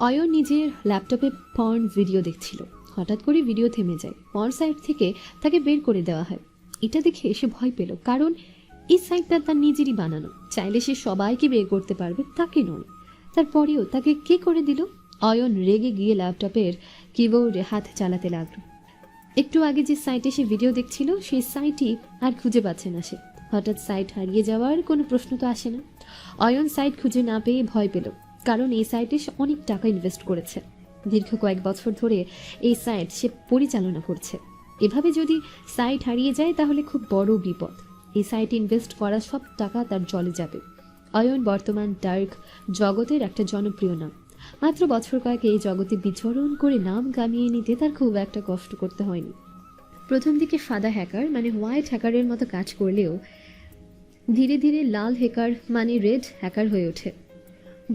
অয়ন নিজের ল্যাপটপে porn video দেখছিল। হঠাৎ করে ভিডিও থেমে যায়। পর্ন সাইট থেকে তাকে বের করে দেওয়া হয়। এটা দেখে সে ভয় পেল, কারণ এই সাইটটা তার নিজেরই বানানো। চাইলে সে সবাইকে বের করতে পারবে, তাকে নয়। তারপরেও তাকে কে করে দিল? অয়ন রেগে গিয়ে ল্যাপটপের কিবোর্ডে হাত চালাতে লাগলো। একটু আগে যে সাইটে সে ভিডিও দেখছিল সেই সাইটই আর খুঁজে পাচ্ছে না সে। হঠাৎ সাইট হারিয়ে যাওয়ার কোনো প্রশ্ন তো আসে না। অয়ন সাইট খুঁজে না পেয়ে ভয় পেল, কারণ এই সাইটে সে অনেক টাকা ইনভেস্ট করেছে। দীর্ঘ কয়েক বছর ধরে এই সাইট সে পরিচালনা করছে। এভাবে যদি সাইট হারিয়ে যায় তাহলে খুব বড় বিপদ। এই সাইটে ইনভেস্ট করা সব টাকা তার জলে যাবে। অয়ন বর্তমান ডার্ক জগতের একটা জনপ্রিয় নাম। মাত্র বছর কয়েক এই জগতে বিচরণ করে নাম কামিয়ে নিতে তার খুব একটা কষ্ট করতে হয়নি। প্রথম দিকে সাদা হ্যাকার মানে হোয়াইট হ্যাকারের মতো কাজ করলেও ধীরে ধীরে লাল হ্যাকার মানে রেড হ্যাকার হয়ে ওঠে।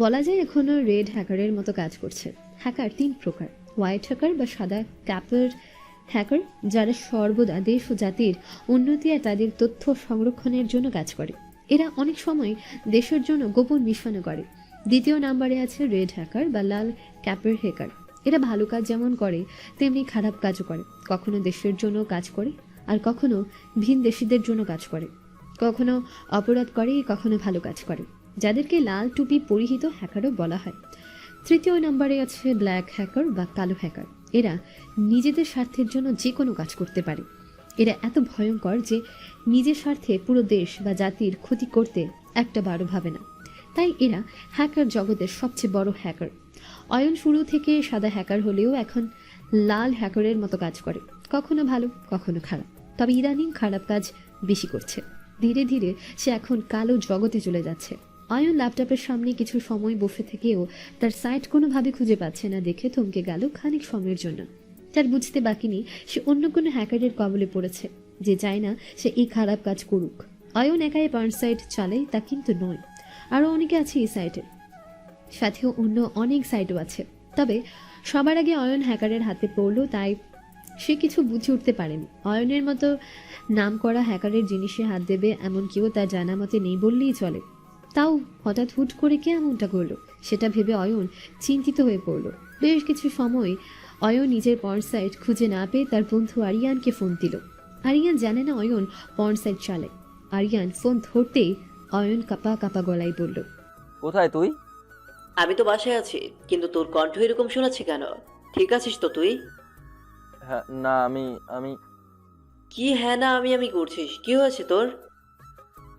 বলা যায় এখনও রেড হ্যাকারের মতো কাজ করছে। হ্যাকার তিন প্রকার: হোয়াইট হ্যাকার বা সাদা ক্যাপের হ্যাকার, যারা সর্বদা দেশ ও জাতির উন্নতি আর তাদের তথ্য সংরক্ষণের জন্য কাজ করে। এরা অনেক সময় দেশের জন্য গোপন মিশনও করে। দ্বিতীয় নম্বরে আছে রেড হ্যাকার বা লাল ক্যাপের হ্যাকার। এরা ভালো কাজ যেমন করে তেমনি খারাপ কাজও করে। কখনো দেশের জন্য কাজ করে আর কখনো ভিন দেশিদের জন্য কাজ করে। কখনো অপরাধ করে, কখনো ভালো কাজ করে, যাদেরকে লাল টুপি পরিহিত হ্যাকারও বলা হয়। তৃতীয় নম্বরে আছে ব্ল্যাক হ্যাকার বা কালো হ্যাকার। এরা নিজেদের স্বার্থের জন্য যে কোনো কাজ করতে পারে। এরা এত ভয়ঙ্কর যে নিজের স্বার্থে পুরো দেশ বা জাতির ক্ষতি করতে একটা বারও ভাবে না। তাই এরা হ্যাকার জগতের সবচেয়ে বড় হ্যাকার। অয়ন শুরু থেকে সাদা হ্যাকার হলেও এখন লাল হ্যাকারের মতো কাজ করে, কখনো ভালো কখনো খারাপ। তবে ইদানিং খারাপ কাজ বেশি করছে। ধীরে ধীরে সে এখন কালো জগতে চলে যাচ্ছে। অয়ন ল্যাপটপের সামনে কিছু সময় বসে থেকেও তার সাইট কোনোভাবে খুঁজে পাচ্ছে না দেখে থমকে গেল খানিক সময়ের জন্য। তার বুঝতে বাকি নেই সে অন্য কোনো হ্যাকারের কবলে পড়েছে, যে চায় না সে এই খারাপ কাজ করুক। অয়ন একাই পর্ন সাইট চালায় তা কিন্তু নয়, আরও অনেকে আছে এই সাইটে, সাথেও অন্য অনেক সাইটও আছে। তবে সবার আগে অয়ন হ্যাকারের হাতে পড়ল, তাই সে কিছু বুঝে উঠতে পারেনি। অয়নের মতো নাম করা হ্যাকারের জিনিসে হাত দেবে এমন কেউ তার জানা মতে নেই বললেই চলে। তাও হঠাৎ হুট করে কে এমনটা করলো সেটা ভেবে অয়ন চিন্তিত হয়ে পড়ল। বেশ কিছু সময় অয়ন নিজের পর্ন সাইট খুঁজে না পেয়ে তার বন্ধু আরিয়ানকে ফোন দিল। আরিয়ান জানে না অয়ন পর্ন সাইট চালায়। আরিয়ান ফোন ধরতেই অয়ন কাপা কাপা গলায় বলল, কোথায় তুই? আমি তো বাসায় আছি, কিন্তু তোর কণ্ঠ এরকম শোনাচ্ছে কেন? ঠিক আছিস তো তুই? হ্যাঁ, না আমি আমি কি হ্যাঁ না আমি করছিস? কি হয়েছে তোর?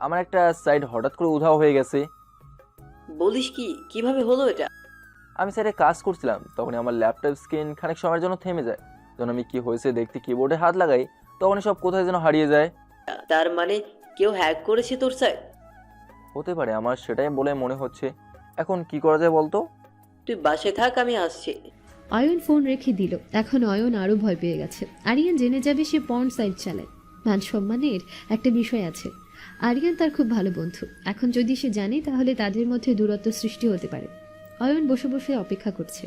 আমার একটা সাইট হঠাৎ করে উধাও হয়ে গেছে। বলিস কি? কিভাবে হলো এটা? আমি সাইটে কাজ করছিলাম, তখনই আমার ল্যাপটপ স্ক্রিন খানিক সময়ের জন্য থেমে যায়। যখন আমি কি হয়েছে দেখতে কিবোর্ডে হাত লাগাই, তখনই সব কোথায় যেন হারিয়ে যায়। তার মানে কেউ হ্যাক করেছে তোর সাইট? হতে পারে, আমার সেটাই বলে মনে হচ্ছে। এখন কি করা যায় বলতো? তুই বাসায় থাক, আমি আসছি। অয়ন ফোন রেখে দিল। এখন অয়ন আরো ভয় পেয়ে গেছে। আরিয়ান জেনে যাবে সে পর্ন সাইট চালায়। মান সম্মানের একটা বিষয় আছে। আরিয়ান তার খুব ভালো বন্ধু। এখন যদি সে জানে তাহলে তাদের মধ্যে দূরত্ব সৃষ্টি হতে পারে। অয়ন বসে বসে অপেক্ষা করছে।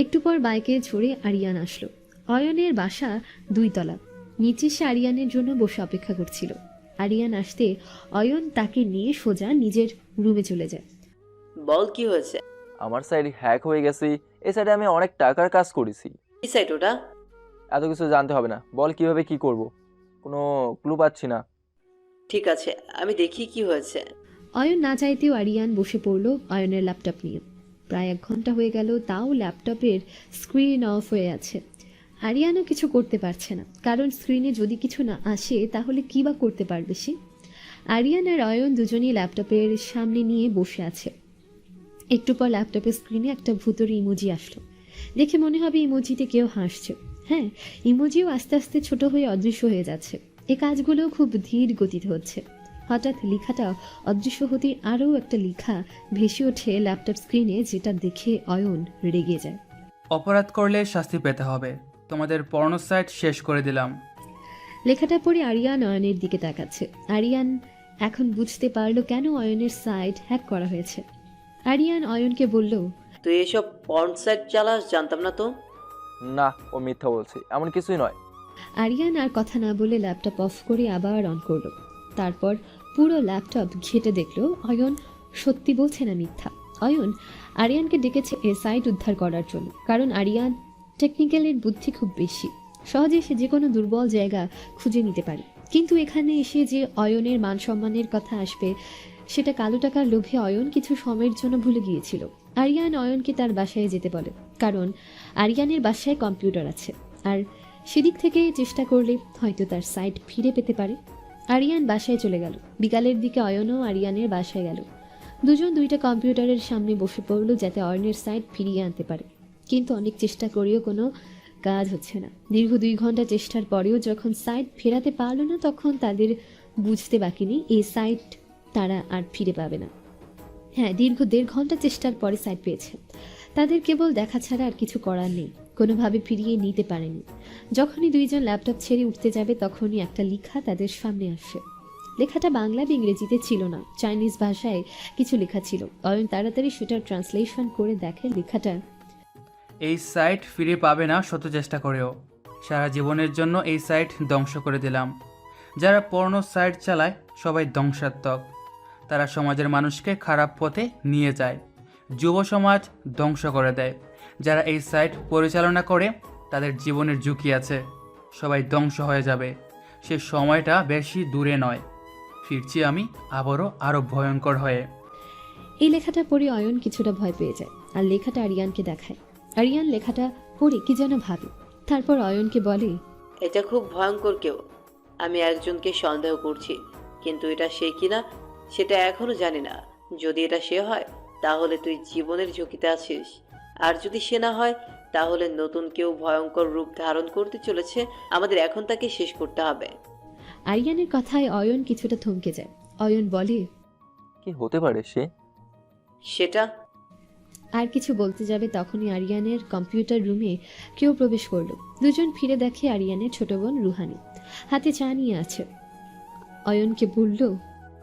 একটু পর বাইকে চড়ে আরিয়ান আসলো। অয়নের বাসা 2 তলা। নিচে সে আরিয়ানের জন্য বসে অপেক্ষা করছিল। আরিয়ান আসতে অয়ন তাকে নিয়ে সোজা নিজের রুমে চলে যায়। বল কি হয়েছে? আমার সাইট হ্যাক হয়ে গেছে। এই সাইডে আমি অনেক টাকার কাজ করেছি। কি সাইট ওটা? এত কিছু জানতে হবে না, বল কিভাবে কি করব। কোনো ক্লু পাচ্ছি না। ঠিক আছে, আমি দেখি কি হয়েছে। অয়ন না চাইতেও আরিয়ান বসে পড়ল অয়নের ল্যাপটপ নিয়ে। প্রায় 1 ঘন্টা হয়ে গেল, তাও ল্যাপটপের স্ক্রিন অফ হয়ে আছে। আরিয়ানও কিছু করতে পারছে না, কারণ স্ক্রিনে যদি কিছু না আসে তাহলে কী বা করতে পারবে সে। আরিয়ান আর অয়ন দুজনেই ল্যাপটপের সামনে নিয়ে বসে আছে। একটু পর ল্যাপটপের স্ক্রিনে একটা ভূতের ইমোজি আসলো। দেখে মনে হবে ইমোজিতে কেউ হাসছে। হ্যাঁ, ইমোজিও আস্তে আস্তে ছোট হয়ে অদৃশ্য হয়ে যাচ্ছে। এই কাজগুলো খুব ধীর গতিতে হচ্ছে। হঠাৎ লেখাটা অদৃশ্য হতে আরও একটা লেখা ভেসে ওঠে ল্যাপটপ স্ক্রিনে, যেটা দেখে অয়ন রেগে যায়। অপরাধ করলে শাস্তি পেতে হবে। তোমাদের পর্ন সাইট শেষ করে দিলাম। লেখাটা পড়ে আরিয়ান অয়নের দিকে তাকাচ্ছে। আরিয়ান এখন বুঝতে পারলো কেন অয়নের সাইট হ্যাক করা হয়েছে। আরিয়ান অয়নকে বলল, তুই এসব পর্ন সাইট চালাস? জানতাম না তো। না, ও মিথ্যা বলছে, এমন কিছুই নয়। আরিয়ান আর কথা না বলে ল্যাপটপ অফ করে আবার অন করলো। তারপর পুরো ল্যাপটপ ঘেটে দেখলো অয়ন সত্যি বলছে না মিথ্যা। অয়ন আরিয়ানকে ডেকেছে এ সাইট উদ্ধার করার জন্য, কারণ আরিয়ান টেকনিক্যালের বুদ্ধি খুব বেশি, সহজে সে যে কোনো দুর্বল জায়গা খুঁজে নিতে পারে। কিন্তু এখানে এসে যে অয়নের মান সম্মানের কথা আসবে সেটা কালো টাকার লোভে অয়ন কিছু সময়ের জন্য ভুলে গিয়েছিল। আরিয়ান অয়নকে তার বাসায় যেতে বলে, কারণ আরিয়ানের বাসায় কম্পিউটার আছে, আর সেদিক থেকে চেষ্টা করলে হয়তো তার সাইট ফিরে পেতে পারে। আরিয়ান বাসায় চলে গেল। বিকালের দিকে অয়নও আরিয়ানের বাসায় গেল। দুজন দুইটা কম্পিউটারের সামনে বসে পড়ল যাতে অয়নের সাইট ফিরিয়ে আনতে পারে, কিন্তু অনেক চেষ্টা করেও কোনো কাজ হচ্ছে না। দীর্ঘ 2 ঘন্টা চেষ্টার পরেও যখন সাইট ফেরাতে পারল না, তখন তাদের বুঝতে বাকি নেই এই সাইট তারা আর ফিরে পাবে না। হ্যাঁ, দীর্ঘ 1.5 ঘন্টা চেষ্টার পরে সাইট পেয়েছে। তাদের কেবল দেখা ছাড়া আর কিছু করার নেই, কোনোভাবে ফিরিয়ে নিতে পারেনি। যখনই দুইজন ল্যাপটপ ছেড়ে উঠতে যাবে তখনই একটা লেখা তাদের সামনে আসে। লেখাটা বাংলা বা ইংরেজিতে ছিল না, চাইনিজ ভাষায় কিছু লেখা ছিল। অয়ন তাড়াতাড়ি সেটার ট্রান্সলেশন করে দেখে লেখাটা, এই সাইট ফিরে পাবে না শত চেষ্টা করেও। সারা জীবনের জন্য এই সাইট ধ্বংস করে দিলাম। যারা পর্নো সাইট চালায় সবাই ধ্বংসাত্মক। তারা সমাজের মানুষকে খারাপ পথে নিয়ে যায়, যুব সমাজ ধ্বংস করে দেয়। যারা এই সাইট পরিচালনা করে তাদের জীবনের ঝুঁকি আছে, সবাই ধ্বংস হয়ে যাবে। সে সময়টা বেশি দূরে নয়, ফিরছি আমি আরও ভয়ঙ্কর হয়ে। এই লেখাটা পড়ে অয়ন কিছুটা ভয় পেয়ে যায় আর লেখাটা আরিয়ানকে দেখায়। আরিয়ান লেখাটা পড়ে কি যেন ভাবে, তারপর অয়নকে বলে, এটা খুব ভয়ঙ্কর কেউ। আমি একজনকে সন্দেহ করছি, কিন্তু এটা সে কিনা সেটা এখনো জানি না। যদি এটা সে হয় তাহলে তুই জীবনের ঝুঁকিতে আছিস, আর যদি সে না হয় তাহলে নতুন কেউ ভয়ঙ্কর রূপ ধারণ করতে চলেছে। আমাদের এখন তাকে শেষ করতে হবে। আরিয়ানের কথায় অয়ন কিছুটা থমকে যায়। অয়ন বলে, কি হতে পারে সে? সেটা আর কিছু বলতে যাবে তখনই আরিয়ানের কম্পিউটার রুমে কেউ প্রবেশ করলো। দুজন ফিরে দেখে আরিয়ানের ছোট বোন রুহানি হাতে চা নিয়ে আছে। অয়নকে বলল,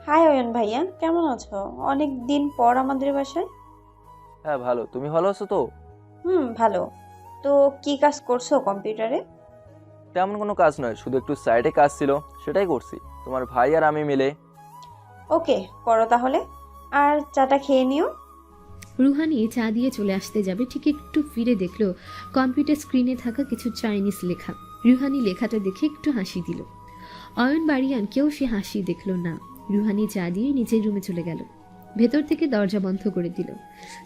হাই অয়ন ভাইয়া, কেমন আছো? অনেক দিন পর আমাদের বাসায়। হ্যাঁ ভালো, তুমি ভালো আছো তো? ভালো। তো কি কাজ করছো কম্পিউটারে? তেমন কোনো কাজ নয়, শুধু একটু সাইডে কাজ ছিল, সেটাই করছি তোমার ভাই আর আমি মিলে। ওকে, করো তাহলে। আর চাটা খেয়ে নিও। রুহানি চা দিয়ে চলে আসতে যাবে, ঠিক একটু ফিরে দেখলো কম্পিউটার স্ক্রিনে থাকা কিছু চাইনিজ লেখা। রুহানি লেখাটা দেখে একটু হাসি দিল। অয়ন বাড়িয়ান কেউ সে হাসি দেখলো না। রুহানি চা দিয়ে নিচের রুমে চলে গেল। ভেতর থেকে দরজা বন্ধ করে দিল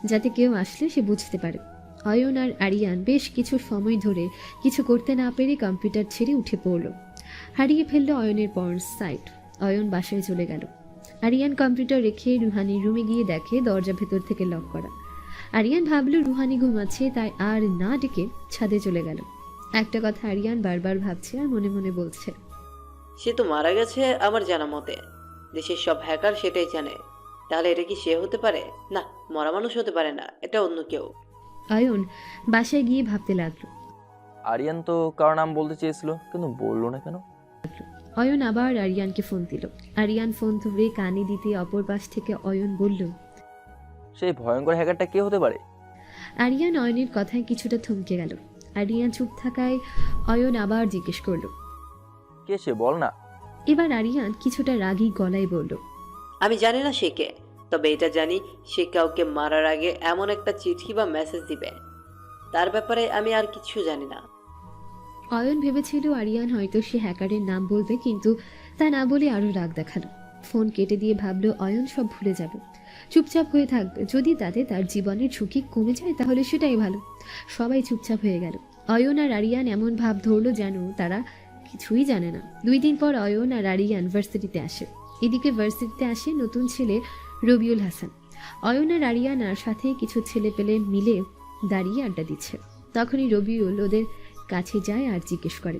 যাতে কেউ আসলে সে বুঝতে পারে। অয়ন আর আরিয়ান বেশ কিছু সময় ধরে কিছু করতে না পেরে কম্পিউটার ছেড়ে উঠে পড়ল। হারিয়ে ফেললো অয়নের পর্ন সাইট। অয়ন বাসায় চলে গেল। আরিয়ান কম্পিউটার রেখে রুহানির রুমে গিয়ে দেখে দরজা ভেতর থেকে লক করা। আরিয়ান ভাবলো রুহানি ঘুমাচ্ছে, তাই আর না ডেকে ছাদে চলে গেল। একটা কথা আরিয়ান বারবার ভাবছে আর মনে মনে বলছে, সে তো মারা গেছে আমার জানা মতে। দেশের সব হ্যাকার সেটাই জানে। তাহলে এটা কি সে হতে পারে? না, মরা মানুষ হতে পারে না, এটা অন্য কেউ। অয়ন বাসায় গিয়ে ভাবতে লাগলো। আরিয়ান তো কারো নাম বলতে চেয়েছিল, কিন্তু বললো না কেন? অয়ন আবার আরিয়ানকে ফোন দিল। আরিয়ান ফোন ধরে কানে দিতে অপর পাশ থেকে অয়ন বলল, সেই ভয়ঙ্কর হ্যাকারটা কে হতে পারে? আরিয়ান অয়নের কথায় কিছুটা থমকে গেল। আরিয়ান চুপ থাকায় অয়ন আবার জিজ্ঞেস করলো। কে সে, বল না। এবার আরিয়ান কিছুটা রাগী গলায় বলল, আমি জানি না সে কে, তবে এটা জানি সে কাউকে মারার আগে এমন একটা চিঠি বা মেসেজ দিবে। তার ব্যাপারে আমি আর কিছু জানি না। অয়ন ভেবেছিল আরিয়ান হয়তো সে হ্যাকারের নাম বলবে, কিন্তু তা না বলে আরো রাগ দেখালো। ফোন কেটে দিয়ে ভাবলো অয়ন সব ভুলে যাবে, চুপচাপ হয়ে থাকবে। যদি তাতে তার জীবনের ঝুঁকি কমে যায় তাহলে সেটাই ভালো। সবাই চুপচাপ হয়ে গেল। অয়ন আর আরিয়ান এমন ভাব ধরলো যেন তারা কিছুই জানে না। 2 দিন পর অয়ন আর আরিয়ান ভার্সিটিতে আসে। এদিকে ভার্সিটিতে আসে নতুন ছেলে রবিউল হাসান। অয়ন আর আরিয়ান আর সাথে কিছু ছেলে পেলে মিলে দাঁড়িয়ে আড্ডা দিচ্ছে। তখনই রবিউল ওদের কাছে যায় আর জিজ্ঞেস করে,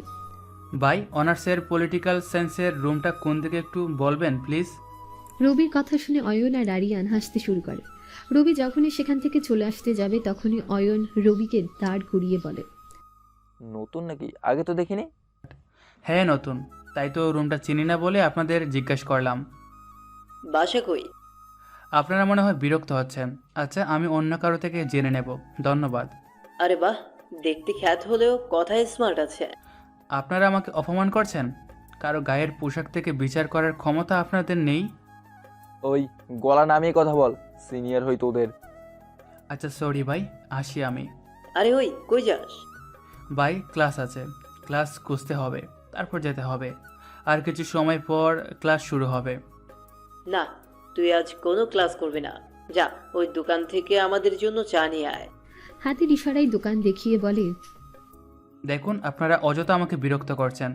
ভাই, অনার্সের পলিটিক্যাল সায়েন্সের রুমটা কোন দিকে একটু বলবেন প্লিজ? রবির কথা শুনে অয়ন আর আরিয়ান হাসতে শুরু করে। রবি যখনই সেখান থেকে চলে আসতে যাবে তখনই অয়ন রবিকে দাঁড় করিয়ে বলে, নতুন নাকি? আগে তো দেখিনি। হ্যাঁ নতুন, তাই তো রুমটা চিনি না বলে আপনাদের জিজ্ঞেস করলাম। বাসা কই? আপনারা মনে হয় বিরক্ত হচ্ছেন। আচ্ছা, আমি অন্য কারো থেকে জেনে নেব। ধন্যবাদ। আরে বাহ, দেখতে খ্যাত হলেও কথায় স্মার্ট আছে। আপনারা আমাকে অপমান করছেন? কারো গায়ের পোশাক থেকে বিচার করার ক্ষমতা আপনাদের নেই? ওই গলা নামিয়ে কথা বল, সিনিয়র হই তোদের। আচ্ছা সরি ভাই, আসি আমি। আরে ওই কই যাস? ভাই ক্লাস আছে, ক্লাস খুঁজতে হবে, তারপর যেতে হবে। আর কিছু সময় পর ক্লাস শুরু হবে। না, তুই আজ কোনো ক্লাস করবি না। যা ওই দোকান থেকে আমাদের জন্য চা নিয়ে আয়। হাতের ইশারায় দোকান দেখিয়ে বলে, দেখুন আপনারা অযথা আমাকে বিরক্ত করছেন।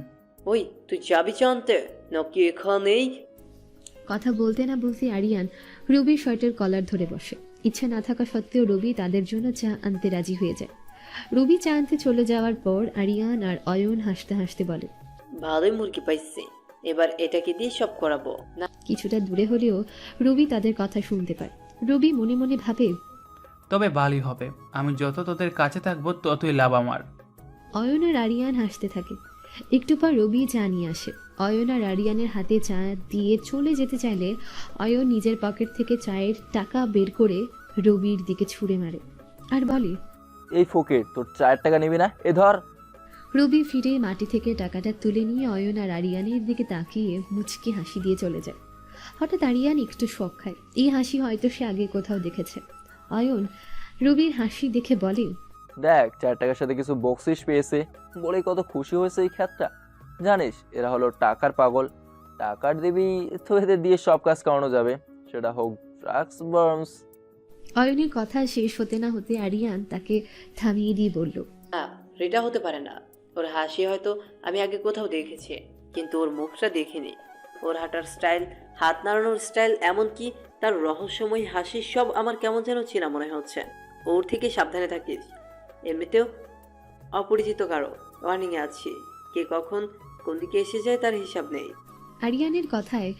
ওই তুই যাবি চা আনতে নাকি এখানেই? কথা বলতে না বলতে আরিয়ান রবির শার্টের কলার ধরে বসে। ইচ্ছা না থাকা সত্ত্বেও রবি তাদের জন্য চা আনতে রাজি হয়ে যায়। রবি চা আনতে চলে যাওয়ার পর আরিয়ান আর অয়ন হাসতে হাসতে বলে, ভালোই মুরগি পাইছি, এবার এটাকে দিয়ে সব করাবো না। কিছুটা দূরে হলেও রবি তাদের কথা শুনতে পায়। রবি মনে মনে ভাবে, তবে ভালোই হবে, আমি যত তোদের কাছে থাকবো ততই লাভ আমার। অয়ন আর আরিয়ান হাসতে থাকে। একটু পর রবি চা নিয়ে আসে। অয়ন আর আরিয়ানের হাতে চা দিয়ে চলে যেতে চাইলে অয়ন নিজের পকেট থেকে চায়ের টাকা বের করে রবির দিকে ছুঁড়ে মারে আর বলে, এই ফকির, তোর 4 টাকা নিবি না? এ ধর। রবি ফিরে মাটি থেকে টাকাটা তুলে নিয়ে অয়ন আর আরিয়ানের দিকে তাকিয়ে মুচকি হাসি দিয়ে চলে যায়। হঠাৎ আরিয়ান একটু শখ খায়। এই হাসি হয়তো সে আগে কোথাও দেখেছে। অয়ন রবির হাসি দেখে বলে, দেখ 4 টাকার সাথে কিছু বকশিস পেয়েছে বলেই কত খুশি হয়েছে এই খ্যাতটা। জানিস এরা হলো টাকার পাগল। টাকার দিবি তো এদের দিয়ে সব কাজ করানো যাবে, সেটা হোক ড্রাগস বার্মস। অয়নের কথা শেষ হতে না হতে আরিয়ান তাকে থামিয়ে দিয়ে বলল, না, এটা হতে পারে না। ওর হাসি হয়তো আমি আগে কোথাও দেখেছি, কিন্তু ওর মুখটা দেখিনি। ওর হাঁটার স্টাইল, হাত নাড়ানোর স্টাইল, এমনকি তার রহস্যময় হাসি, সব আমার কেমন যেন চেনা মনে হচ্ছে। ওর থেকে সাবধানে থাকিস। এমনিতেও অপরিচিত কারো ওয়ার্নিংয়ে আছি, কে কখন কোন দিকে এসে যায় তার হিসাব নেই। আরিয়ানের কথায়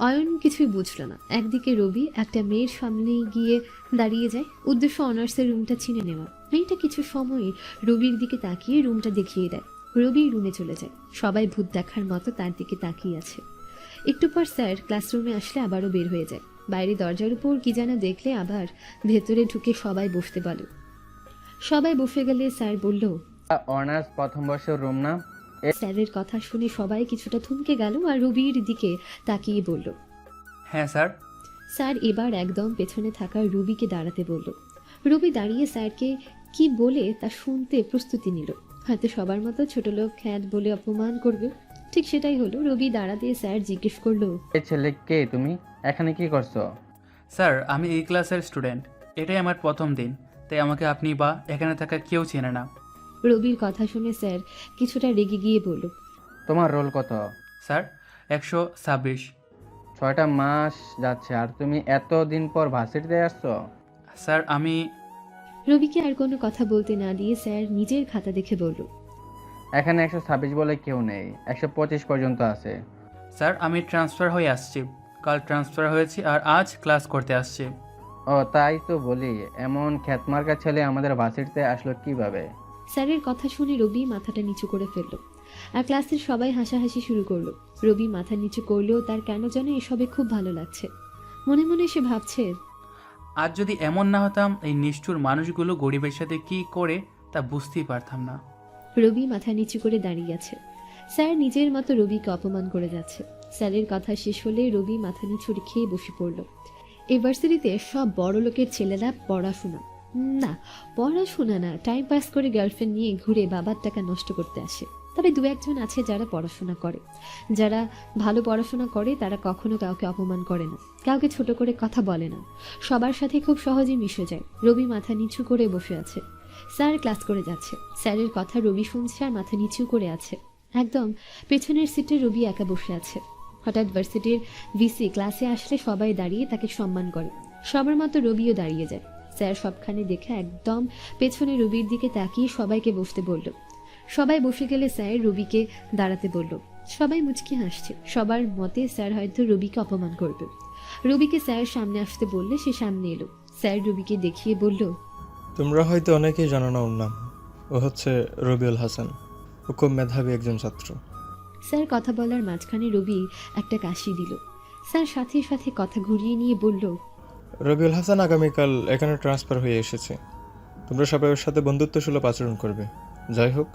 অয়ন কিছুই বুঝল না। একদিকে রবি একটা মেয়ের সামনে গিয়ে দাঁড়িয়ে যায়, উদ্দেশ্য অনার্সের রুমটা ছিনে নেওয়া। মেয়েটা কিছু সময় রবির দিকে তাকিয়ে রুমটা দেখিয়ে দেয়। রবি রুমে চলে যায়। সবাই ভূত দেখার মতো তার দিকে তাকিয়ে আছে। একটু পর স্যার ক্লাসরুমে আসলে আবারও বের হয়ে যায়। বাইরে দরজার উপর কি যেন দেখলে আবার ভেতরে ঢুকে সবাই বসতে বলে। সবাই বসে গেলে স্যার বলল, অনার্স প্রথম বর্ষের রুম না? স্যারের কথা শুনে সবাই কিছুটা থমকে গেল আর রবির দিকে তাকিয়ে বলল। হ্যাঁ স্যার। স্যার এবার একদম পেছনে থাকা রুবিকে দাঁড়াতে বলল। রবি দাঁড়িয়ে স্যারকে কি বলে তা শুনতে প্রস্তুতি নিল। হয়তো সবার মতো ছোট লোক খ্যাত বলে অপমান করবে। ঠিক সেটাই হলো। রবি দাঁড়াতে স্যার জিজ্ঞেস করলো, এই ছেলে কে তুমি? এখানে কি করছো? স্যার আমি এই ক্লাসের স্টুডেন্ট, এটাই আমার প্রথম দিন, তাই আমাকে আপনি বা এখানে থাকা কেউ চেনে না। রবির কথা শুনে স্যার কিছুটা রেগে গিয়ে বলল, তোমার রোল কত? স্যার 126। 6টা মাস যাচ্ছে আর তুমি এত দিন পর ভার্সিটিতে আসছো? স্যার আমি রবিকে আর কোনো কথা বলতে না দিয়ে স্যার নিজের খাতা দেখে বলল, এখানে 126 বলে কেউ নেই, 125 পর্যন্ত আছে। স্যার আমি ট্রান্সফার হয়ে আসছি, কাল ট্রান্সফার হয়েছি আর আজ ক্লাস করতে আসছি। ও তাই তো বলি, এমন খ্যাতমার্কা ছেলে আমাদের ভার্সিটিতে আসলো কিভাবে? স্যারের কথা শুনে রবি মাথাটা নিচু করে ফেলল আর ক্লাসের সবাই হাসাহাসি শুরু করলো। রবি মাথা নিচু করলেও তার কেন যেন এসবে খুব ভালো লাগছে। মনে মনে সে ভাবছে, আজ যদি এমন না হতাম, এই নিষ্ঠুর মানুষগুলো গরিবের সাথে কি করে তা বুঝতেই পারতাম না। রবি মাথা নিচু করে দাঁড়িয়ে আছে। স্যার নিজের মতো রবিকে অপমান করে যাচ্ছে। স্যারের কথা শেষ হলে রবি মাথা নিচু খেয়ে বসে পড়ল। ইউনিভার্সিটিতে সব বড় লোকের ছেলেরা পড়াশোনা না, টাইম পাস করে গার্লফ্রেন্ড নিয়ে ঘুরে বাবার টাকা নষ্ট করতে আসে। তবে দু একজন আছে যারা পড়াশোনা করে। যারা ভালো পড়াশোনা করে তারা কখনো কাউকে অপমান করে না, কাউকে ছোট করে কথা বলে না, সবার সাথে খুব সহজে মিশে যায়। রবি মাথা নিচু করে বসে আছে। স্যার ক্লাস করে যাচ্ছে। স্যারের কথা রবি শুনছে আর মাথা নিচু করে আছে। একদম পেছনের সিটে রবি একা বসে আছে। হঠাৎ ভার্সিটির ভিসি ক্লাসে আসলে সবাই দাঁড়িয়ে তাকে সম্মান করে। সবার মতো রবিও দাঁড়িয়ে যায়। স্যার সবখানে দেখে একদম পেছনে রবির দিকে তাকিয়ে সবাইকে বসতে বলল। সবাই বসে গেলে স্যার রবিকে দাঁড়াতে বলল। সবাই মুচকি হাসছে। সবার মতে স্যার হয়তো রবিকে অপমান করবে। রবিকে স্যার সামনে আসতে বললে সে সামনে এলো। স্যার রবিকে দেখিয়ে বলল, তোমরা হয়তো অনেকেই জানো না ওর নাম। ও হচ্ছে রবিউল হাসান। ও খুব মেধাবী একজন ছাত্র। স্যার কথা বলার মাঝখানে রবি একটা কাশি দিল। স্যার সাথে সাথে কথা ঘুরিয়ে নিয়ে বলল, রবিউল হাসান আগামীকাল এখানে ট্রান্সফার হয়ে এসেছে। তোমরা সবাই ওর সাথে বন্ধুত্বসুলভ আচরণ করবে। যাই হোক,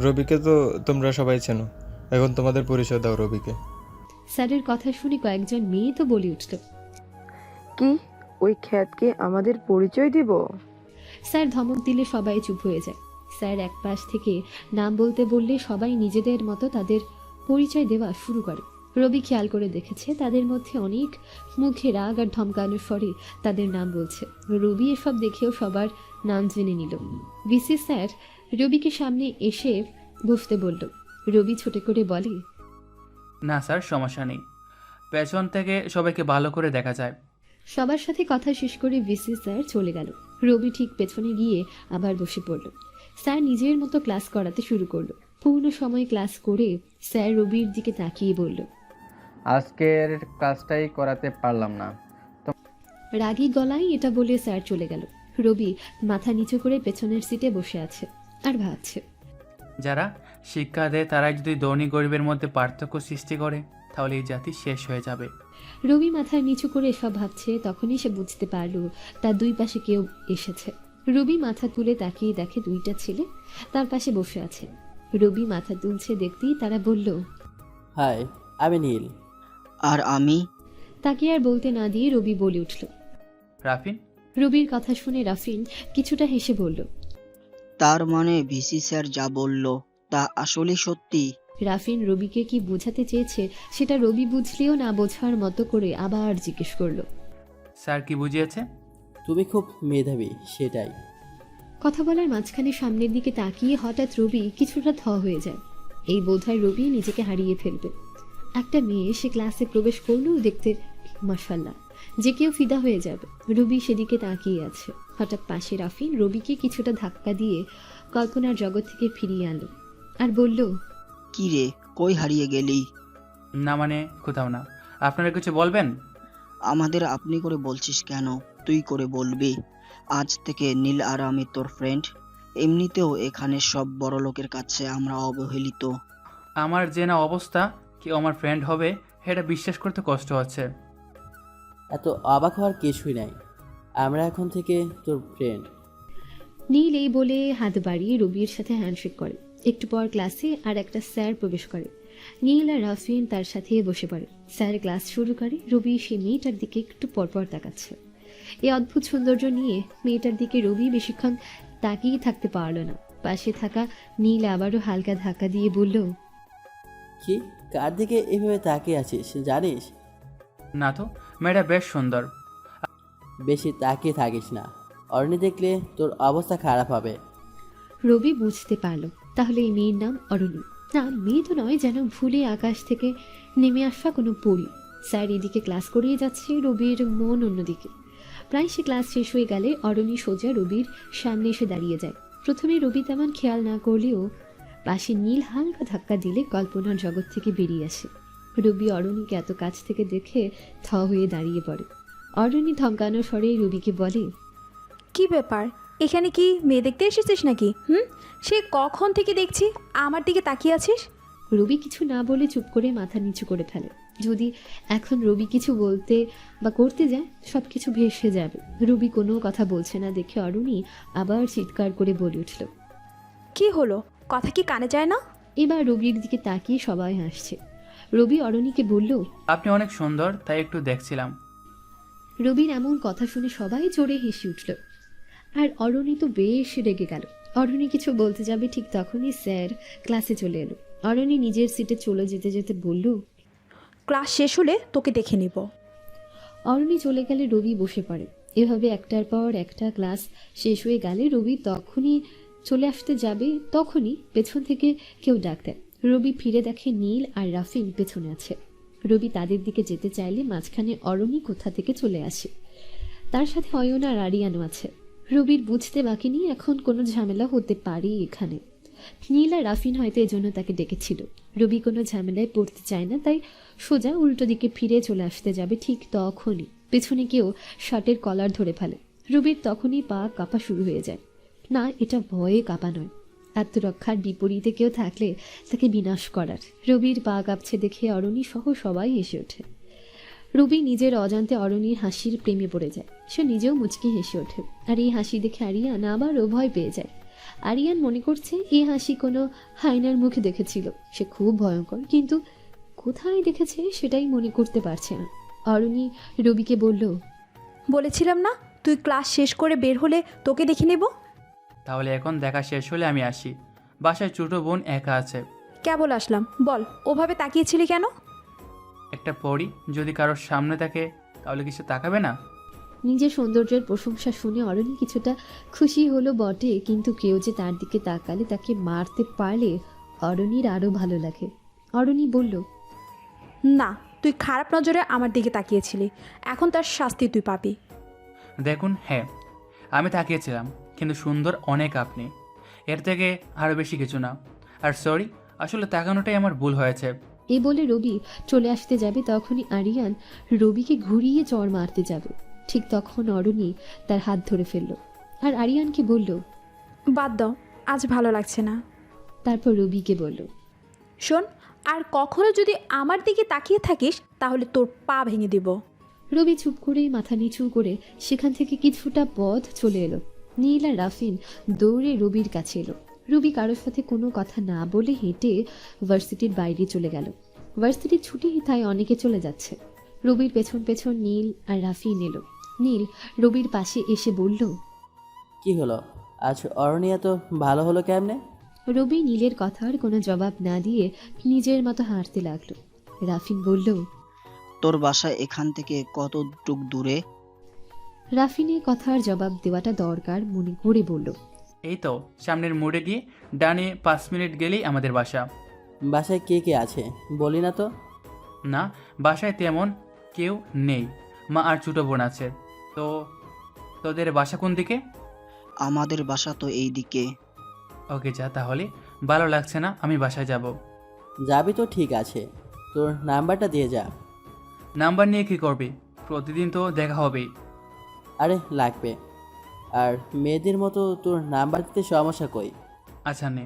রবিকে তো তোমরা সবাই চেনো। এখন তোমাদের পরিচয় দাও রবিকে। স্যারের কথা শুনে কয়েকজন মেয়ে তো বলে উঠল। কি ওই খ্যাতকে আমাদের পরিচয় দিব? স্যার ধমক দিলে সবাই চুপ হয়ে যায়। স্যার এক পাশ থেকে নাম বলতে বললে সবাই নিজেদের মতো তাদের পরিচয় দেওয়া শুরু করে। রবি খেয়াল করে দেখেছে তাদের মধ্যে অনেক মুখে রাগ আর ধমকানোর স্বরে তাদের নাম বলছে। রবি এসব দেখেও সবার নাম জেনে নিল। ভিসি স্যার রবিকে সামনে এসে বসতে বলল। রবি ছোটে করে বলে, না স্যার, সমস্যা নেই, পেছন থেকে সবাইকে ভালো করে দেখা যায়। সবার সাথে কথা শেষ করে ভিসি স্যার চলে গেল। রবি ঠিক পেছনে গিয়ে আবার বসে পড়ল। স্যার নিজের মতো ক্লাস করাতে শুরু করলো। পূর্ণ সময় ক্লাস করে স্যার রবির দিকে তাকিয়ে বলল, আজকের ক্লাসটাই করাতে পারলাম না। রাগী গলায় এটা বলে স্যার চলে গেল। রবি মাথা নিচু করে পেছনের সিটে বসে আছে আর ভাবছে। যারা শিক্ষা দেয় তারাই যদি ধনী গরিবের মধ্যে পার্থক্য সৃষ্টি করে তাহলে এই জাতি শেষ হয়ে যাবে। রবি মাথা নিচু করে এসব ভাবছে, তখনই সে বুঝতে পারল তার দুই পাশে কেউ এসেছে। রবি মাথা তুলে তাকিয়ে দেখে দুইটা ছেলে তার পাশে বসে আছে। রবি মাথা তুলছে দেখতেই তারা বলল, হাই, আমি নীল। আর আমি? তাকে আর বলতে না দিয়ে রবি বলে উঠল। রাফিন। রবির কথা শুনে রাফিন কিছুটা হেসে বলল, তার মানে ভিসি স্যার যা বলল তা আসলে সত্যি? রাফিন রবিকে কি বোঝাতে চেয়েছে সেটা রবি বুঝলেও না বোঝার মতো করে আবার জিজ্ঞেস করলো। স্যার কি বুঝিয়েছে? তুমি খুব মেধাবী, সেটাই। কথা বলার মাঝখানে সামনের দিকে তাকিয়ে হঠাৎ রবি কিছুটা থ হয়ে যায়। এই বোধহয় রবি নিজেকে হারিয়ে ফেলবে। একটা মেয়ে সে ক্লাসে প্রবেশ করলেও দেখতে মাশাআল্লাহ, যে কেউ ফিদা হয়ে যাবে। রবি সেদিকে তাকিয়ে আছে। হঠাৎ পাশে রাফিন রবিকে কিছুটা ধাক্কা দিয়ে কল্পনার জগৎ থেকে ফিরিয়ে আনলো আর বলল, কি রে, কই হারিয়ে গেলি? না মানে কোথাও না। আপনারা কিছু বলবেন? আমাদের আপনি করে বলছিস কেন? তুই করে বলবি। আজ থেকে নীল আর আমি তোর ফ্রেন্ড। এমনিতেও এখানে সব বড় লোকের কাছে আমরা অবহেলিত। আমার যে না অবস্থা, কেউ আমার ফ্রেন্ড হবে এটা বিশ্বাস করতে কষ্ট হচ্ছে। এত অবাক হওয়ার কিছুই নাই, আমরা এখন থেকে তোর ফ্রেন্ড। নীল এই বলে হাত বাড়িয়ে রবির সাথে হ্যান্ডশেক করে। একটু পর ক্লাসে আর একটা স্যার প্রবেশ করে। নীল আর রাফিন তার সাথে বসে পড়ে। স্যার ক্লাস শুরু করে। রবি সেই মেয়েটার দিকে একটু পরপর তাকাচ্ছে। এই অদ্ভুত সৌন্দর্য নিয়ে মেয়েটার দিকে রবি বেশিক্ষণ তাকিয়ে থাকতে পারল না। পাশে থাকা নীল আবারও হালকা ধাক্কা দিয়ে বলল, কি, কার দিকে এভাবে তাকিয়ে আছিস জানিস? না তো, মেয়েটা বেশ সুন্দর। বেশি তাকিয়ে থাকিস না, অরণি দেখলে তোর অবস্থা খারাপ হবে। রবি বুঝতে পারল তাহলে এই মেয়ের নাম অরণি। না, মেয়ে তো নয়, যেন ভুলে আকাশ থেকে নেমে আসা কোনো পরী। স্যার এদিকে ক্লাস করিয়ে যাচ্ছে, রবির মন অন্যদিকে। প্রায় সে ক্লাস শেষ হয়ে গেলে অরণি সোজা রবির সামনে এসে দাঁড়িয়ে যায়। প্রথমে রবি তেমন খেয়াল না করলেও পাশে নীল হালকা ধাক্কা দিলে কল্পনার জগৎ থেকে বেরিয়ে আসে। রবি অরণিকে এত কাছ থেকে দেখে থ হয়ে দাঁড়িয়ে পড়ে। অরণি ধমকানো স্বরে রবিকে বলে, কি ব্যাপার, এখানে কি মেয়ে দেখতে এসেছিস নাকি? সে কখন থেকে দেখছি আমার দিকে তাকিয়ে আছিস। রবি কিছু না বলে চুপ করে মাথা নিচু করে ফেলে। যদি এখন রবি কিছু বলতে বা করতে যায় সব কিছু ভেসে যাবে। রবি কোনো কথা বলছে না দেখে অরণি আবার চিৎকার করে বলে উঠল, কি হলো, কথা কি কানে যায় না? এবার রবির দিকে তাকিয়ে সবাই হাসছে। রবি অরণিকে বলল, আপনি অনেক সুন্দর, তাই একটু দেখছিলাম। রবির এমন কথা শুনে সবাই জোরে হেসে উঠল। আর অরণি তো বেশ রেগে গেল। অরণি কিছু বলতে যাবে ঠিক তখনই স্যার ক্লাসে চলে এলো। অরণি নিজের সিটে চলে যেতে যেতে বলল, ক্লাস শেষ হলে তোকে দেখে নিব। অরণি চলে গেলে রবি বসে পড়ে। এভাবে একটার পর একটা ক্লাস শেষ হয়ে গেলে রবি তখনই চলে আসতে যাবে, তখনই পেছন থেকে কেউ ডাক দেয়। রবি ফিরে দেখে নীল আর রাফিন পেছনে আছে। রবি তাদের দিকে যেতে চাইলে মাঝখানে অরণি কোথা থেকে চলে আসে। তার সাথে অয়ন আর আরিয়ানও আছে। রবির বুঝতে বাকি নেই এখন কোনো ঝামেলা হতে পারে এখানে। নীল আর রাফিন হয়তো এজন্য তাকে ডেকেছিল। রবি কোনো ঝামেলায় পড়তে চায় না, তাই সোজা উল্টো দিকে ফিরে চলে আসতে যাবে ঠিক তখনই পেছনে কেউ শার্টের কলার ধরে ফেলে। রবির তখনই পা কাঁপা শুরু হয়ে যায়। না, এটা ভয়ে কাঁপা নয়, আত্মরক্ষার বিপরীতে কেউ থাকলে তাকে বিনাশ করার। রবির পা কাঁপছে দেখে অরণি সহ সবাই হেসে ওঠে। রবি নিজের অজান্তে অরণির হাসির প্রেমে পড়ে যায়। সে নিজেও মুচকি হেসে ওঠে। আর এই হাসি দেখে আরিয়ান আবারও ভয় পেয়ে যায়। আরিয়ান মনে করছে এই হাসি কোনো হায়নার মুখে দেখেছিল। সে খুব ভয়ঙ্কর, কিন্তু কোথায় দেখেছে সেটাই মনে করতে পারছে না। অরণি রবিকে বলল, বলেছিলাম না তুই ক্লাস শেষ করে বের হলে তোকে দেখে নেব। তাহলে এখন দেখা শেষ হলে আমি আসি। বাসায় ছোটো বোন একা আছে। কেবল আসলাম, বল ওভাবে তাকিয়েছিলি কেন? একটা পরি যদি কারোর সামনে থাকে তাহলে কিছু তাকাবে না? নিজের সৌন্দর্যের প্রশংসা শুনে অরণি কিছুটা খুশি হলো বটে, কিন্তু কেউ যে তার দিকে তাকালে তাকে মারতে পারলে অরণির আরও ভালো লাগে। অরণি বলল, না, তুই খারাপ নজরে আমার দিকে তাকিয়েছিলি, এখন তার শাস্তি তুই পাবি। দেখুন, হ্যাঁ আমি তাকিয়েছিলাম, কিন্তু সুন্দর অনেক আপনি, এর থেকে আরও বেশি কিছু না। আর সরি, আসলে তাকানোটাই আমার ভুল হয়েছে। এই বলে রবি চলে আসতে যাবে, তখনই আরিয়ান রবিকে ঘুরিয়ে চড় মারতে যাবে। ঠিক তখন অরণি তার হাত ধরে ফেলল আর আরিয়ানকে বলল, বাদ দাও, আজ ভালো লাগছে না। তারপর রবিকে বলল, শোন, আর কখনো যদি আমার দিকে তাকিয়ে থাকিস তাহলে তোর পা ভেঙে দিব। রবি চুপ করেই মাথা নিচু করে সেখান থেকে কিছুটা পথ চলে এলো। নীল আর রাফিন দৌড়ে রবির কাছে এলো। রবি কারোর সাথে কোনো কথা না বলে হেঁটে ভার্সিটির বাইরে চলে গেল। ভার্সিটির ছুটি, তাই অনেকে চলে যাচ্ছে। রবির পেছন পেছন নীল আর রাফিন এলো। নীল রবির পাশে এসে বলল, কি হলো আজ অরণ্য তো ভালো হলো কেমনে? রবি নীলের কথার কোনো জবাব না দিয়ে নিজের মতো হাঁটতে লাগলো। রাফিন বলল, তোর বাসা এখান থেকে কতটুক দূরে? রাফিনের কথার জবাব দেওয়াটা দরকার মনে করে বলল, এই তো সামনের মোড়ে গিয়ে ডানে 5 মিনিট গেলেই আমাদের বাসা। বাসায় কে কে আছে বলি না তো? না, বাসায় তেমন কেউ নেই, মা আর ছোটো বোন আছে। তো তোদের বাসা কোন দিকে? আমাদের বাসা তো এই দিকে। ওকে যা, তাহলে ভালো লাগছে না, আমি বাসায় যাব। যাবি তো ঠিক আছে, তোর নাম্বারটা দিয়ে যা। নাম্বার নিয়ে কী করবি? প্রতিদিন তো দেখা হবেই। আরে লাগবে, আর মেয়েদের মতো তোর নাম্বার দিতে সমস্যা কই? আচ্ছা নে।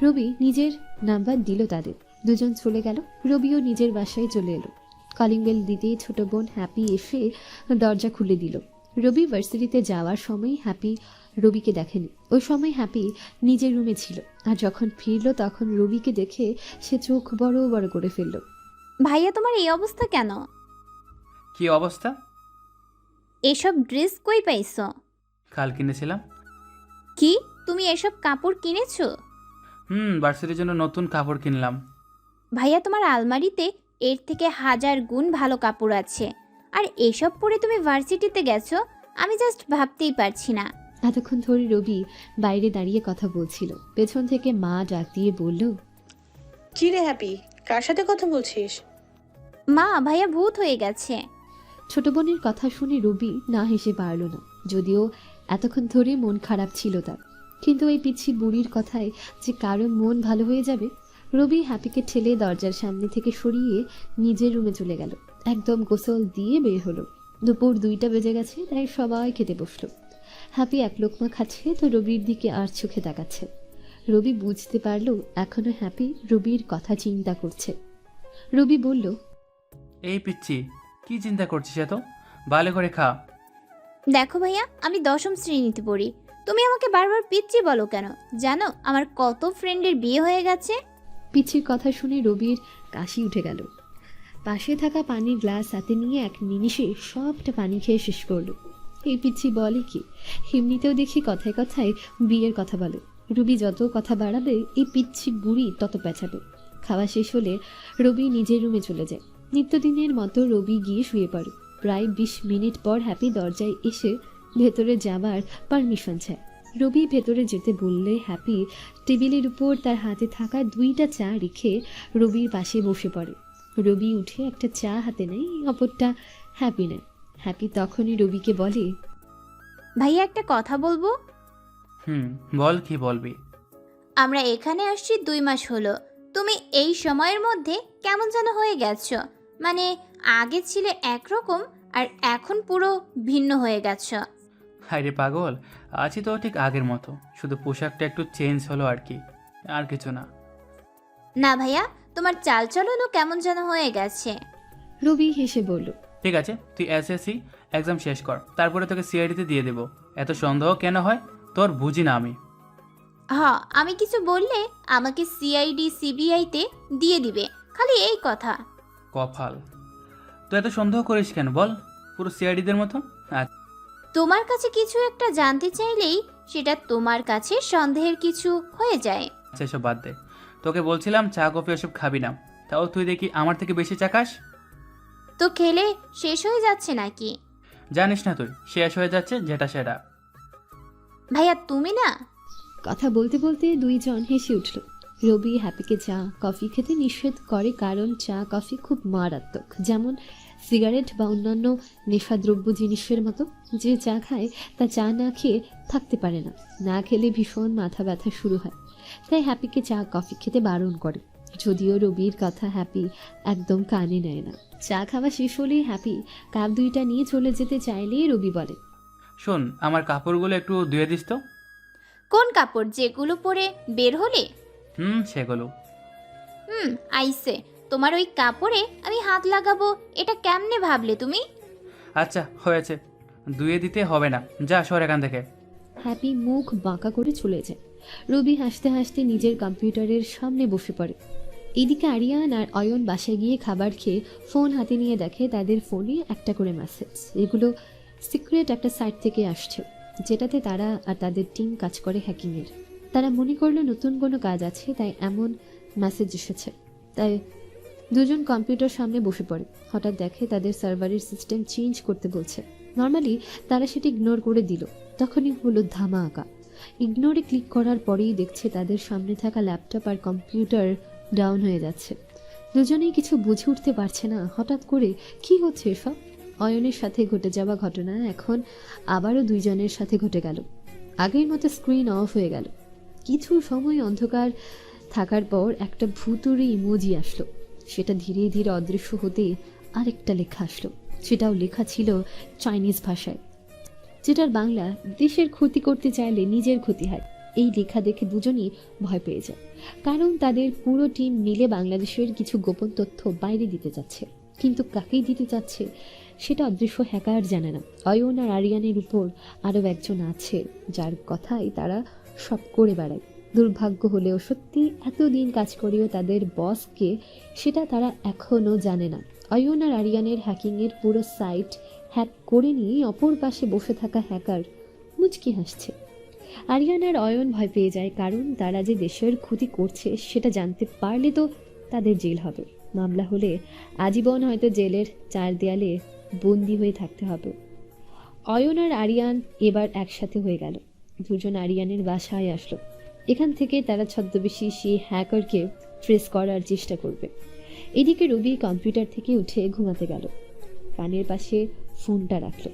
রবি নিজের নাম্বার দিল তাদের। দুজন চলে গেল। রবিও নিজের বাসায় চলে এলো। কলিং বেল দিতেই ছোট বোন হ্যাপি এসে দরজা খুলে দিল। রবি ভার্সিটিতে যাওয়ার সময় হ্যাপি রবিকে দেখেনি। ওই সময় হ্যাপি নিজের রুমে ছিল, আর যখন ফিরল তখন রবিকে দেখে সে চোখ বড় বড় করে ফেলল। ভাইয়া, তোমার এই অবস্থা কেন? কি অবস্থা? এসব ড্রেস কই পাইছো? কাল কিনেছিলাম। কি, তুমি এসব কাপড় কিনেছো? ভার্সিটির জন্য নতুন কাপড় কিনলাম। ভাইয়া, তোমার আলমারিতে এর থেকে 1000 গুণ ভালো কাপড় আছে, আর এসব পরে তুমি ভার্সিটিতে গেছো? আমি জাস্ট ভাবতেই পারছি না। এতক্ষণ ধরে রবি বাইরে দাঁড়িয়ে কথা বলছিল। পেছন থেকে মা ডাক দিয়ে বলল, কি রে হ্যাপি, কার সাথে কথা বলছিস? মা, ভাইয়া ভূত হয়ে গেছে। ছোট বোনের কথা শুনে রবি না হেসে পারল না, যদিও এতক্ষণ ধরে মন খারাপ ছিল তার। কিন্তু এই পিচ্ছি বুড়ির কথায় যে কারো মন ভালো হয়ে যাবে। রবি হ্যাপিকে ঠেলে দরজার সামনে থেকে সরিয়ে নিজের রুমে চলে গেল। একদম গোসল দিয়ে বের হলো। দুপুর 2টা বেজে গেছে, তাই সবাই খেতে বসলো। হ্যাপি এক লোকমা খাচ্ছে তো রবির দিকে আর চোখে তাকাচ্ছে। রবি বুঝতে পারল এখনো হ্যাপি রবির কথা চিন্তা করছে। রবি বলল, এই পিচ্ছি, কি চিন্তা করছিস এত? ভালো করে খা। দেখো ভাইয়া, আমি 10ম শ্রেণীতে পড়ি, তুমি আমাকে বারবার পিচ্চি বলো কেন? জানো আমার কত ফ্রেন্ডের বিয়ে হয়ে গেছে? পিচ্ছির কথা শুনে রবির কাশি উঠে গেল। পাশে থাকা পানির গ্লাস হাতে নিয়ে এক নিমিষে সবটা পানি খেয়ে শেষ করলো। এই পিচ্ছি বলে কি, এমনিতেও দেখি কথায় কথায় বিয়ের কথা বলে। রবি যত কথা বাড়াবে এই পিচ্ছি বুড়ি তত পেঁচাবে। খাওয়া শেষ হলে রবি নিজের রুমে চলে যায়। নিত্যদিনের মতো রবি গিয়ে শুয়ে পড়ে। প্রায় 20 মিনিট পর হ্যাপি দরজায় এসে ভেতরে যাবার পারমিশন চায়। রবি ভেতরে যেতে বললে হ্যাপি টেবিলের উপর তার হাতে থাকা 2টা চা রেখে রবির পাশে বসে পড়ে। রবি উঠে একটা চা হাতে নেয়, অপরটা হ্যাপি নেয়। হ্যাপি তখনই রবিকে বলে, ভাইয়া, একটা কথা বলবো? বল, কি বলবি? আমরা এখানে আসছি 2 মাস হলো, তুমি এই সময়ের মধ্যে কেমন যেন হয়ে গেছো। মানে আগে ছিলে একরকম আর এখন পুরো ভিন্ন হয়ে গেছো। আরে পাগল, আছি তো ঠিক আগের মতো, শুধু পোশাকটা একটু চেঞ্জ হলো আর কি, আর কিছু না। না ভাইয়া, তোমার চালচলনও কেমন যেন হয়ে গেছে। রবি হেসে বলল, ঠিক আছে, তুই এসএসসি এক্সাম শেষ কর, তারপরে তোকে সিআইডিতে দিয়ে দেবো। এত সন্দেহ কেন হয় তোর বুঝি না আমি। হ্যাঁ, আমি কিছু বললে আমাকে সিআইডি সিবিআইতে দিয়ে দিবে, খালি এই কথা। কপাল। তো এত সন্দেহ করিস কেন বল, পুরো সিআইডিদের মতো। আচ্ছা তোমার কাছে কিছু একটা জানতে চাইলেই সেটা তোমার কাছে সন্দেহের কিছু হয়ে যায়। এসব বাদ দে, তোকে বলছিলাম চা কফি ওসব খাবি না, তাও তুই দেখি আমার থেকে বেশি চা খাস। তো খেলে শেষ হয়ে যাচ্ছে নাকি? জানিস না তুই শেষ হয়ে যাচ্ছে যেটা সেটা। ভাইয়া তুমি না। কথা বলতে বলতে দুইজন হেসে উঠল। রবি হ্যাপিকে চা কফি খেতে নিষেধ করে, কারণ চা কফি খুব মারাত্মক, যেমন সিগারেট বা অন্যান্য নেশাদ্রব্য জিনিসের মতো। যে চা খায় তা চা না খেয়ে থাকতে পারে না, না খেলে ভীষণ মাথা ব্যথা শুরু হয়। তাই হ্যাপিকে চা কফি খেতে বারণ করে, যদিও রবির কথা হ্যাপি একদম কানে নেয় না। চা খাওয়া শেষ হলেই হ্যাপি কাপ দুইটা নিয়ে চলে যেতে চাইলেই রবি বলে, শোন, আমার কাপড়গুলো একটু ধুয়ে দিস তো। কোন কাপড়, যেগুলো পরে বের হলে? সেগুলো। আইসে, তোমার ওই কাপড়ে আমি হাত লাগাবো এটা কেমনে ভাবলে তুমি? আচ্ছা হয়েছে, ধুয়ে দিতে হবে না, যা সর এখান থেকে। হ্যাপি মুখ বাঁকা করে চলে যায়। রবি হাসতে হাসতে নিজের কম্পিউটারের সামনে বসে পড়ে। এদিকে আরিয়ান আর অয়ন বাসায় গিয়ে খাবার খেয়ে ফোন হাতে নিয়ে দেখে তাদের ফোনে একটা করে মেসেজ। এগুলো সিক্রেট একটা সাইট থেকে আসছে, যেটাতে তারা আর তাদের টিম কাজ করে হ্যাকিংয়ের। তারা মনে করলো নতুন কোনো কাজ আছে, তাই এমন মেসেজ এসেছে। তাই দুজন কম্পিউটার সামনে বসে পড়ে। হঠাৎ দেখে তাদের সার্ভারের সিস্টেম চেঞ্জ করতে বলছে। নর্মালি তারা সেটা ইগনোর করে দিল, তখনই হলো ধামাকা। ইগনোরে ক্লিক করার পরেই দেখছে তাদের সামনে থাকা ল্যাপটপ আর কম্পিউটার ডাউন হয়ে যাচ্ছে। দুজনেই কিছু বুঝে উঠতে পারছে না হঠাৎ করে কি হচ্ছে এসব। অয়নের সাথে ঘটে যাওয়া ঘটনা এখন আবারও দুইজনের সাথে ঘটে গেল। আগের মতো স্ক্রিন অফ হয়ে গেল। কিছু সময় অন্ধকার থাকার পর একটা ভুতুড়ে ইমোজি আসলো। সেটা ধীরে ধীরে অদৃশ্য হতে আরেকটা লেখা আসলো। সেটাও লেখা ছিল চাইনিজ ভাষায়, যেটার বাংলা দেশের ক্ষতি করতে চাইলে নিজের ক্ষতি হয়। এই লেখা দেখে দুজনই ভয় পেয়ে যায়, কারণ তাদের পুরো টিম মিলে বাংলাদেশের কিছু গোপন তথ্য বাইরে দিতে যাচ্ছে। কিন্তু কাকেই দিতে যাচ্ছে সেটা অদৃশ্য হ্যাকার জানে না। অয়ন আর আরিয়ানের উপর আরও একজন আছে, যার কথাই তারা সব করে বেড়ায়। দুর্ভাগ্য হলেও সত্যি, এতদিন কাজ করেও তাদের বসকে সেটা তারা এখনও জানে না। অয়ন আর আরিয়ানের হ্যাকিংয়ের পুরো সাইট হ্যাক করে নিয়ে অপর পাশে বসে থাকা হ্যাকার মুচকি হাসছে। আরিয়ান আর অয়ন ভয় পেয়ে যায়, কারণ তারা যে দেশের ক্ষতি করছে সেটা জানতে পারলে তো তাদের জেল হবে। মামলা হলে আজীবন হয়তো জেলের চার দেয়ালে বন্দি হয়ে থাকতে হবে। অয়ন আর আরিয়ান এবার একসাথে হয়ে গেল। দুজন আরিয়ানের বাসায় আসলো। এখান থেকে তারা ছদ্মবেশী সেই হ্যাকারকে ট্রেস করার চেষ্টা করবে। এদিকে রবি কম্পিউটার থেকে উঠে ঘুমাতে গেল, কানের পাশে ফোনটা রাখলো।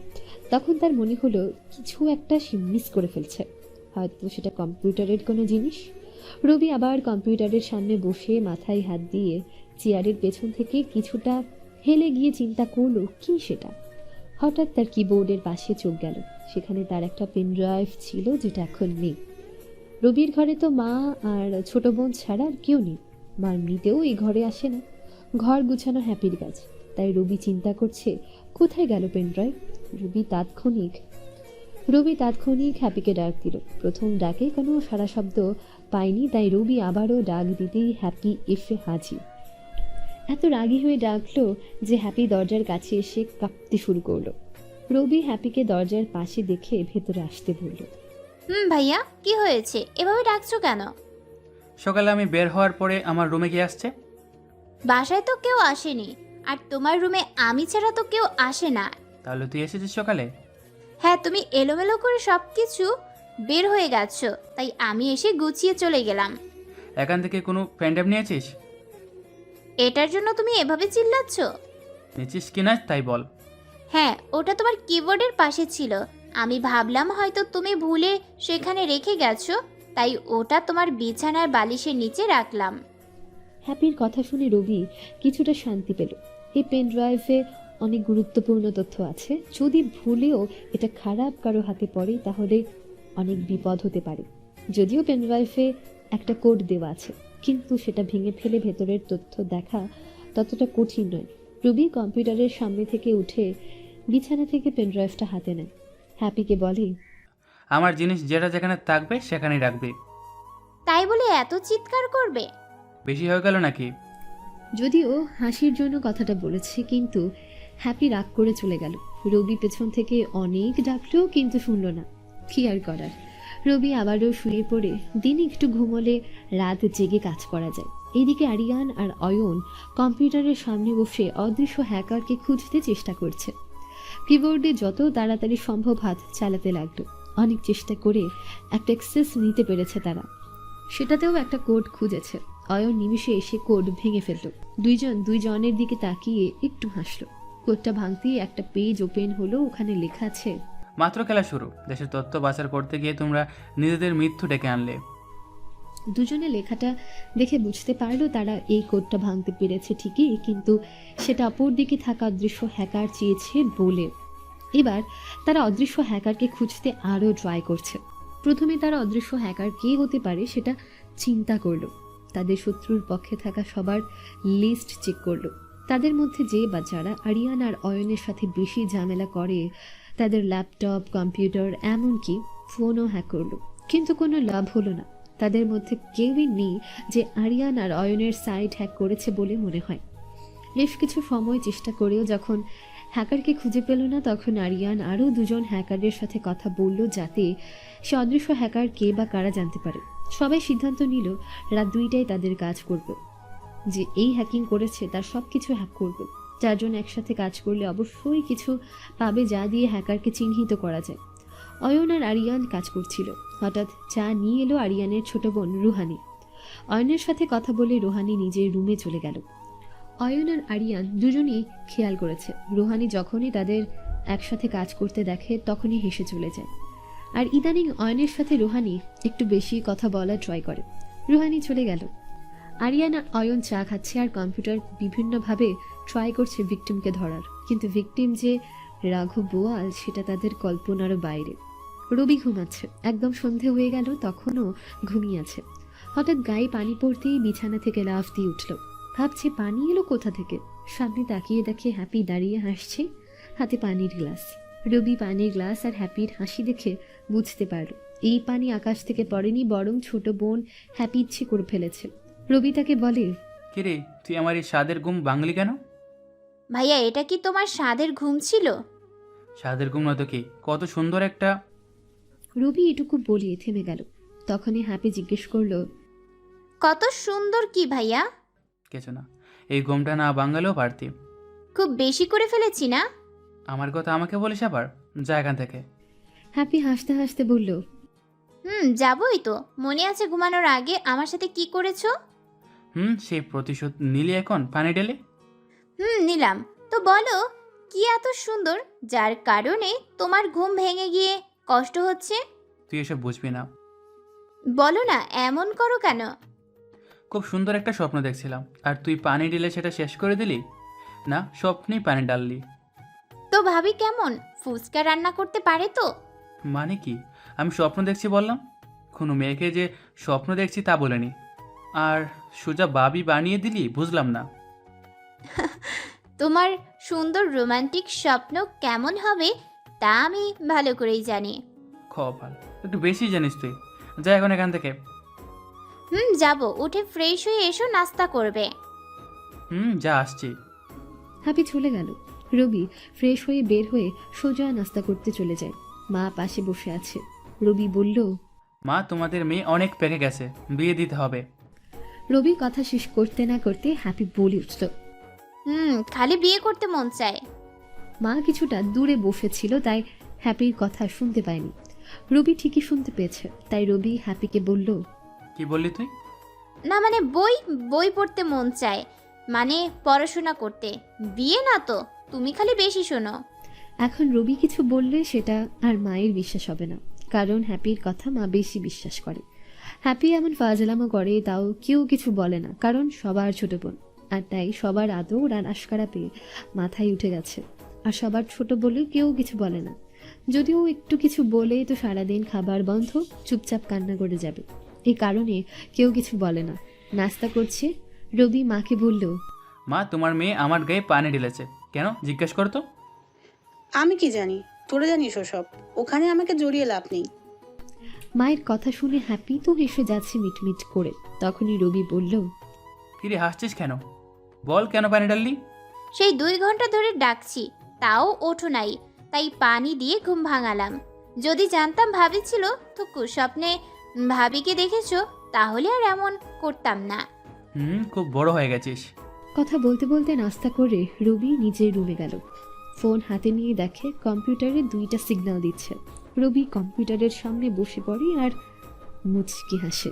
তখন তার মনে হলো কিছু একটা সে মিস করে ফেলছে, হয়তো সেটা কম্পিউটারের কোনো জিনিস। রবি আবার কম্পিউটারের সামনে বসে মাথায় হাত দিয়ে চেয়ারের পেছন থেকে কিছুটা হেলে গিয়ে চিন্তা করলো কি সেটা। হঠাৎ তার কিবোর্ডের পাশে চোখ গেল, সেখানে তার একটা পেন ড্রাইভ ছিল, যেটা এখন নেই। রবির ঘরে তো মা আর ছোট বোন ছাড়া আর কেউ নেই। মা এমনিতেও এই ঘরে আসে না, ঘর গুছানো হ্যাপির কাজ। তাই রবি চিন্তা করছে কোথায় গেল পেন ড্রাইভ। রবি তাৎক্ষণিক হ্যাপিকে ডাক দিল। প্রথম ডাকে কোনো সারা শব্দ পায়নি, তাই রবি আবারও ডাক দিতেই হ্যাপি এসে হাজির। এত রাগী হয়ে ডাকলো যে হ্যাপি দরজার কাছে এসে কাঁপতে শুরু করলো। রবি হ্যাপিকে দরজার পাশে দেখে ভেতরে আসতে বলল। ভাইয়া কি হয়েছে, এভাবে ডাকছো কেন? সকালে আমি বের হওয়ার পরে আমার রুমে গিয়ে আসছে। বাসায় তো কেউ আসেনি, আর তোমার রুমে আমি ছাড়া তো কেউ আসে না। তাহলে তুই এসেছিস সকালে? হ্যাঁ, তুমি এলোমেলো করে সব কিছু বের হয়ে গেছো, তাই আমি এসে গুছিয়ে চলে গেলাম। এখান থেকে কোনো প্যান্ডাম নিয়েছিস? এটার জন্য তুমি এভাবে চিল্লাচ্ছ? নিয়েছিস কিনা তাই বল। হ্যাঁ, ওটা তোমার কিবোর্ডের পাশে ছিল। আমি ভাবলাম হয়তো তুমি ভুলে সেখানে রেখে গেছো, তাই ওটা তোমার বিছানার বালিশের নিচে রাখলাম। হ্যাপির কথা শুনে রবি কিছুটা শান্তি পেল। এই পেন ড্রাইভে অনেক গুরুত্বপূর্ণ তথ্য আছে। যদি ভুলেও এটা খারাপ কারো হাতে পড়ে তাহলে অনেক বিপদ হতে পারে। যদিও পেন ড্রাইভে একটা কোড দেওয়া আছে, কিন্তু সেটা ভেঙে ফেলে ভেতরের তথ্য দেখা ততটা কঠিন নয়। রবি কম্পিউটারের সামনে থেকে উঠে বিছানা থেকে পেন ড্রাইভটা হাতে নেয়। হ্যাপিকে বলে, আমার জিনিস যেটা যেখানে থাকবে সেখানেই রাখবি। তাই বলে এত চিৎকার করবে? বেশি হয়ে গেল নাকি? যদিও হাসির জন্য কথাটা বলেছে, কিন্তু হ্যাপি রাগ করে চলে গেল। রবি পেছন থেকে অনেক ডাকলেও কিন্তু শুনল না। কি আর করার, রবি আবারও শুয়ে পড়ে দিনে একটু ঘুমোলে রাত জেগে কাজ করা যায়। এদিকে আরিয়ান আর অয়ন কম্পিউটারের সামনে বসে অদৃশ্য হ্যাকারকে খুঁজতে চেষ্টা করছে। কিবোর্ডে যত তাড়াতাড়ি সম্ভব হাত চালাতে লাগলো। অনেক চেষ্টা করে একটা অ্যাক্সেস নিতে পেরেছে তারা। সেটাতেও একটা কোড খুঁজেছে। অয়ন নিমিষে এসে কোড ভেঙে ফেলল। দুইজনের দিকে তাকিয়ে একটু হাসলো। কোডটা ভাঙতেই একটা পেজ ওপেন হলো। ওখানে লেখা আছে, মাত্র খেলা শুরু, দেশের তথ্য পাচার করতে গিয়ে তোমরা নিজেদের মৃত্যু ডেকে আনলে। দুজনে লেখাটা দেখে বুঝতে পারলো তারা এই কোডটা ভাঙতে পেরেছে ঠিকই, কিন্তু সেটা অপর দিকে থাকা অদৃশ্য হ্যাকার চেয়েছে বলে। এবার তারা অদৃশ্য হ্যাকারকে খুঁজতে আরও ট্রাই করছে। প্রথমে তারা অদৃশ্য হ্যাকার কে হতে পারে সেটা চিন্তা করলো। তাদের শত্রুর পক্ষে থাকা সবার লিস্ট চেক করলো। তাদের মধ্যে যে বা যারা আরিয়ান আর অয়নের সাথে বেশি ঝামেলা করে তাদের ল্যাপটপ, কম্পিউটার, এমনকি ফোনও হ্যাক করলো, কিন্তু কোনো লাভ হলো না। তাদের মধ্যে কেউই নেই যে আরিয়ান আর অয়নের সাইট হ্যাক করেছে বলে মনে হয়। বেশ কিছু সময় চেষ্টা করেও যখন হ্যাকারকে খুঁজে পেল না, তখন আরিয়ান আরও দুজন হ্যাকারের সাথে কথা বলল যাতে সে অদৃশ্য হ্যাকার কে বা কারা জানতে পারে। সবাই সিদ্ধান্ত নিল রাত 2টায় তাদের কাজ করবে। যে এই হ্যাকিং করেছে তার সব কিছু হ্যাক করবে। চারজন একসাথে কাজ করলে অবশ্যই কিছু পাবে যা দিয়ে হ্যাকারকে চিহ্নিত করা যায়। অয়ন আর আরিয়ান কাজ করছিল। হঠাৎ চা নিয়ে এলো আরিয়ানের ছোট বোন রুহানি। অয়নের সাথে কথা বলে রুহানি নিজের রুমে চলে গেল। অয়ন আর আরিয়ান দুজনেই খেয়াল করেছে রুহানি যখনই তাদের একসাথে কাজ করতে দেখে তখনই হেসে চলে যায়। আর ইদানিং অয়নের সাথে রুহানি একটু বেশি কথা বলা ট্রাই করে। রুহানি চলে গেল। আরিয়ান আর অয়ন চা খাচ্ছে আর কম্পিউটার বিভিন্নভাবে ট্রাই করছে ভিকটিমকে ধরার, কিন্তু ভিকটিম যে রাঘব বোয়াল সেটা তাদের কল্পনারও বাইরে। রবি ঘুমাচ্ছে। একদম সন্ধে হয়ে গেল, তখনও ঘুমিয়ে আছে। হঠাৎ গায়ে পানি পড়তেই বিছানা থেকে লাফ দিয়ে উঠল। ভাবছে পানি এলো কোথা থেকে। সামনে তাকিয়ে দেখে হ্যাপি দাঁড়িয়ে হাসছে, হাতে পানির গ্লাস। রবি পানির গ্লাস আর হ্যাপির হাসি দেখে বুঝতে পারল এই পানি আকাশ থেকে পড়েনি, বরং ছোট বোন হ্যাপি ইচ্ছে করে ফেলেছে। রবি তাকে বলে, কিরে, তুই আমার এই স্বাদের ঘুম ভাঙলি কেন? ভাইয়া, এটা কি তোমার স্বাদের ঘুম ছিল? স্বাদের ঘুম নয়তো কি, কত সুন্দর একটা। রবি এটুকু বলিয়ে থেমে গেল। তখনই হ্যাপি জিজ্ঞেস করলো, কত সুন্দর কি ভাইয়া? কিছু না, এই ঘুমটা না ভাঙালেও পারতি। খুব বেশি করে ফেলেছি না? আমার কথা আমাকে বলিস আবার, যা এখান থেকে। হ্যাপি হাসতে হাসতে বলল, যাবই তো। মনে আছে ঘুমানোর আগে আমার সাথে কি করেছো? সেই প্রতিশোধ নিলি এখন পানি ঢেলে? নিলাম তো। বলো কি এত সুন্দর যার কারণে তোমার ঘুম ভেঙে গিয়ে কষ্ট হচ্ছে? তুই এসব বুঝবি না। বলো না, এমন করো কেন? খুব সুন্দর একটা স্বপ্ন দেখছিলাম আর তুই পানি ঢেলে সেটা শেষ করে দিলি। না, স্বপ্নেই পানি ডাললি। তো ভাবি কেমন ফুচকা রান্না করতে পারে তো? মানে কি? আমি স্বপ্ন দেখছি বললাম? কোনো মেয়েকে যে স্বপ্ন দেখছি তা বলেনি, আর সোজা বাবি বানিয়ে দিলি, বুঝলাম না। তোমার সুন্দর রোমান্টিক স্বপ্ন কেমন হবে তা আমি ভালো করেই জানি। খবর একটু বেশি জানিস তুই। যা এখন এখান থেকে। যাবো। উঠে ফ্রেশ হয়ে এসো, নাস্তা করবে। যা আসছি। হ্যাপি চলে গেল। রবি ফ্রেশ হয়ে বের হয়ে সোজা নাস্তা করতে চলে যায়। মা পাশে বসে আছে। রবি বলল, মা, তোমাদের মেয়ে অনেক পেকে গেছে, বিয়ে দিতে হবে। রবি কথা শেষ করতে না করতে হ্যাপি বলে উঠল, খালি বিয়ে করতে মন চায়। মা কিছুটা দূরে বসেছিল, তাই হ্যাপির কথা শুনতে পায়নি। রবি ঠিকই শুনতে পেয়েছে, তাই রবি হ্যাপিকে বলল, কি বললি তুই? না মানে বই পড়তে মন চায়, মানে পড়াশোনা করতে। বিয়ে না তো, তুমি খালি বেশি শোনো। এখন রবি কিছু বললে সেটা আর মায়ের বিশ্বাস হবে না, কারণ হ্যাপির কথা মা বেশি বিশ্বাস করে। হ্যাপি এমন ফাজলামো করে তাও কেউ কিছু বলে না, কারণ সবার ছোট বোন, আর তাই সবার আদর আর আশকারা পেয়ে মাথায় উঠে গেছে। আর সবার ছোট বলে কেউ কিছু বলে না। যদিও একটু কিছু বলে তো সারাদিন খাবার বন্ধ, চুপচাপ কান্না করে যাবে। এই কারণে কেউ কিছু বলে না। নাস্তা করছে। রবি মাকে বলল, মা, তোমার মেয়ে আমার গায়ে পানি ঢেলেছে কেন, জিজ্ঞেস করতো। আমি কি জানি, তোরা জানিস ওসব। ওখানে আমাকে জড়িয়ে লাভ নেই। মায়ের কথা শুনে হ্যাপি তো হেসে যাচ্ছে মিটমিট করে। তখনই রবি বলল, কিরে হাসছিস কেন? বল কেন পানি ডাললি? সেই 2 ঘন্টা ধরে ডাকছি, তাও ওঠো নাই, তাই পানি দিয়ে ঘুম ভাঙালাম। যদি জানতাম ভাবি ছিল তো কুস্বপ্নে ভাবিকে দেখেছো, তাহলে আর এমন করতাম না। খুব বড় হয়ে গেছিস। কথা বলতে বলতে নাস্তা করে রবি নিজের রুমে গেল। ফোন হাতে নিয়ে দেখে কম্পিউটারে 2টা সিগন্যাল দিচ্ছে। রবি কম্পিউটারের সামনে বসে পড়ে আর মুচকি হাসে।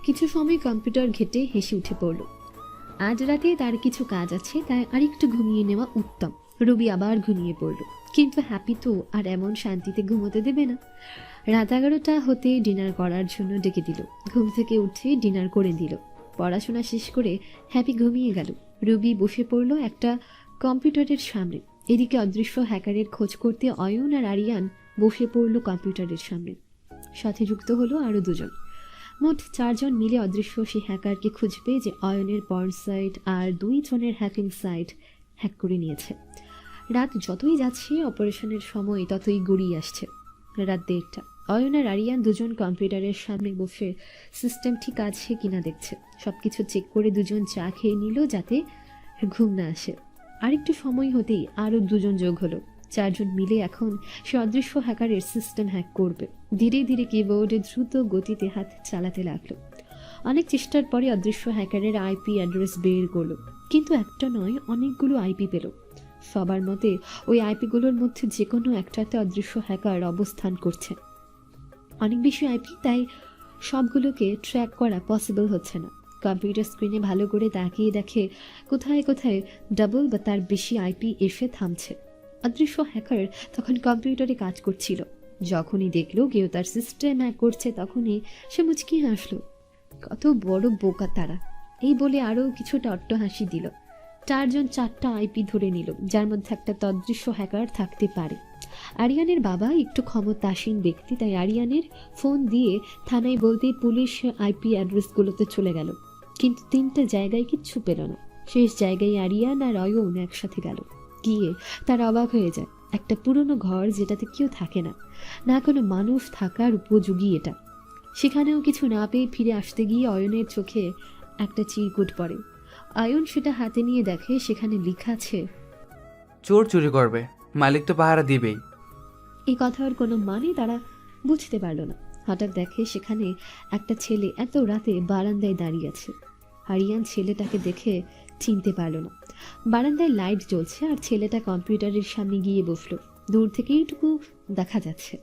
কিছু সময় কম্পিউটার ঘেটে হেসে উঠে পড়ল। আজ রাতে তার কিছু কাজ আছে, তাই আরেকটু ঘুমিয়ে নেওয়া উত্তম। রবি আবার ঘুমিয়ে পড়ল, কিন্তু হ্যাপি তো আর এমন শান্তিতে ঘুমোতে দেবে না। রাত 11টা হতে ডিনার করার জন্য ডেকে দিল। ঘুম থেকে উঠে ডিনার করে দিল। পড়াশোনা শেষ করে হ্যাপি ঘুমিয়ে গেল। রবি বসে পড়ল একটা কম্পিউটারের সামনে। এদিকে অদৃশ্য হ্যাকারের খোঁজ করতে অয়ন আর আরিয়ান বসে পড়ল কম্পিউটারের সামনে। সাথে যুক্ত হলো আরও 2জন। মোট 4 জন মিলে অদৃশ্য সেই হ্যাকারকে খুঁজবে যে অয়নের পর্ন সাইট আর 2 জনের হ্যাকিং সাইট হ্যাক করে নিয়েছে। রাত যতই যাচ্ছে অপারেশনের সময় ততই গড়িয়ে আসছে। রাত 1:30। অয়ন আর আরিয়ান 2জন কম্পিউটারের সামনে বসে সিস্টেম ঠিক আছে কিনা দেখছে। সবকিছু চেক করে 2জন চা খেয়ে নিল যাতে ঘুম না আসে। আরেকটু সময় হতেই আরও 2জন যোগ হলো। 4 জন মিলে এখন সে অদৃশ্য হ্যাকারের সিস্টেম হ্যাক করবে। ধীরে ধীরে কিবোর্ডে দ্রুত গতিতে হাত চালাতে লাগলো। অনেক চেষ্টার পরে অদৃশ্য হ্যাকারের আইপি অ্যাড্রেস বের করলো, কিন্তু একটা নয় অনেকগুলো আইপি পেল। সবার মতে ওই আইপিগুলোর মধ্যে যে কোনো একটাতে অদৃশ্য হ্যাকার অবস্থান করছে। অনেক বেশি আইপি, তাই সবগুলোকে ট্র্যাক করা পসিবল হচ্ছে না। কম্পিউটার স্ক্রিনে ভালো করে তাকিয়ে দেখে কোথায় কোথায় ডাবল বা তার বেশি আইপি এসে থামছে। অদৃশ্য হ্যাকার তখন কম্পিউটারে কাজ করছিল। যখনই দেখলো কেউ তার সিস্টেম হ্যাক করছে তখনই সে মুচকি হাসলো। কত বড় বোকা তারা, এই বলে আরও কিছুটা অট্টহাসি দিল। 4 জন 4টা আইপি ধরে নিল, যার মধ্যে একটা অদৃশ্য হ্যাকার থাকতে পারে। আরিয়ানের বাবা একটু ক্ষমতাসীন ব্যক্তি, তাই আরিয়ানের ফোন দিয়ে থানায় বলতেই পুলিশ আইপি অ্যাড্রেসগুলোতে চলে গেল, কিন্তু 3টা জায়গায় কিচ্ছু পেল না। শেষ জায়গায় আরিয়ান আর অয়ন একসাথে গেল। গিয়ে তার অবাক হয়ে যায়, একটা পুরনো ঘর যেটাতে কেউ থাকে না, না কোনো মানুষ থাকার উপযোগী এটা। সেখানেও কিছু না পেয়ে ফিরে আসতে গিয়ে অয়নের চোখে একটা চিরকুট পড়ে। অয়ন সেটা হাতে নিয়ে দেখে সেখানে লেখা আছে, চোর চুরি করবে, মালিক তো পাহারা দিবেই। এই কথার কোনো মানে তারা বুঝতে পারল না। হঠাৎ দেখে সেখানে একটা ছেলে এত রাতে বারান্দায় দাঁড়িয়ে আছে। আরিয়ান ছেলেটাকে দেখে চিনতে পারল না। বারান্দায় লাইট জ্বলছে আর ছেলেটা কম্পিউটারের সামনে গিয়ে বসলো। দূর থেকে এইটুকু দেখা যাচ্ছে।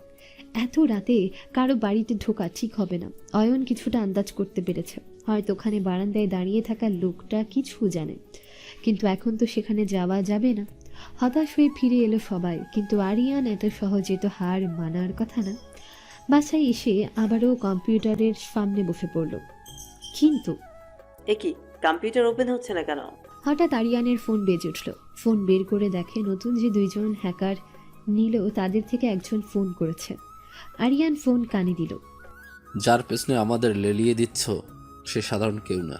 এত রাতে কারো বাড়িতে ঢোকা ঠিক হবে না। অয়ন কিছুটা আন্দাজ করতে পেরেছে, হয়তো ওখানে বারান্দায় দাঁড়িয়ে থাকা লোকটা কিছু জানে, কিন্তু এখন তো সেখানে যাওয়া যাবে না। হতাশ হয়ে ফিরে এলো সবাই, কিন্তু আরিয়ান এত সহজে তো হার মানার কথা না। বাসায় এসে আবারও কম্পিউটারের সামনে বসে পড়ল, কিন্তু কি কম্পিউটার ওপেন হচ্ছে না কেন? হঠাৎ আরিয়ানের ফোন বেজে উঠল। ফোন বের করে দেখে নতুন যে 2 জন হ্যাকার নিল তাদের থেকে একজন ফোন করেছে। আরিয়ান ফোন কানে দিল। যার পেছনে আমাদের লেলিয়ে দিচ্ছ সে সাধারণ কেউ না,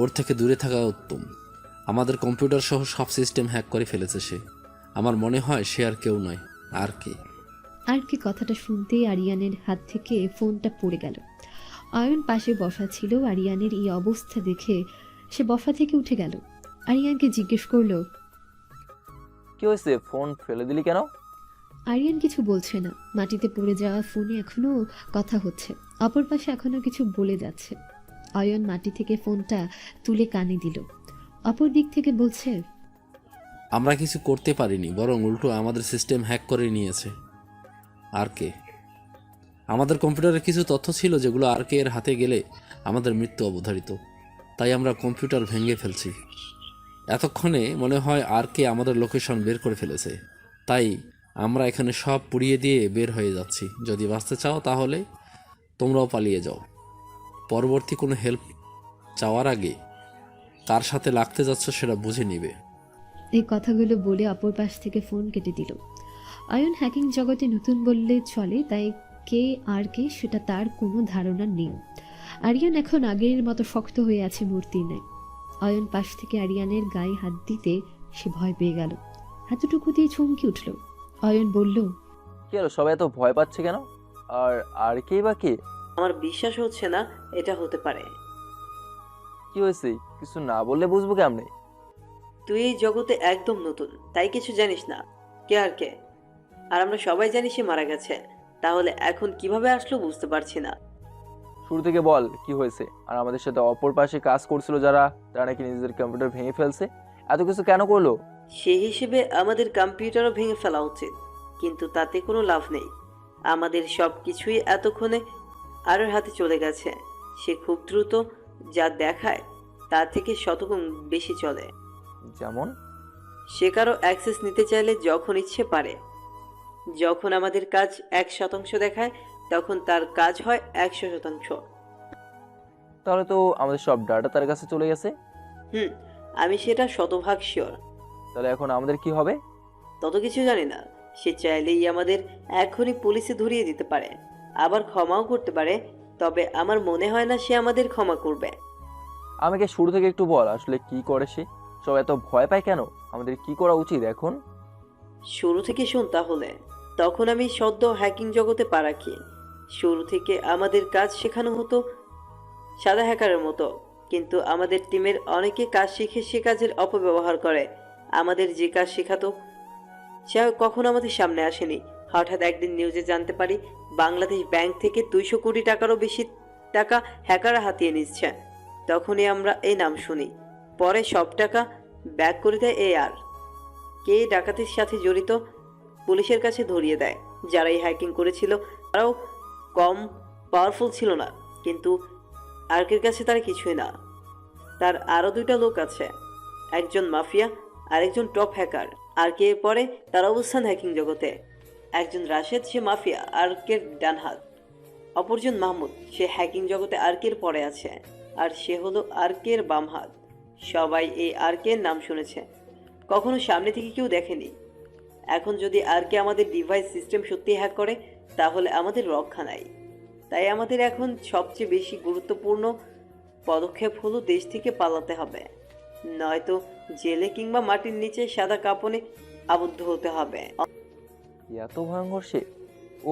ওর থেকে দূরে থাকা উত্তম। আমাদের কম্পিউটার সহ সব সিস্টেম হ্যাক করে ফেলেছে সে। আমার মনে হয় সে আর কেউ নয়। আর কে? আর কি কথাটা শুনতেই আরিয়ানের হাত থেকে ফোনটা পড়ে গেল। অয়ন পাশে বসা ছিল। আরিয়ানের এই অবস্থা দেখে সে বসা থেকে উঠে গেল। আরিয়ানকে জিজ্ঞেস করলো, কি হয়েছে, ফোন ফেলে দিলি কেন? আরিয়ান কিছু বলছে না। মাটিতে পড়ে যাওয়া ফোনে এখনো কথা হচ্ছে, অপর পাশে এখনো কিছু বলে যাচ্ছে। অয়ন মাটি থেকে ফোনটা তুলে কানে দিল। অপর দিক থেকে বলছে, আমরা কিছু করতে পারিনি, বরং উল্টো আমাদের সিস্টেম হ্যাক করে নিয়েছে। আর কে? আমাদের কম্পিউটারে কিছু তথ্য ছিল যেগুলো আর কে এর হাতে গেলে আমাদের মৃত্যু অবধারিত, তাই আমরা কম্পিউটার ভেঙে ফেলছি। এতক্ষণে মনে হয় আর কে আমাদের লোকেশন বের করে ফেলেছে, তাই আমরা এখানে সব পুড়িয়ে দিয়ে বের হয়ে যাচ্ছি। যদি বাঁচতে চাও তাহলে তোমরাও পালিয়ে যাও। পরবর্তী কোনো হেল্প চাওয়ার আগে কার সাথে লাগতে যাচ্ছ সেটা বুঝে নিবে। এই কথাগুলো বলে অপর পাশ থেকে ফোন কেটে দিল। অয়ন হ্যাকিং জগতে নতুন বললে চলে, তাই কে আর কে সেটা তার কোনো ধারণা নেই। আরিয়ান এখন আগের মতো শক্ত হয়ে আছে মূর্তির ন্যায়। অয়ন পাশ থেকে আরিয়ানের গায়ে হাত দিতে সে ভয় পেয়ে গেল। এতটুকুতেই চমকে উঠল। অয়ন বলল, কি হলো, সবাই এত ভয় পাচ্ছে কেন? আর আর কে বা কে? আমার বিশ্বাস হচ্ছে না এটা হতে পারে। কি হয়েছে? কিছু না বললে বুঝবো কেমনে? তুই এই জগতে একদম নতুন, তাই কিছু জানিস না কে আর কে। আর আমরা সবাই জানি সে মারা গেছে, তাহলে এখন কিভাবে আসলো বুঝতে পারছি না। শুরু থেকে বল কি হয়েছে। আর আমাদের সাথে অপর পাশে কাজ করছিল যারা, তারা নাকি নিজেদের কম্পিউটার ভেঙে ফেলছে। এত কিছু কেন করলো? সেই হিসেবে আমাদের কম্পিউটারও ভেঙে ফেলা উচিত, কিন্তু তাতে কোনো লাভ নেই। আমাদের সব কিছুই এতক্ষণে আরোর হাতে চলে গেছে। সে খুব দ্রুত, যা দেখায় তার থেকে শতগুণ বেশি চলে। যেমন? সে কারো অ্যাক্সেস নিতে চাইলে যখন ইচ্ছে পারে। যখন আমাদের কাজ 1% দেখায়, তখন তার কাজ হয় 100%। তাহলে তো আমাদের সব ডাটা তার কাছে চলে গেছে। আমি সেটা শতভাগ শিওর। তাহলে এখন আমাদের কি হবে? তত কিছু জানি না। সে চাইলেই আমাদের এখনই পুলিশে ধরিয়ে দিতে পারে, আবার ক্ষমাও করতে পারে। তবে আমার মনে হয় না সে আমাদের ক্ষমা করবে। আমাকে শুরু থেকে একটু বল, আসলে কি করে সে? সব এত ভয় পায় কেন? আমাদের কি করা উচিত এখন? শুরু থেকে শোন তাহলে। তখন আমি সদ্য হ্যাকিং জগতে পা রাখি। শুরু থেকে আমাদের কাজ শেখানো হতো সাদা হ্যাকারের মতো, কিন্তু আমাদের টিমের অনেকে কাজ শিখে সে কাজের অপব্যবহার করে। আমাদের যে কাজ শেখাতো সে কখনো আমাদের সামনে আসেনি। হঠাৎ একদিন নিউজে জানতে পারি বাংলাদেশ ব্যাংক থেকে 200 কোটি টাকারও বেশি টাকা হ্যাকাররা হাতিয়ে নিচ্ছে। তখনই আমরা এই নাম শুনি। পরে সব টাকা ব্যাক করে দেয় আর কে ডাকাতির সাথে জড়িত পুলিশের কাছে ধরিয়ে দেয়। যারা এই হ্যাকিং করেছিল তারাও কম পাওয়ারফুল ছিল না, কিন্তু আর্কের কাছে তারা কিছুই না। তার আরও 2টা লোক আছে, একজন মাফিয়া আর একজন টপ হ্যাকার। আর্কে পরে তার অবস্থান হ্যাকিং জগতে। একজন রাশেদ, সে মাফিয়া আর্কের ডান হাত। অপরজন মাহমুদ, সে হ্যাকিং জগতে আর্কের পরে আছে, আর সে হলো আর্কের বাম হাত। সবাই এই আর্কের নাম শুনেছে, কখনো সামনে থেকে কেউ দেখেনি। এখন যদি আর্কে আমাদের ডিভাইস সিস্টেম সত্যি হ্যাক করে, তাহলে আমাদের রক্ষা নাই। তাই আমাদের এখন সবচেয়ে বেশি গুরুত্বপূর্ণ পদক্ষেপ হলো দেশ থেকে পালাতে হবে, নয়তো জেলে কিংবা মাটির নিচে সাদা কাপড়ে আবদ্ধ হতে হবে। এত ভয়ঙ্কর সে?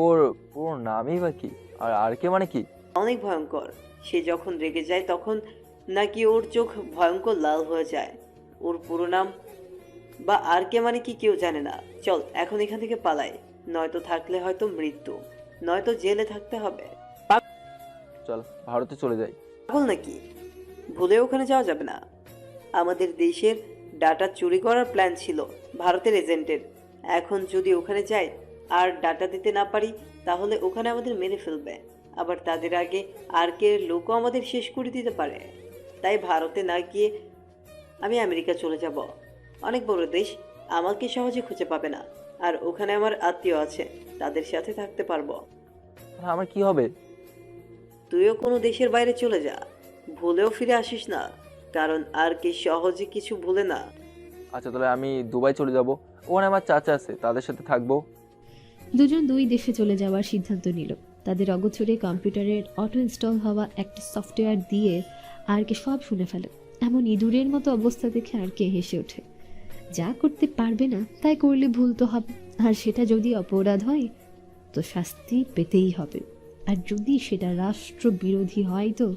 ওর পুরো নামই বা কি? আর আর কে মানে কি? অনেক ভয়ঙ্কর। সে যখন রেগে যায় তখন নাকি ওর চোখ ভয়ঙ্কর লাল হয়ে যায়। ওর পুরো নাম বা আর কে মানে কি কেউ জানে না। চল এখন এখান থেকে পালাই, নয়তো থাকলে হয়তো মৃত্যু, নয়তো জেলে থাকতে হবে। চল ভারতে চলে যাই। পাগল নাকি? ভুলে ওখানে যাওয়া যাবে না। আমাদের দেশের ডাটা চুরি করার প্ল্যান ছিল ভারতের এজেন্টের। এখন যদি ওখানে যাই আর ডাটা দিতে না পারি, তাহলে ওখানে আমাদের মেরে ফেলবে। আবার তাদের আগে আর্কের লোকও আমাদের শেষ করে দিতে পারে। তাই ভারতে না গিয়ে আমি আমেরিকা চলে যাব। অনেক বড় দেশ, আমাকে সহজে খুঁজে পাবে না। আর ওখানে আমার আত্মীয় আছে, তাদের সাথে থাকতে পারবো। আমার কি হবে? তুইও কোনো দেশের বাইরে চলে যা, ভুলেও ফিরে আসিস না, কারণ আর কি সহজে কিছু ভুলে না। আচ্ছা, তাহলে আমি দুবাই চলে যাব। ওখানে আমার চাচা আছে, তাদের সাথে থাকবো। দুজন দুই দেশে চলে যাওয়ার সিদ্ধান্ত নিল। তাদের অগোচরে কম্পিউটারের অটো ইনস্টল হওয়া একটা সফটওয়্যার দিয়ে আরকে সব শুনে ফেলে। এমন ইঁদুরের মতো অবস্থা দেখে আরকে হেসে ওঠে। যা করতে পারবে না তাই করলে ভুল তো হবে, আর সেটা যদি অপরাধ হয় তো শাস্তি পেতেই হবে, আর যদি সেটা রাষ্ট্রবিরোধী হয় তো।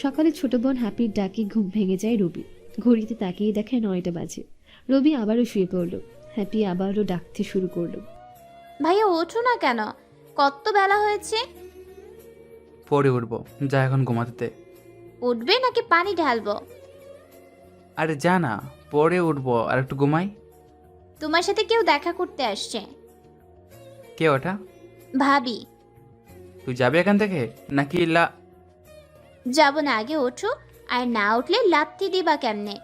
সকালে ছোট বোন হ্যাপির ডাকে ঘুম ভেঙে যায় রবি। ঘড়িতে তাকিয়ে দেখে 9টা বাজে। রবি আবারও শুয়ে পড়ল। হ্যাপি আবারও ডাকতে শুরু করলো। ভাইয়া ওঠো না কেন, কত বেলা হয়েছে? পরে উঠবো, যা এখন ঘুমাতে দে। উঠবে নাকি পানি ঢালবো? আরে যা না, পরে উঠবো, আর একটু ঘুমাই। তোমার সাথে কেউ দেখা করতে আসছে। কে ওটা? ভাবি। তুই যাবি এখান থেকে নাকি? যাব না, আগে ওঠো। আর না উঠলে লাথি দিবা কেমনে?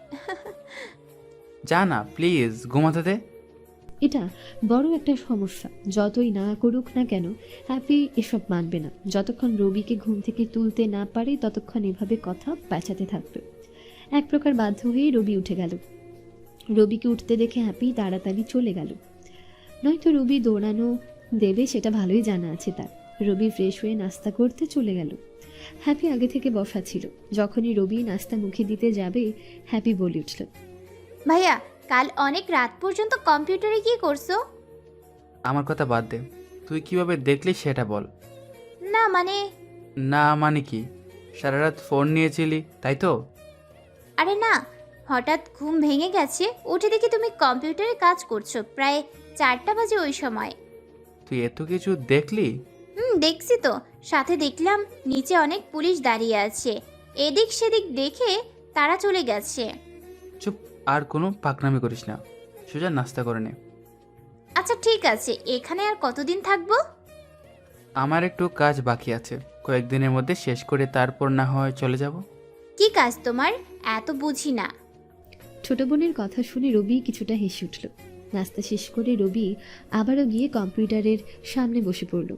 যা না প্লিজ, ঘুমাতে দে। এটা বড় একটা সমস্যা। যতই না করুক না কেন, হ্যাপি এসব মানবে না। যতক্ষণ রবিকে ঘুম থেকে তুলতে না পারে ততক্ষণ এভাবে কথা পেঁচাতে থাকবে। এক প্রকার বাধ্য হয়ে রবি উঠে গেল। রবিকে উঠতে দেখে হ্যাপি তাড়াতাড়ি চলে গেল, নয়তো রবি দৌড়ানো দেবে সেটা ভালোই জানা আছে তার। রবি ফ্রেশ হয়ে নাস্তা করতে চলে গেল। হ্যাপি আগে থেকে বসা ছিল। যখনই রবি নাস্তা মুখে দিতে যাবে, হ্যাপি বলে উঠল, ভাইয়া কাল অনেক রাত পর্যন্ত কম্পিউটারে কি করছো? আমার কথা বাদ দে, তুই কিভাবে দেখলি সেটা বল। না মানে, না মানে কি? সারা রাত ফোন নিয়েছিলি তাই তো? আরে না, হঠাৎ ঘুম ভেঙে গেছে, উঠে দেখি তুমি কম্পিউটারে কাজ করছো, প্রায় 4টা বাজে ওই সময়। তুই এত কিছু দেখলি? দেখছি তো, সাথে দেখলাম নিচে অনেক পুলিশ দাঁড়িয়ে আছে, এদিক সেদিক দেখে তারা চলে গেছে। চুপ, আর কোনো পাকনামি করিস না, সোজা নাস্তা করে নে। আচ্ছা ঠিক আছে, এখানে আর কতদিন থাকবো? আমার একটু কাজ বাকি আছে, কয়েকদিনের মধ্যে শেষ করে তারপর না হয় চলে যাব। কি কাজ তোমার? এত বুঝি না। ছোট বোনের কথা শুনে রবি কিছুটা হেসে উঠল। নাস্তা শেষ করে রবি আবারও গিয়ে কম্পিউটারের সামনে বসে পড়ল।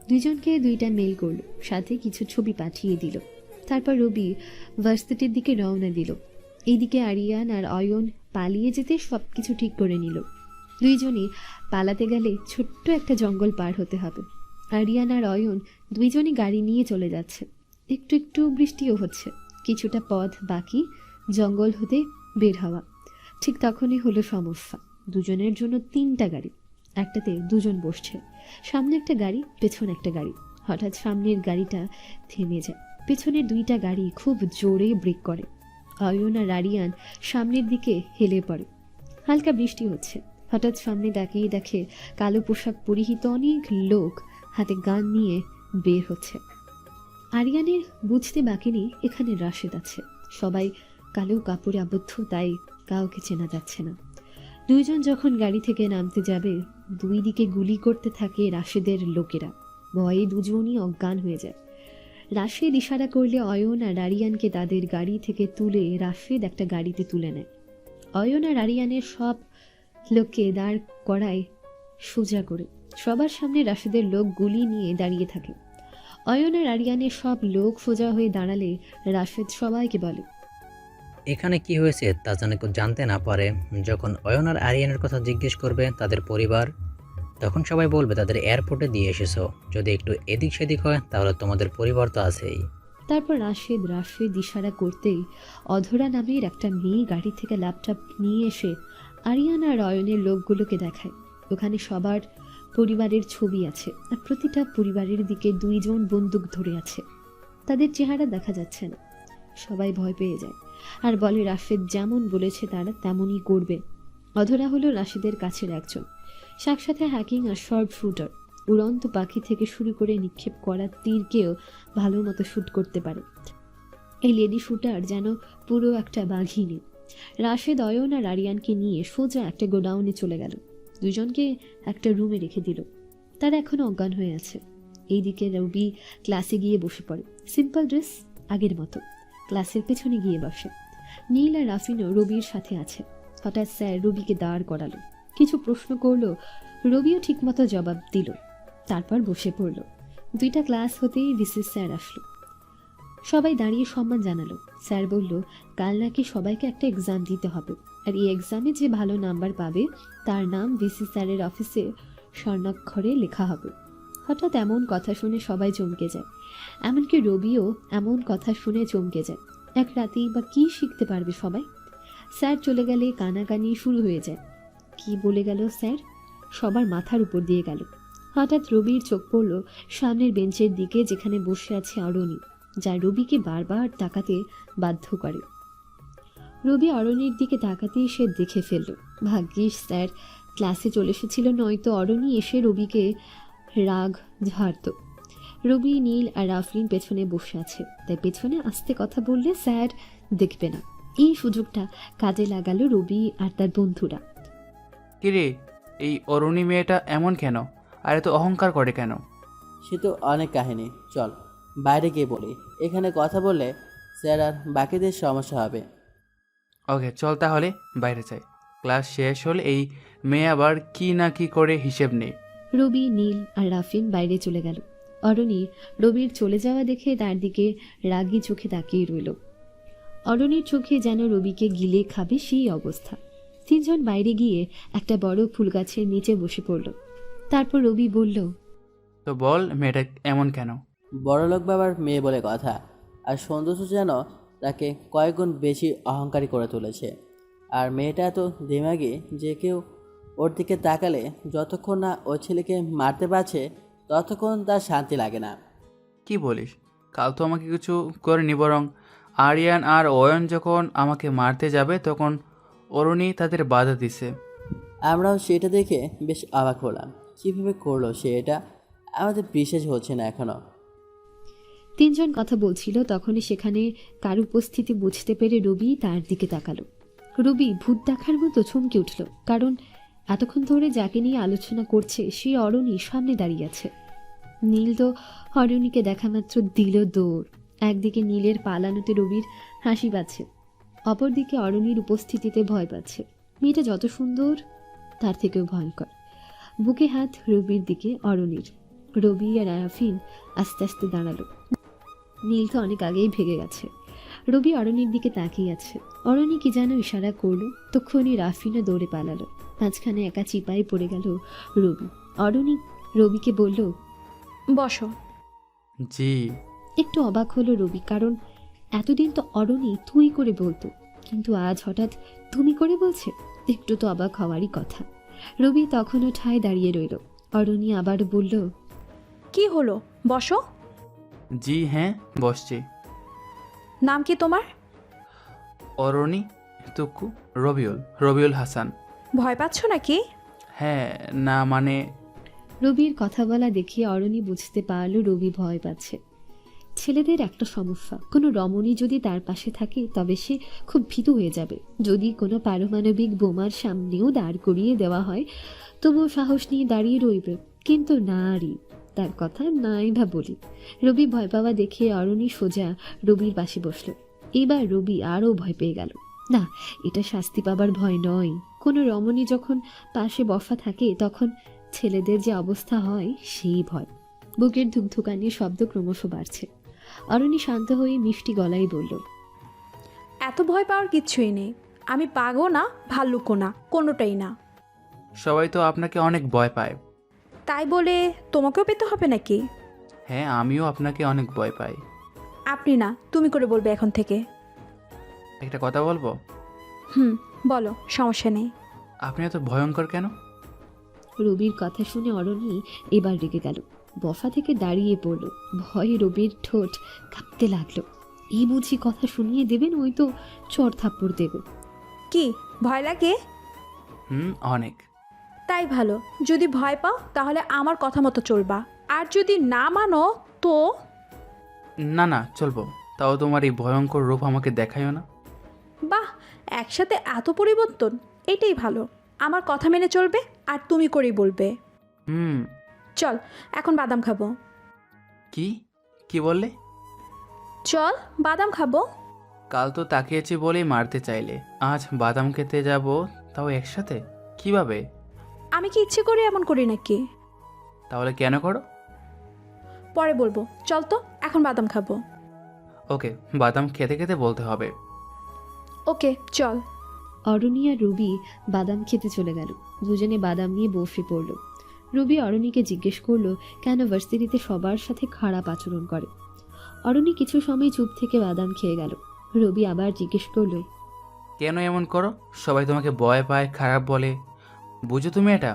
দুইজনকে 2টা মেল করল, সাথে কিছু ছবি পাঠিয়ে দিল। তারপর রবি ভার্সিটির দিকে রওনা দিল। এইদিকে আরিয়ান আর অয়ন পালিয়ে যেতে সব কিছু ঠিক করে নিল। দুইজনই পালাতে গেলে ছোট্ট একটা জঙ্গল পার হতে হবে। আরিয়ান আর অয়ন দুইজনই গাড়ি নিয়ে চলে যাচ্ছে। একটু একটু বৃষ্টিও হচ্ছে, কিছুটা পথ বাকি জঙ্গল হতে বের হওয়া। ঠিক তখনই হলো সমস্যা। দুজনের জন্য 3টা গাড়ি, একটাতে দুজন বসছে। সামনে একটা গাড়ি, পেছনে একটা গাড়ি। হঠাৎ সামনের গাড়িটা থেমে যায়, পেছনের 2টা গাড়ি খুব জোরে ব্রেক করে। অয়ন আর আরিয়ান সামনের দিকে হেলে পড়ে। হালকা বৃষ্টি হচ্ছে। হঠাৎ সামনে তাকিয়ে দেখে কালো পোশাক পরিহিত অনেক লোক হাতে গান নিয়ে বের হচ্ছে। আরিয়ানের বুঝতে বাকি নেই এখানে রাশেদ আছে। সবাই কালো কাপড়ে আবদ্ধ, তাই কাউকে চেনা যাচ্ছে না। দুইজন যখন গাড়ি থেকে নামতে যাবে, 2 দিকে গুলি করতে থাকে রাশেদের লোকেরা। ভয়ে দুজনই অজ্ঞান হয়ে যায়। রাশেদ ইশারা করলে অয়ন আর আরিয়ানকে তাদের গাড়ি থেকে তুলে রাশেদ একটা গাড়িতে তুলে নেয়। অয়ন আর আরিয়ানের সব লোককে দাঁড় করায় সোজা করে। সবার সামনে রাশেদের লোক গুলি নিয়ে দাঁড়িয়ে থাকে। অয়ন আর আরিয়ানের সব লোক সোজা হয়ে দাঁড়ালে রাশেদ সবাইকে বলে, এখানে কি হয়েছে তা যেন কেউ জানতে না পারে। যখন অয়ন আর আরিয়ানের কথা জিজ্ঞেস করবে তাদের পরিবার, তখন সবাই বলবে তাদের এয়ারপোর্টে দিয়ে এসেছো। যদি একটু এদিক সেদিক হয় তাহলে তোমাদের পরিবার তো আছেই। তারপর রাশেদ ইশারা করতেই অধরা নামের একটা মেয়ে গাড়ি থেকে ল্যাপটপ নিয়ে এসে আরিয়ান আর অয়নের লোকগুলোকে দেখায়। ওখানে সবার পরিবারের ছবি আছে, আর প্রতিটা পরিবারের দিকে 2 জন বন্দুক ধরে আছে। তাদের চেহারা দেখা যাচ্ছে না। সবাই ভয় পেয়ে যায় আর বলে রাশেদ যেমন বলেছে তারা তেমনই করবে। অধরা হলো রাশেদের কাছের একজন, সাথে হ্যাকিং আর শর্ট শুটার। উড়ন্ত পাখি থেকে শুরু করে নিক্ষেপ করা তীরকেও ভালো মতো শ্যুট করতে পারে। এই লেডি শুটার যেন পুরো একটা বাঘিনী। রাশেদ অয়ন আর আরিয়ানকে নিয়ে সোজা একটা গোডাউনে চলে গেল। দুজনকে একটা রুমে রেখে দিল। তারা এখন অজ্ঞান হয়ে আছে। এইদিকে রবি ক্লাসে গিয়ে বসে পড়ে। সিম্পল ড্রেস, আগের মতো। ক্লাসের পেছনে গিয়ে বসে। নীল আর রাফিনও রবির সাথে আছে। হঠাৎ স্যার রবিকে দাঁড় করালো, কিছু প্রশ্ন করলো। রবিও ঠিকমতো জবাব দিল, তারপর বসে পড়ল। 2টা ক্লাস হতেই ভিসি স্যার আসলো। সবাই দাঁড়িয়ে সম্মান জানালো। স্যার বলল, কাল নাকি সবাইকে একটা এক্সাম দিতে হবে, আর এই এক্সামে যে ভালো নাম্বার পাবে তার নাম ভিসি স্যারের অফিসে স্বর্ণাক্ষরে লেখা হবে। হঠাৎ এমন কথা শুনে সবাই চমকে যায়, এমনকি রবিও এমন কথা শুনে চমকে যায়। এক রাতেই বা কী শিখতে পারবে সবাই? স্যার চলে গেলে কানাকানি শুরু হয়ে যায়। কি বলে গেল স্যার? সবার মাথার উপর দিয়ে গেল। হঠাৎ রবির চোখ পড়ল সামনের বেঞ্চের দিকে, যেখানে বসে আছে অরণি, যা রবিকে বারবার তাকাতে বাধ্য করে। রবি অরণির দিকে তাকাতেই সে দেখে ফেলল। ভাগ্যিস স্যার ক্লাসে চলে এসেছিল, নয়তো অরণি এসে রবিকে রাগ ঝাড়ত। রবি, নীল আর রাফরিন পেছনে বসে আছে, তাই পেছনে আস্তে কথা বললে স্যার দেখবে না। এই সুযোগটা কাজে লাগালো রবি আর তার বন্ধুরা। কিরে, এই অরুণী মেয়েটা এমন কেন, আর এত অহংকার করে কেন? সে তো অনেক কাহিনী, চল বাইরে গিয়ে বলি। এখানে কথা বললে স্যার আর বাকিদের সমস্যা হবে। ওকে চল তাহলে বাইরে যাই। ক্লাস শেষ হলে এই মেয়ে আবার কি না কি করে হিসেব নেই। রবি, নীল আর রাফিন বাইরে চলে গেল। অরণি রবির চলে যাওয়া দেখে তার দিকে রাগী চোখে তাকিয়ে রইল। অরণির চোখে যেন রবিকে গিলে খাবে সেই অবস্থা। 3 জন বাইরে গিয়ে একটা বড় ফুল গাছের নিচে বসে পড়ল। তারপর রবি বলল, তো বল মেয়েটা এমন কেন? বড়লোক বাবার মেয়ে বলে কথা, আর সৌন্দর্য যেন তাকে কয়েক গুণ বেশি অহংকারী করে তুলেছে। আর মেয়েটা এত দিমাগী যে কেউ ওর দিকে তাকালে যতক্ষণ না ওই ছেলেকে মারতে পারছে ততক্ষণ তার শান্তি লাগে না। কি বলিস? কাল তো আমাকে কিছু করেনি, বরং আরিয়ান আর অয়ন যখন আমাকে মারতে যাবে তখন অরুণী তাদের বাধা দিছে। আমরাও সেটা দেখে বেশ অবাক হলাম। কীভাবে করলো সে এটা? আমাদের বিশ্বাস হচ্ছে না এখনো। তিনজন কথা বলছিল, তখনই সেখানে কার উপস্থিতি বুঝতে পেরে রবি তার দিকে তাকালো। রবি ভূত দেখার মতো চমকে উঠল, কারণ এতক্ষণ ধরে যাকে নিয়ে আলোচনা করছে সে অরণি সামনে দাঁড়িয়ে আছে। নীল তো অরণিকে দেখা মাত্র দিল দৌড়। একদিকে নীলের পালানোতে রবির হাসি পাচ্ছে, অপরদিকে অরণির উপস্থিতিতে ভয় পাচ্ছে। মেয়েটা যত সুন্দর তার থেকেও ভয়ঙ্কর। বুকে হাত রবির দিকে অরণির। রবি আর আরাফিন আস্তে আস্তে দাঁড়ালো। নীল তো অনেক আগেই ভেগে গেছে। রবি অরণির দিকে তাকিয়ে আছে। অরণি কি যেন ইশারা করলো, তখনই রাফিনও দৌড়ে পালালো। মাঝখানে একা চিপাই পড়ে গেল রবি। অরণি রবিকে বলল, বসো। জি। একটু অবাক হলো রবি, কারণ এতদিন তো অরণি তুই করে বলতো, কিন্তু আজ হঠাৎ তুমি করে বলছে। একটু তো অবাক হওয়ারই কথা। রবি তখনও ঠায় দাঁড়িয়ে রইল। অরণি আবার বলল, কি হলো, বসো। জি হ্যাঁ, বসছি। নাম কি তোমার? অরণি, তুকু, রবিউল হাসান। ভয় পাচ্ছ নাকি? হ্যাঁ, না মানে। রবির কথা বলা দেখে অরণি বুঝতে পারল রবি ভয় পাচ্ছে। ছেলেদের একটা সমস্যা, কোনো রমণী যদি তার পাশে থাকে তবে সে খুব ভীতু হয়ে যাবে। যদি কোনো পারমাণবিক বোমার সামনেও দাঁড় করিয়ে দেওয়া হয় তবুও সাহস নিয়ে দাঁড়িয়ে রইবে, কিন্তু নারী তার কথা নাই বা বলি। রবি ভয় পাওয়া দেখে অরণি সোজা রবির পাশে বসল। এবার রবি আরও ভয় পেয়ে গেল। না, এটা শাস্তি পাবার ভয় নয়। কোনো রমণী যখন পাশে বসা থাকে তখন ছেলেদের যে অবস্থা হয় সেই ভয়। বুকের ধুকধুকানির শব্দ ক্রমশ বাড়ছে। অরণি শান্ত হয়ে মিষ্টি গলায় বলল, এত ভয় পাওয়ার কিচ্ছুই নেই। আমি বাঘও না, ভাল্লুকও না, কোনোটাই না। সবাই তো আপনাকে অনেক ভয় পায়। তাই বলে তোমাকেও পেতে হবে নাকি? হ্যাঁ, আমিও আপনাকে অনেক ভয় পাই। আপনি না, তুমি করে বলবে এখন থেকে। একটা কথা বলবো? বলো, সমস্যা নেই। আপনি এত ভয়ঙ্কর কেন? রবির কথা শুনে অরণি এবার রেগে গেল। বসা থেকে দাঁড়িয়ে পড়ল। ভয়ে রবির ঠোঁট কাঁপতে লাগলো। এই বুঝি কথা শুনিয়ে দেবেন? ওই তো চড় থাপ্পড় দেব। কি ভয় লাগে? অনেক। তাই ভালো। যদি ভয় পাও তাহলে আমার কথা মতো চলবা, আর যদি না মানো তো। না না, চলবো। তাও তোমার এই ভয়ঙ্কর রূপ আমাকে দেখায়ও না। বাহ, একসাথে এত পরিবর্তন, এটাই ভালো। আমার কথা মেনে চলবে আর তুমি করেই বলবে। চল, এখন বাদাম খাবো। কি কি বললে? চল, বাদাম খাবো। কাল তো তাকিয়েছি বলেই মারতে চাইলে, আজ বাদাম খেতে যাব, তাও একসাথে? কিভাবে? আমি কি ইচ্ছে করে এমন করি নাকি? তাহলে কেন করো? পরে বলবো। চল তো, এখন বাদাম খাবো। ওকে, বাদাম খেতে খেতে বলতে হবে। ওকে, চল। অরণি আর রবি বাদাম খেতে চলে গেল। দুজনে বাদাম নিয়ে বসে পড়ল। রবি অরণিকে জিজ্ঞেস করলো কেন ভার্সিটিতে সবার সাথে খারাপ আচরণ করে। অরণি কিছু সময় চুপ থেকে বাদাম খেয়ে গেল। রবি আবার জিজ্ঞেস করলো, কেন এমন করো? সবাই তোমাকে ভয় পায়, খারাপ বলে, বুঝো তুমি এটা?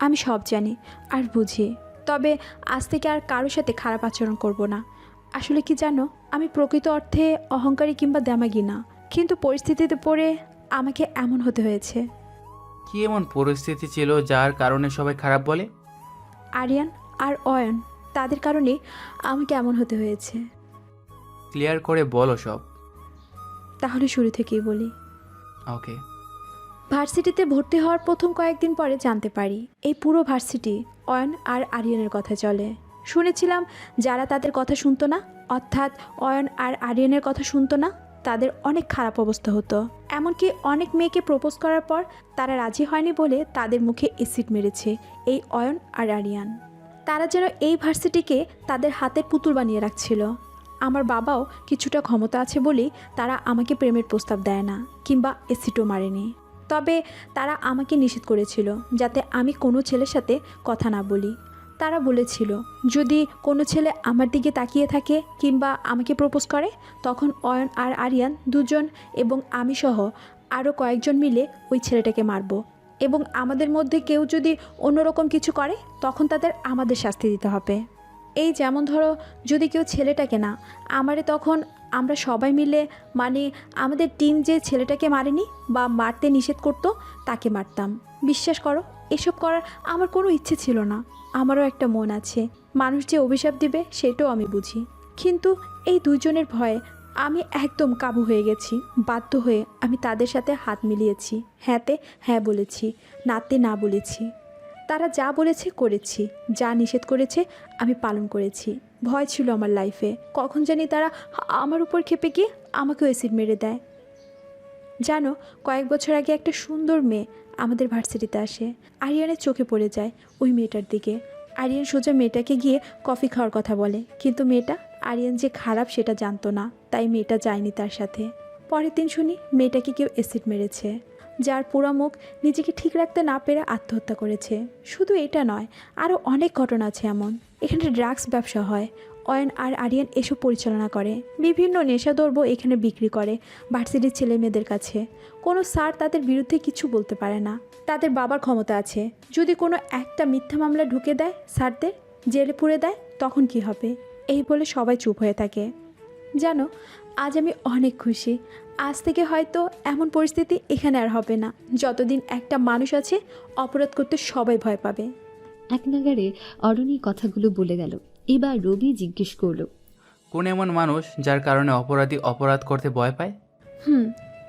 আমি সব জানি আর বুঝি, তবে আজ থেকে আর কারোর সাথে খারাপ আচরণ করব না। আসলে কি জানো, আমি প্রকৃত অর্থে অহংকারী কিংবা দামাগি না, কিন্তু পরিস্থিতিতে পড়ে আমাকে এমন হতে হয়েছে। কি এমন পরিস্থিতি ছিল যার কারণে সবাই খারাপ বলে? আরিয়ান আর অয়ন, তাদের কারণে আমাকে এমন হতে হয়েছে। ক্লিয়ার করে বলো সব। তাহলে শুরু থেকেই বলি। ওকে। ভার্সিটিতে ভর্তি হওয়ার প্রথম কয়েকদিন পরে জানতে পারি এই পুরো ভার্সিটি অয়ন আর আরিয়ানের কথা চলে। শুনেছিলাম যারা তাদের কথা শুনতো না, অর্থাৎ অয়ন আর আরিয়ানের কথা শুনতো না, তাদের অনেক খারাপ অবস্থা হতো। এমনকি অনেক মেয়েকে প্রপোজ করার পর তারা রাজি হয়নি বলে তাদের মুখে অ্যাসিড মেরেছে এই অয়ন আর আরিয়ান। তারা যেন এই ভার্সিটিকে তাদের হাতের পুতুল বানিয়ে রাখছিল। আমার বাবাও কিছুটা ক্ষমতা আছে বলেই তারা আমাকে প্রেমের প্রস্তাব দেয় না কিংবা অ্যাসিডও মারেনি। তবে তারা আমাকে নিষেধ করেছিল যাতে আমি কোনো ছেলের সাথে কথা না বলি। তারা বলেছিল যদি কোনো ছেলে আমার দিকে তাকিয়ে থাকে কিংবা আমাকে প্রপোজ করে তখন অয়ন আর আরিয়ান দুজন এবং আমি সহ আরও কয়েকজন মিলে ওই ছেলেটাকে মারবো, এবং আমাদের মধ্যে কেউ যদি অন্যরকম কিছু করে তখন তাদের আমাদের শাস্তি দিতে হবে। এই যেমন ধরো, যদি কেউ ছেলেটাকে না আমারে, তখন আমরা সবাই মিলে, মানে আমাদের টিম যে ছেলেটাকে মারেনি বা মারতে নিষেধ করতো তাকে মারতাম। বিশ্বাস করো, এসব করার আমার কোনো ইচ্ছে ছিল না। আমারও একটা মন আছে, মানুষ যে অভিশাপ দিবে সেটাও আমি বুঝি, কিন্তু এই দুইজনের ভয়ে আমি একদম কাবু হয়ে গেছি। বাধ্য হয়ে আমি তাদের সাথে হাত মিলিয়েছি, হ্যাঁতে হ্যাঁ বলেছি, নাতে না বলেছি। তারা যা বলেছে করেছি, যা নিষেধ করেছে আমি পালন করেছি। ভয় ছিল আমার লাইফে, কখন জানি তারা আমার উপর ক্ষেপে গিয়ে আমাকেও অ্যাসিড মেরে দেয়। জানো, কয়েক বছর আগে একটা সুন্দর মেয়ে আমাদের ভার্সিটিতে আসে। আরিয়ানের চোখে পড়ে যায় ওই মেয়েটার দিকে। আরিয়ান সোজা মেয়েটাকে গিয়ে কফি খাওয়ার কথা বলে, কিন্তু মেয়েটা আরিয়ান যে খারাপ সেটা জানতো না, তাই মেয়েটা যায়নি তার সাথে। পরের দিন শুনি মেয়েটাকে কেউ অ্যাসিড মেরেছে, যার পুরো মুখ নিজেকে ঠিক রাখতে না পেরে আত্মহত্যা করেছে। শুধু এটা নয়, আরও অনেক ঘটনা আছে এমন। এখানে ড্রাগস ব্যবসা হয়, অয়ন আর আরিয়ান এসব পরিচালনা করে। বিভিন্ন নেশাদ্রব্য এখানে বিক্রি করে ভার্সিটির ছেলে মেয়েদের কাছে। কোনো স্যার তাদের বিরুদ্ধে কিছু বলতে পারে না, তাদের বাবার ক্ষমতা আছে। যদি কোনো একটা মিথ্যা মামলা ঢুকে দেয় স্যারদের, জেলে পুরে দেয়, তখন কি হবে? এই বলে সবাই চুপ হয়ে থাকে। জানো, আজ আমি অনেক খুশি। আজ থেকে হয়তো এমন পরিস্থিতি এখানে আর হবে না। যতদিন একটা মানুষ আছে, অপরাধ করতে সবাই ভয় পাবে। এক নাগারে অরণি কথাগুলো বলে গেল। এবার রবি জিজ্ঞেস করলো, কোন এমন মানুষ যার কারণে অপরাধী অপরাধ করতে ভয় পায়?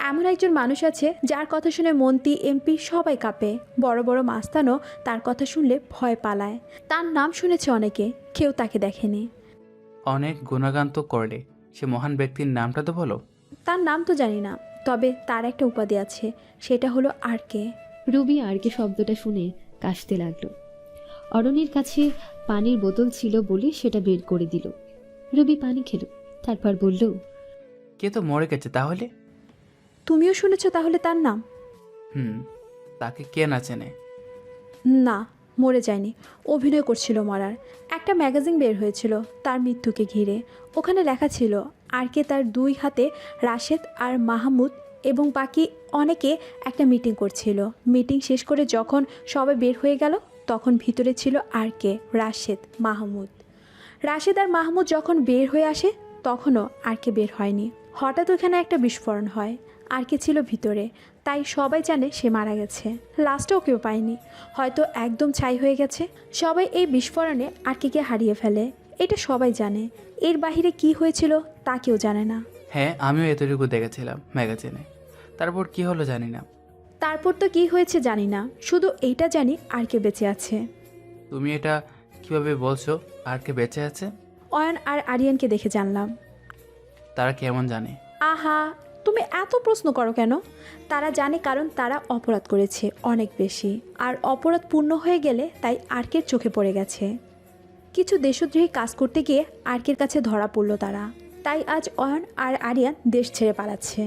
এমন একজন মানুষ আছে যার কথা শুনে মন্ত্রী, এমপি সবাই কাঁপে। বড় বড় মাস্তানও তার কথা শুনলে ভয় পালায়। তার নাম শুনেছে অনেকে, কেউ তাকে দেখেনি। অনেক গুণগান তো করলে, সে মহান ব্যক্তির নামটা তো বলো। তার নাম তো জানি না, তবে তার একটা উপাধি আছে, সেটা হলো আরকে। রবি আরকে শব্দটা শুনে কাশতে লাগলো। অরণির কাছে পানির বোতল ছিল বলে সেটা বের করে দিল। রবি পানি খেলো, তারপর বলল, কে তো মরে গেছে তাহলে? তুমিও শুনেছ তাহলে তার নাম? তাকে কে না চেনে? না, মরে যায়নি, অভিনয় করছিল মরার। একটা ম্যাগাজিন বের হয়েছিল তার মৃত্যুকে ঘিরে। ওখানে লেখা ছিল আরকে তার দুই হাতে রাশেদ আর মাহমুদ এবং বাকি অনেকে একটা মিটিং করছিল। মিটিং শেষ করে যখন সবাই বের হয়ে গেল, তখন ভিতরে ছিল আরকে, রাশেদ, মাহমুদ। রাশেদ আর মাহমুদ যখন বের হয়ে আসে, তখনও আরকে বের হয়নি। হঠাৎ ওখানে একটা বিস্ফোরণ হয়, আরকে ছিল ভিতরে, তাই সবাই জানে সে মারা গেছে। লাস্টেও কেউ পায়নি, হয়তো একদম ছাই হয়ে গেছে। সবাই এই বিস্ফোরণে আরকে হারিয়ে ফেলে, এটা সবাই জানে। এর বাহিরে কি হয়েছিল তা কেউ জানে না। হ্যাঁ, আমিও এতটুকু দেখেছিলাম ম্যাগাজিনে। তারপর কি হলো জানি না। তারপর তো কি হয়েছে জানি না, শুধু এইটা জানি আরকে বেঁচে আছে। তুমি এটা কিভাবে বলছো আর কে বেঁচে আছে? অয়ন আর আরিয়ানকে দেখে জানলাম। তারা কেমন জানে? আহা, তুমি এত প্রশ্ন করো কেন? তারা জানে, কারণ তারা অপরাধ করেছে অনেক বেশি, আর অপরাধ পূর্ণ হয়ে গেলে তাই আরকের চোখে পড়ে গেছে। কিছু দেশদ্রোহী কাজ করতে গিয়ে আরকের কাছে ধরা পড়ল তারা, তাই আজ অয়ন আর আরিয়ান দেশ ছেড়ে পালাচ্ছে।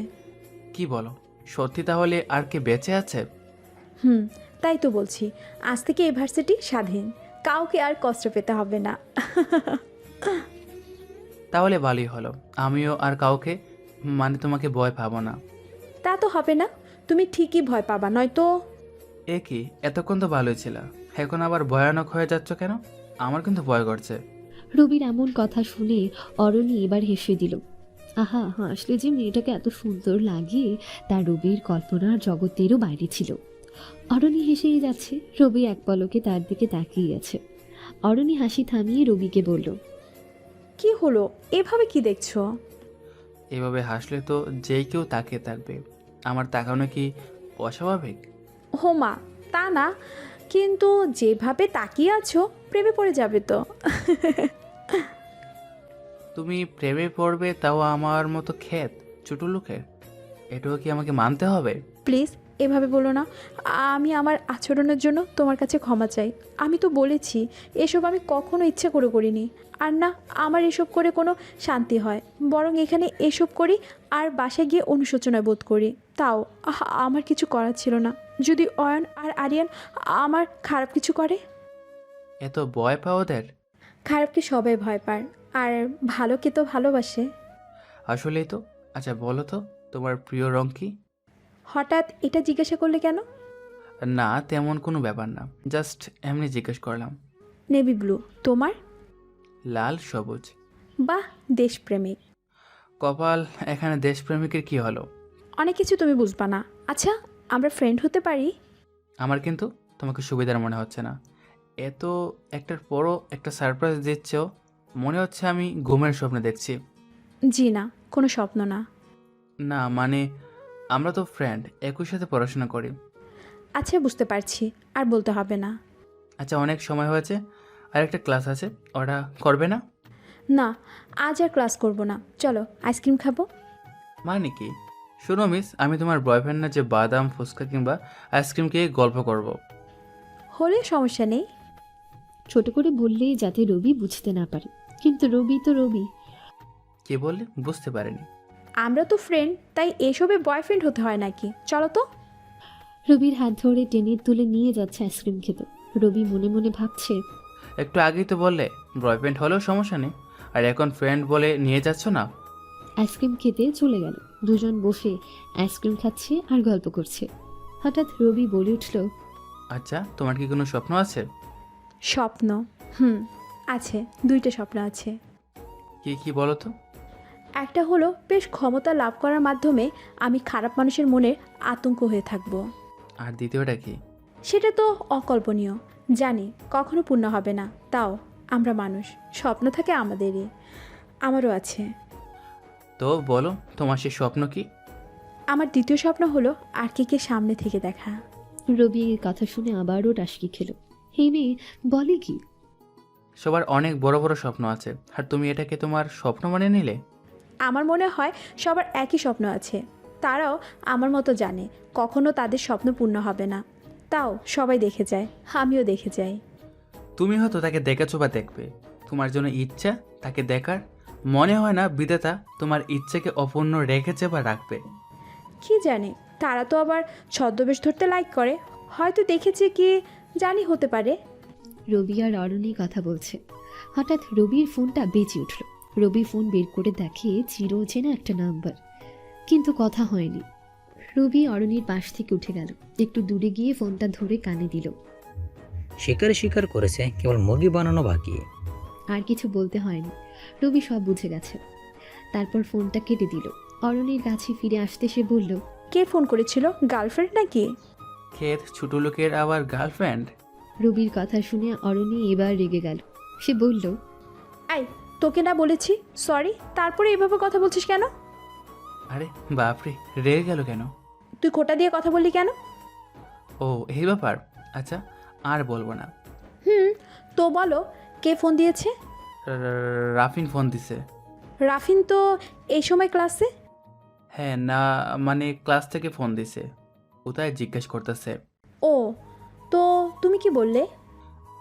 কি বলো, সত্যি তাহলে আর কে বেঁচে আছে? তাই তো বলছি, আজ থেকে এই ভার্সিটি স্বাধীন, কাউকে আর কষ্ট পেতে হবে না। তাহলে ভালোই হলো, আমিও আর কাউকে, মানে তোমাকে ভয় পাবো না। তা তো হবে না, তুমি ঠিকই ভয় পাবা, নয়তো। এ কি, এতক্ষণ তো ভালোই ছিল, এখন আবার ভয়ানক হয়ে যাচ্ছ কেন? আমার কিন্তু ভয় করছে। রবির এমন কথা শুনে অরণি এবার হেসে দিল। আহা, হাসলে যে মেয়েটাকে এত সুন্দর লাগে তা রবির কল্পনার জগতেরও বাইরে ছিল। অরণি হেসেই যাচ্ছে, রবি এক পলকে তার দিকে তাকিয়ে আছে। অরণি হাসি থামিয়ে রবিকে বলল, কি হলো, এভাবে কি দেখছো? এভাবে হাসলে তো যেই কেউ তাকিয়ে থাকবে। আমার তাকানো কি অস্বাভাবিক? হোমা, তা না, কিন্তু যেভাবে তাকিয়ে আছো প্রেমে পড়ে যাবে তো। তুমি প্রেমে পড়বে, তাও আমার মতো ক্ষেত ছোট লোকের? এটাও কি আমাকে মানতে হবে? প্লিজ এভাবে বলো না। আমি আমার আচরণের জন্য তোমার কাছে ক্ষমা চাই। আমি তো বলেছি এসব আমি কখনো ইচ্ছে করে করিনি। আর না, আমার এসব করে কোনো শান্তি হয়, বরং এখানে এসব করি আর বাসায় গিয়ে অনুশোচনা বোধ করি। তাও আমার কিছু করার ছিল না। যদি অয়ন আর আরিয়ান আমার খারাপ কিছু করে। এত ভয় পাও ওদের? খারাপকে সবাই ভয় পায়, আর ভালোকে তো ভালোবাসে। আসলেই তো। আচ্ছা বলো তো, তোমার প্রিয় রং কি? হঠাৎ এটা জিজ্ঞাসা করলে কেন? না, তেমন কোনো ব্যাপার না, জাস্ট এমনি জিজ্ঞেস করলাম। Navy blue. তোমার? লাল সবুজ। বাহ, দেশপ্রেমিক। কপাল, এখানে দেশপ্রেমিকের কি হলো? অনেক কিছু তুমি বুঝবা না। আচ্ছা, আমরা ফ্রেন্ড হতে পারি? আমার কিন্তু তোমাকে সুবিধার মনে হচ্ছে না। এত একটার পরও একটা সারপ্রাইজ দিচ্ছ, মনে হচ্ছে আমি ঘুমের স্বপ্নে দেখছি। জি না, কোনো স্বপ্ন না। না মানে, আমরা তো ফ্রেন্ড, একই সাথে পড়াশোনা করি। আচ্ছা, বুঝতে পারছি, আর বলতে হবে না। আচ্ছা, অনেক সময় হয়েছে, আর একটা ক্লাস আছে, ওটা করবে না? না, আজ আর ক্লাস করব না। চলো আইসক্রিম খাবো। মানে কি? শোনো মিস, আমি তোমার বয়ফ্রেন্ড না যে বাদাম ফুচকা কিংবা আইসক্রিম খেয়ে গল্প করব। হলে সমস্যা নেই। ছোট করে বললে যাতে রবি বুঝতে না পারে, কিন্তু রবি তো রবি। কে বললে? বুঝতে পারেনি। আমরা তো ফ্রেন্ড, তাই এসবে বয়ফ্রেন্ড হতে হয় নাকি? চলো তো। রবির হাত ধরে টেনে তুলে নিয়ে যাচ্ছে আইসক্রিম খেতে। রবি মনে মনে ভাবছে, একটু আগেই তো বললে বয়ফ্রেন্ড হলেও সমস্যা নেই, আর এখন ফ্রেন্ড বলে নিয়ে যাচ্ছ না। আইসক্রিম খেতে চলে গেল। দুজন বসে আইসক্রিম খাচ্ছে আর গল্প করছে। হঠাৎ রবি বলে উঠল, আচ্ছা, তোমার কি কোনো স্বপ্ন আছে? স্বপ্ন? আছে, 2টা স্বপ্ন আছে। কি কি বলো তো? একটা হলো বেশ ক্ষমতা লাভ করার মাধ্যমে আমি খারাপ মানুষের মনে আতঙ্ক হয়ে থাকব। আর দ্বিতীয়টা কি? সেটা তো অকল্পনীয়, জানি কখনো পূর্ণ হবে না, তাও আমরা মানুষ, স্বপ্ন থাকে আমাদেরই। আমারও আছে। তো বলো, তোমার সেই স্বপ্ন কি? আমার দ্বিতীয় স্বপ্ন হলো আরকে সামনে থেকে দেখা। রবি এই কথা শুনে আবারও টাসকি খেল। এই মেয়ে বলে কি? সবার অনেক বড় বড় স্বপ্ন আছে, আর তুমি এটাকে তোমার স্বপ্ন মানে নিলে? আমার মনে হয় সবার একই স্বপ্ন আছে, তারাও আমার মতো জানে কখনো তাদের স্বপ্ন পূর্ণ হবে না, তাও সবাই দেখে যায়, আমিও দেখে যাই। তুমি হয়তো তাকে দেখেছো বা দেখবে, তোমার জন্য ইচ্ছা তাকে দেখার, মনে হয় না বিধাতা তোমার ইচ্ছাকে অপূর্ণ রেখেছে বা রাখবে। কি জানে, তারা তো আবার ছদ্মবেশ ধরতে লাইক করে, হয়তো দেখেছে কি জানি, হতে পারে। রবি আর অরণি কথা বলছে। হঠাৎ রবির ফোনটা বেজে উঠল। রবি ফোন বের করে দেখে চিরচেনা একটা নাম্বার, কিন্তু কথা হয়নি। রবি অরণির পাশ থেকে উঠে গেল, একটু দূরে গিয়ে ফোনটা ধরে কানে দিল। স্বীকার করেছে, কেবল মুরগি বানানো বাকি। আর কিছু বলতে হয়নি, রবি সব বুঝে গেছে। তারপর ফোনটা কেটে দিল। অরণির কাছে ফিরে আসতে সে বলল, কে ফোন করেছিল? গার্লফ্রেন্ড নাকি? ক্ষেত ছোট লোকের আবার গার্লফ্রেন্ড? রবির কথা শুনে অরণি এবার রেগে গেল। সে বলল, আই, তোকে না বলেছি সরি, তারপরে এভাবে কথা বলছিস কেন? আরে বাপরে, রেগে গেল কেন? তুই খোটা দিয়ে কথা বললি কেন? ও এই ব্যাপার, আচ্ছা আর বলবো না। তো বলো, কে ফোন দিয়েছে? রাফিন ফোন দিছে। রাফিন তো এই সময় ক্লাসে? হ্যাঁ, না মানে ক্লাস থেকে ফোন দিছে, কোথায় জিজ্ঞেস করতেছে। ও, তো তুমি কি বললে?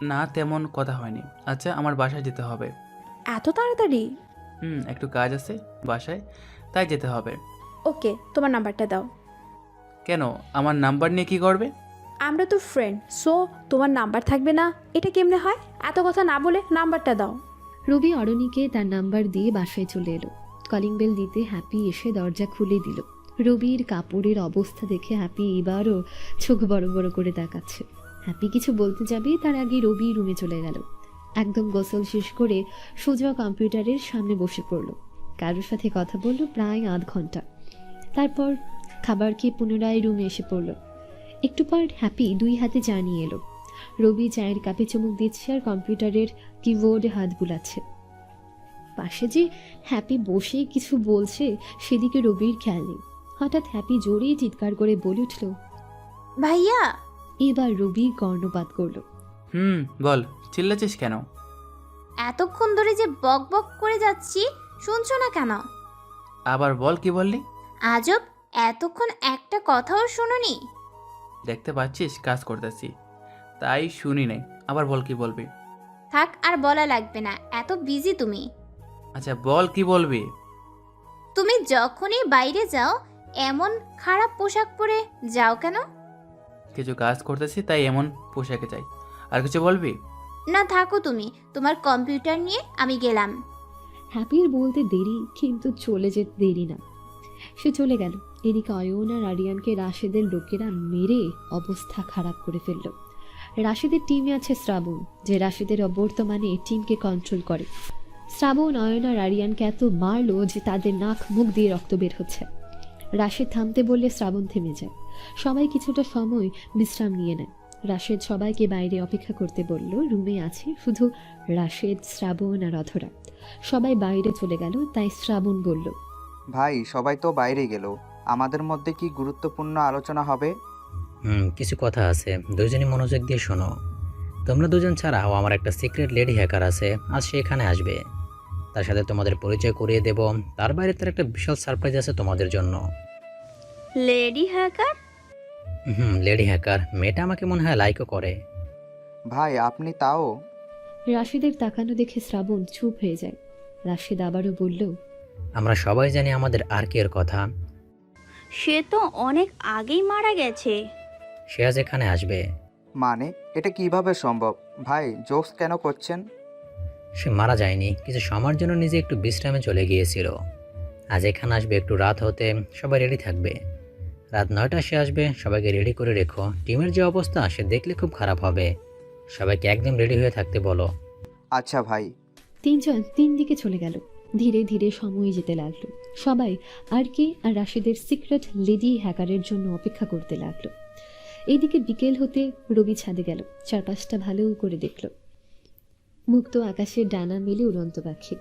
না তেমন কথা হয়নি। আচ্ছা, আমার বাসায় যেতে হবে। এত তাড়াতাড়ি? একটু কাজ আছে বাসায়, তাই যেতে হবে। ওকে, তোমার নাম্বারটা দাও। কেন, আমার নাম্বার নিয়ে কি করবে? আমরা তো ফ্রেন্ড, সো তোমার নাম্বার থাকবে না এটা কেমনে হয়? এত কথা না বলে নাম্বারটা দাও। রবি অরণিকে তার নাম্বার দিয়ে বাসায় চলে এলো। কলিং বেল দিতে হ্যাপি এসে দরজা খুলে দিল। রবির কাপড়ের অবস্থা দেখে হ্যাপি এবারও চোখ বড় বড় করে তাকাচ্ছে। হ্যাপি কিছু বলতে যাবে তার আগে রবি রুমে চলে গেল। একদম গোসল শেষ করে সোজা কম্পিউটারের সামনে বসে পড়ল। কারোর সাথে কথা বলল প্রায় আধ ঘন্টা। তারপর খাবার খেয়ে পুনরায় রুমে এসে পড়ল। একটু পর হ্যাপি 2 হাতে চা নিয়ে এলো। রবি চায়ের কাপে চুমুক দিচ্ছে আর কম্পিউটারের কিবোর্ডে হাত বুলাচ্ছে। পাশে যে হ্যাপি বসে কিছু বলছে সেদিকে রবির খেয়াল নেই। হঠাৎ হ্যাপি জোরে চিৎকার করে বলে উঠল, ভাইয়া! এবার রবি কর্ণপাত করলো। বল, চিল্লাছিস কেন? এতক্ষণ ধরে যে বক বক করে যাচ্ছি, শুনছো না কেন? আবার বল, কি বললি? আজব, এতক্ষণ একটা কথাও শুনোনি? দেখতে পাচ্ছিস কাজ করতেছি, তাই শুনি নাই। আবার বল, কি বলবি? থাক, আর বলা লাগবে না, এত বিজি তুমি। আচ্ছা বল, কি বলবি? তুমি যখনই বাইরে যাও এমন খারাপ পোশাক পরে যাও কেন? কিছু কাজ করতেছি তাই এমন পোশাকে যাই। আর কিছু বলবি? না থাকো তুমি, তোমার কম্পিউটার নিয়ে আমি গেলাম। হ্যাপির বলতে দেরি, কিন্তু চলে যেতে দেরি না। সে চলে গেল। এদিকে অয়ন আর আরিয়ানকে রাশেদের লোকেরা মেরে অবস্থা খারাপ করে ফেলল। রাশেদের টিমে আছে শ্রাবণ, যে রাশেদের বর্তমানে টিমকে কন্ট্রোল করে। শ্রাবণ অয়ন আর আরিয়ানকে এত মারলো যে তাদের নাক মুখ দিয়ে রক্ত বের হচ্ছে। রাশেদ থামতে বললে শ্রাবণ থেমে যায়। সবাই কিছুটা সময় বিশ্রাম নিয়ে নেয়। রাশেদ সবাইকে বাইরে অপেক্ষা করতে বলল। রুমে আছে শুধু রাশেদ, শ্রাবণ আর অধরা। সবাই বাইরে চলে গেল, তাই শ্রাবণ বলল, ভাই সবাই তো বাইরে গেল, আমাদের মধ্যে কি গুরুত্বপূর্ণ আলোচনা হবে? কিছু কথা আছে, দুজনই মনোযোগ দিয়ে শোনো। তোমরা দুজন ছাড়াও আমার একটা সিক্রেট লেডি হ্যাকার আছে, আজ সে এখানে আসবে। তার সাথে তোমাদের পরিচয় করিয়ে দেব। তার বাইরে তার একটা বিশাল সারপ্রাইজ আছে তোমাদের জন্য। Lady hacker? Lady hacker. মেয়েটা আমাকে মনে হয় লাইকও করে। ভাই আপনি তাও? রাশেদের তাকানো দেখে শ্রাবণ চুপ হয়ে যায়। রাশেদ আবারও বলল, আমরা সবাই জানি আমাদের আরকে এর কথা। সে তো অনেক আগেই মারা গেছে। সে আজ এখানে আসবে। মানে এটা কিভাবে সম্ভব? ভাই জোকস কেন করছেন? সে মারা যায়নি, কিছু সময়ের জন্য নিজে একটু বিশ্রামে চলে গিয়েছিল। আজ এখানে আসবে একটু রাত হতে, সবাই রেডি থাকবে। রাত 9টায় সে আসবে, সবাইকে রেডি করে রেখো। টিমের যে অবস্থা সে দেখলে খুব খারাপ হবে। সবাইকে একদম রেডি হয়ে থাকতে বলো। আচ্ছা ভাই। তিনজন তিন দিকে চলে গেল। ধীরে ধীরে সময় যেতে লাগলো। সবাই আরকে আর রাশেদের সিক্রেট লেডি হ্যাকারের জন্য অপেক্ষা করতে লাগলো। এইদিকে বিকেল হতে রবি ছাদে গেল, চারপাশটা ভালো করে দেখল। মুক্ত আকাশের ডানা মেলে উড়ন্ত পাখি।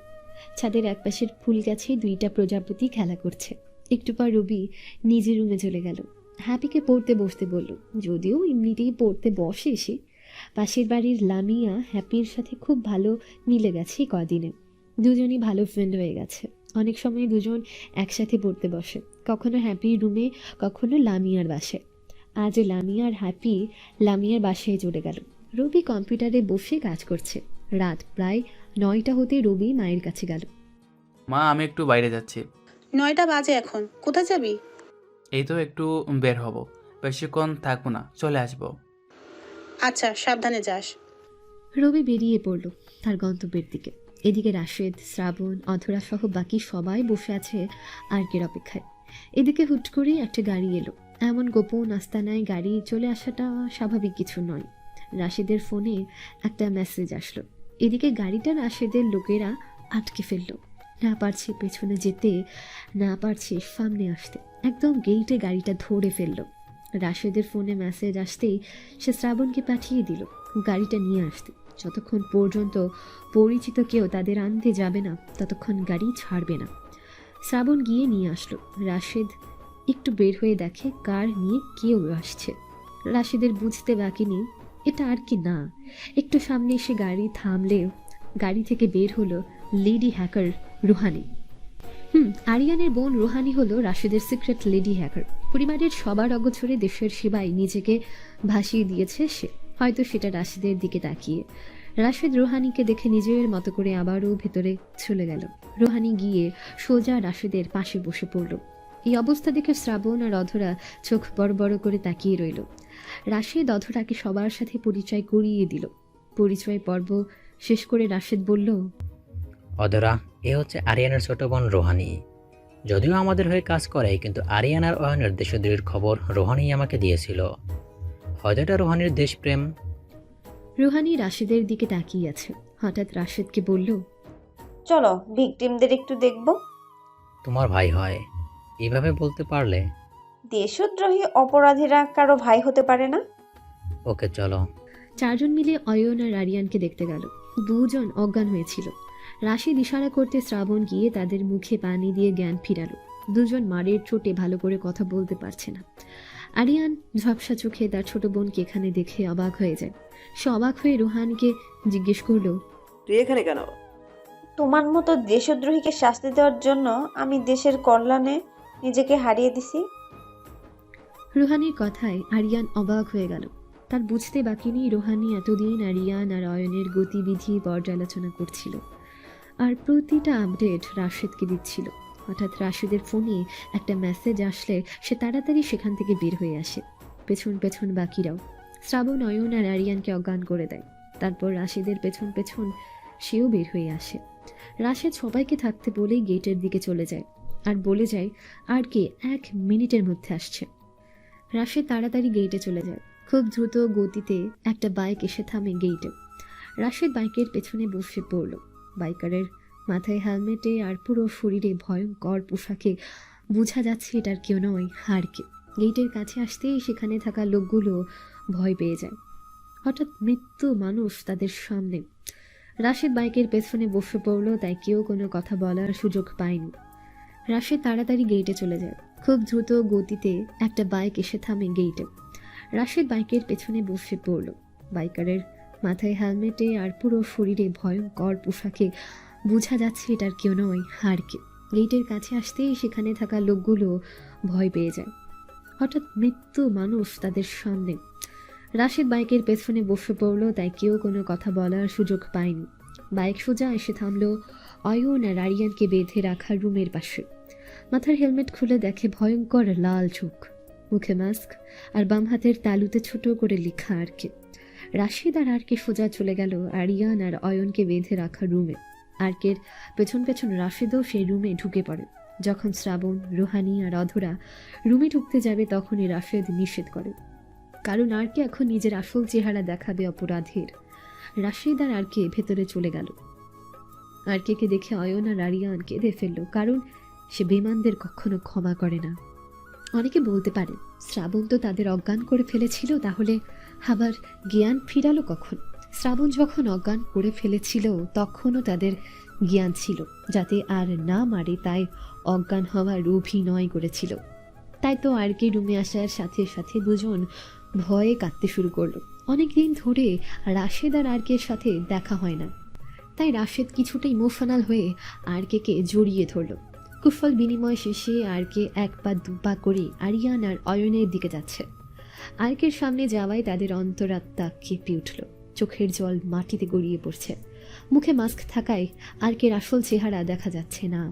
ছাদের একপাশের ফুল গাছে 2টা প্রজাপতি খেলা করছে। একটু পর রবি নিজের রুমে চলে গেল। হ্যাপিকে পড়তে বসতে বলল, যদিও এমনিতেই পড়তে বসে সে। পাশের বাড়ির লামিয়া হ্যাপির সাথে খুব ভালো মিলে গেছে কদিনে। দুজনই ভালো ফ্রেন্ড হয়ে গেছে। অনেক সময় দুজন একসাথে পড়তে বসে, কখনো হ্যাপির রুমে, কখনো লামিয়ার বাসায়। আজ লামিয়ার হ্যাপি লামিয়ার বাসায় চলে গেল। রবি কম্পিউটারে বসে কাজ করছে। রাত প্রায় 9টা হতে রবি মায়ের কাছে গেল। মা, আমি একটু বাইরে যাচ্ছি। 9টা বাজে এখন, কোথায় যাবি? এই তো একটু বের হব, বেশিক্ষণ থাকবো না, চলে আসবো। আচ্ছা সাবধানে যাস। রবি বেরিয়ে পড়ল তার গন্তব্যের দিকে। এদিকে রাশেদ, শ্রাবণ, অধরা সহ বাকি সবাই বসে আছে আরকের অপেক্ষায়। এদিকে হুট করে একটা গাড়ি এলো। এমন গোপন আস্তানায় গাড়ি চলে আসাটা স্বাভাবিক কিছু নয়। রাশেদের ফোনে একটা মেসেজ আসলো। এদিকে গাড়িটা রাশেদের লোকেরা আটকে ফেলল। না পারছে পেছনে যেতে, না পারছে সামনে আসতে, একদম গেইটে গাড়িটা ধরে ফেলল। রাশেদের ফোনে মেসেজ আসতেই সে শ্রাবণকে পাঠিয়ে দিল গাড়িটা নিয়ে আসতে। যতক্ষণ পর্যন্ত পরিচিত কেউ তাদের আনতে যাবে না ততক্ষণ গাড়ি ছাড়বে না। শ্রাবণ গিয়ে নিয়ে আসলো। রাশেদ একটু বের হয়ে দেখে কার নিয়ে কেউ আসছে। রাশেদের বুঝতে বাকি নেই এটা আর কি না। একটু সামনে এসে গাড়ি থামলে গাড়ি থেকে বের হলো লেডি হ্যাকার রুহানি। আরিয়ানের বোন রুহানি হলো রাশেদের সিক্রেট লেডি হ্যাকার। পরিবারের সবার অগোচরে দেশের সেবায় নিজেকে ভাসিয়ে দিয়েছে সে, হয়তো সেটা রাশেদের দিকে তাকিয়ে। রাশেদ রুহানিকে দেখে নিজের মতো করে আবারও ভেতরে চলে গেল। রুহানি গিয়ে সোজা রাশেদের পাশে বসে পড়ল। এই অবস্থা দেখে শ্রাবণ আর অধরা চোখ বড় বড় করে তাকিয়ে রইল। রাশেদ অধরাকে সবার সাথে পরিচয় করিয়ে দিল। পরিচয় পর্ব শেষ করে রাশেদ বলল, অধরা, এ হচ্ছে আরিয়ানের ছোট বোন রোহানি। যদিও আমাদের হয়ে কাজ করে, কিন্তু আরিয়ান আর অয়নের দেশদ্রোহীর খবর রোহানিই আমাকে দিয়েছিল। হয়তো এটা রোহানির দেশপ্রেম। রুহানি রাশেদের দিকে তাকিয়ে আছে। হঠাৎ রাশেদকে বলল, চলো ভিকটিমদের একটু দেখব। তোমার ভাই হয়? এইভাবে বলতে পারলে? দেশদ্রোহী অপরাধীরা কারো ভাই হতে পারে না। ওকে চলো। 4 জন মিলে অয়ন আর আরিয়ানকে দেখতে গেল। 2 জন অজ্ঞান হয়েছিল। রাশেদ ইশারা করতে শ্রাবণ গিয়ে তাদের মুখে পানি দিয়ে জ্ঞান ফিরালো। 2 জন মারের চোটে ভালো করে কথা বলতে পারছে না। আরিয়ান ঝাপসা চোখে তার ছোট বোনকে এখানে দেখে অবাক হয়ে যায়। সে অবাক হয়ে রুহানিকে জিজ্ঞেস করলো, তুই এখানে কেন? তোমার মতো দেশদ্রোহীকে শাস্তি দেওয়ার জন্য আমি দেশের কল্যাণে নিজেকে হারিয়ে দিছি। রুহানির কথায় আরিয়ান অবাক হয়ে গেল। তার বুঝতে বাকি নেই রুহানি এতদিন আরিয়ান আর অয়নের গতিবিধি পর্যালোচনা করছিল আর প্রতিটা আপডেট রাশেদকে দিচ্ছিল। হঠাৎ রাশেদের ফোনে একটা মেসেজ আসলে সে তাড়াতাড়ি সেখান থেকে বের হয়ে আসে। পেছন পেছন বাকিরাও। শ্রাবণ অয়ন আর আরিয়ানকে অজ্ঞান করে দেয়। তারপর রাশেদের পেছন পেছন সেও বের হয়ে আসে। রাশেদ সবাইকে থাকতে বলেই গেটের দিকে চলে যায়। আর বলে যায় আর কে 1 মিনিটের মধ্যে আসছে। রাশেদ তাড়াতাড়ি গেটে চলে যায়। খুব দ্রুত গতিতে একটা বাইক এসে থামে গেটে। রাশেদ বাইকের পেছনে বসে পড়ল। বাইকারের মাথায় হেলমেটে আর পুরো শরীরে ভয়ঙ্কর পোশাকে বোঝা যাচ্ছে এটার কেউ নয়, হারকে। গেটের কাছে আসতেই সেখানে থাকা লোকগুলো ভয় পেয়ে যায়। হঠাৎ মৃত্যু মানুষ তাদের সামনে। রাশেদ বাইকের পেছনে বসে পড়ল, তাই কেউ কোনো কথা বলার সুযোগ পায়নি। রাশেদ তাড়াতাড়ি গেটে চলে যায়। খুব দ্রুত গতিতে একটা বাইক এসে থামে গেটে। রাশেদ বাইকের পেছনে বসে পড়ল। বাইকারের মাথায় হেলমেটে আর পুরো শরীরে ভয়ঙ্কর পোশাকে বোঝা যাচ্ছে এটার কেউ নয়, হারকে। গেটের কাছে আসতেই সেখানে থাকা লোকগুলো ভয় পেয়ে যায়। হঠাৎ মৃত্যু মানুষ তাদের সামনে। রাশেদ বাইকের পেছনে বসে পড়ল, তাই কেউ কোনো কথা বলার সুযোগ পায়নি। বাইক সোজা এসে থামল অয়ন আর আরিয়ানকে বেঁধে রাখা রুমের পাশে। মাথার হেলমেট খুলে দেখে ভয়ঙ্কর লাল চোখ, মুখে মাস্ক, আর বাম হাতের তালুতে ছোট করে লেখা আরকে। রাশেদ আর আরকে সোজা চলে গেল আরিয়ান আর অয়নকে বেঁধে রাখা রুমে। আরকের পেছন পেছন রাশেদও সেই রুমে ঢুকে পড়ে। যখন শ্রাবণ, রোহানি আর অধরা রুমে ঢুকতে যাবে তখনই রাশেদ নিষেধ করে, কারণ আরকে এখন নিজের আসল চেহারা দেখাবে অপরাধীর। রাশেদ আর আরকে ভেতরে চলে গেল। আরকে দেখে অয়ন আর আরিয়ান কেঁদে ফেলল, কারণ সে বেঈমানদের কখনো ক্ষমা করে না। অনেকে বলতে পারে শ্রাবণ তো তাদের অজ্ঞান করে ফেলেছিল, তাহলে আবার জ্ঞান ফিরালো কখন? শ্রাবণ যখন অজ্ঞান করে ফেলেছিল তখনও তাদের জ্ঞান ছিল, যাতে আর না মারে তাই অজ্ঞান হওয়ার অভিনয় করেছিল। তাই তো আরকে রুমে আসার সাথে সাথে দুজন ভয়ে কাঁদতে শুরু করলো। অনেকদিন ধরে রাশেদ আর আরকের সাথে দেখা হয় না, তাই রাশেদ কিছুটা ইমোশনাল হয়ে আরকে জড়িয়ে ধরল। কুশল বিনিময় শেষে আরকে 1 পা 2 পা করে আরিয়ান আর অয়নের দিকে যাচ্ছে। আরকের সামনে যাওয়ায় তাদের অন্তরাত্মা কেঁপে উঠল, চোখের জল মাটিতে গড়িয়ে পড়ছে। মুখে মাস্ক থাকায় আরকের আসল চেহারা দেখা যাচ্ছে না।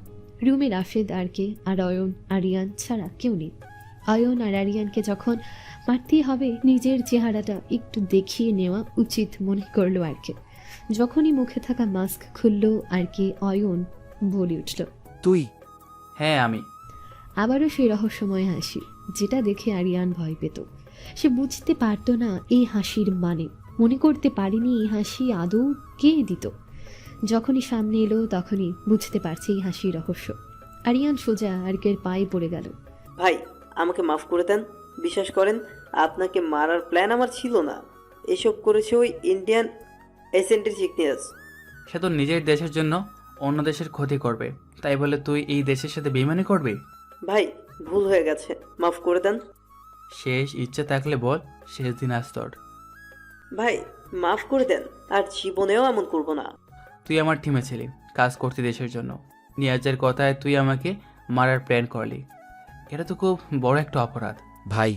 রুমে রাশেদ, আরকে আর অয়ন, আরিয়ান ছাড়া কেউ নেই। অয়ন আর আরিয়ানকে যখন মারতেই হবে, নিজের চেহারাটা একটু দেখিয়ে নেওয়া উচিত মনে করলো আরকে। যখনই মুখে থাকা মাস্ক খুলল আরকে, অয়ন বলে উঠল, তুই? হ্যাঁ আমি। আবারও সেই রহস্যময় হাসি, যেটা দেখে আরিয়ান ভয় পেত। সে বুঝতে পারত না এই হাসির মানে, মনে করতে পারেনি এই হাসি আদৌ কে দিত। যখনই সামনে এলো তখনই বুঝতে পারছে এই হাসির রহস্য। আরিয়ান সোজা আরকের পায়ে পড়ে গেল। ভাই, আমাকে মাফ করে দেন। বিশ্বাস করেন, আপনাকে মারার প্ল্যান আমার ছিল না। এসব করেছে ওই ইন্ডিয়ান এসেন্ট্রিকনেস। সে তো নিজের দেশের জন্য অন্য দেশের ক্ষতি করবে, তাই বলে তুই এই দেশের সাথে বেইমানি করবি? ভাই, ভুল হয়ে গেছে, মাফ করে দেন। শেষ ইচ্ছে থাকলে বল, শেষ দিন আজ তোর। ভাই, মাফ করে দেন, আর জীবনেও এমন করব না। তুই আমার টিমে ছিলি, কাজ করতি দেশের জন্য। নিয়াজের কথায় তুই আমাকে মারার প্ল্যান করলি, এটা তো খুব বড় একটা অপরাধ। ভাই,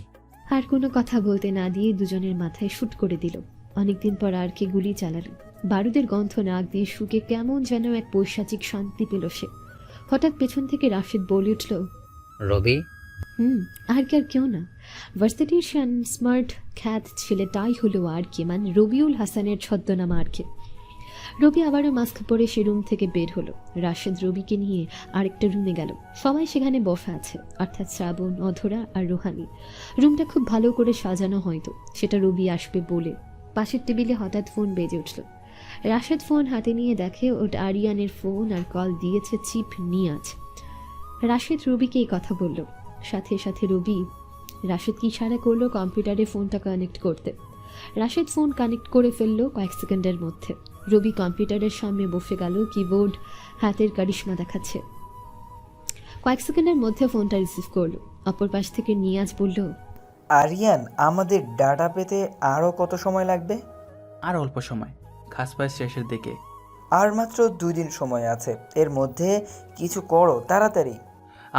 আর কোনো কথা বলতে না দিয়ে দুজনের মাথায় শুট করে দিল। অনেকদিন পর আরকে গুলি চালালো। বারুদের গন্ধ নাক দিয়ে শুকে কেমন যেন এক পৈশাচিক শান্তি পেল সে। হঠাৎ পেছন থেকে রাশেদ বলে উঠল, রবি? আর কি আর কেউ না, ভার্সিটির স্মার্ট খ্যাত ছেলেটাই হলো আরকে, মানে রবিউল হাসানের ছদ্মনাম আরকে। রবি আবারও মাস্ক পরে সে রুম থেকে বের হলো। রাশেদ রবিকে নিয়ে আরেকটা রুমে গেল। সবাই সেখানে বসা আছে, অর্থাৎ শ্রাবণ, অধরা আর রোহানি। রুমটা খুব ভালো করে সাজানো, হয়তো সেটা রবি আসবে বলে। পাশের টেবিলে হঠাৎ ফোন বেজে উঠল। রাশেদ ফোন হাতে নিয়ে দেখে ওটা আরিয়ানের ফোন, আর কল দিয়েছে চিফ নিয়াজ। রাশেদ রবিকে এই কথা বলল। সাথে সাথে রবি রাশেদকে ইশারা করলো কম্পিউটারে ফোনটা কানেক্ট করতে। রাশেদ ফোন কানেক্ট করে ফেললো কয়েক সেকেন্ডের মধ্যে। রবি কম্পিউটারের সামনে বসে গেল, কিবোর্ড হাতের কারিশমা দেখাচ্ছে। কয়েক সেকেন্ডের মধ্যে ফোনটা রিসিভ করলো। অপর পাশ থেকে নিয়াজ বলল, আরিয়ান, আমাদের ডাটা পেতে আরও কত সময় লাগবে? আর অল্প সময়, খাস পাস শেষের দিকে। আর মাত্র 2 দিন সময় আছে, এর মধ্যে কিছু করো তাড়াতাড়ি।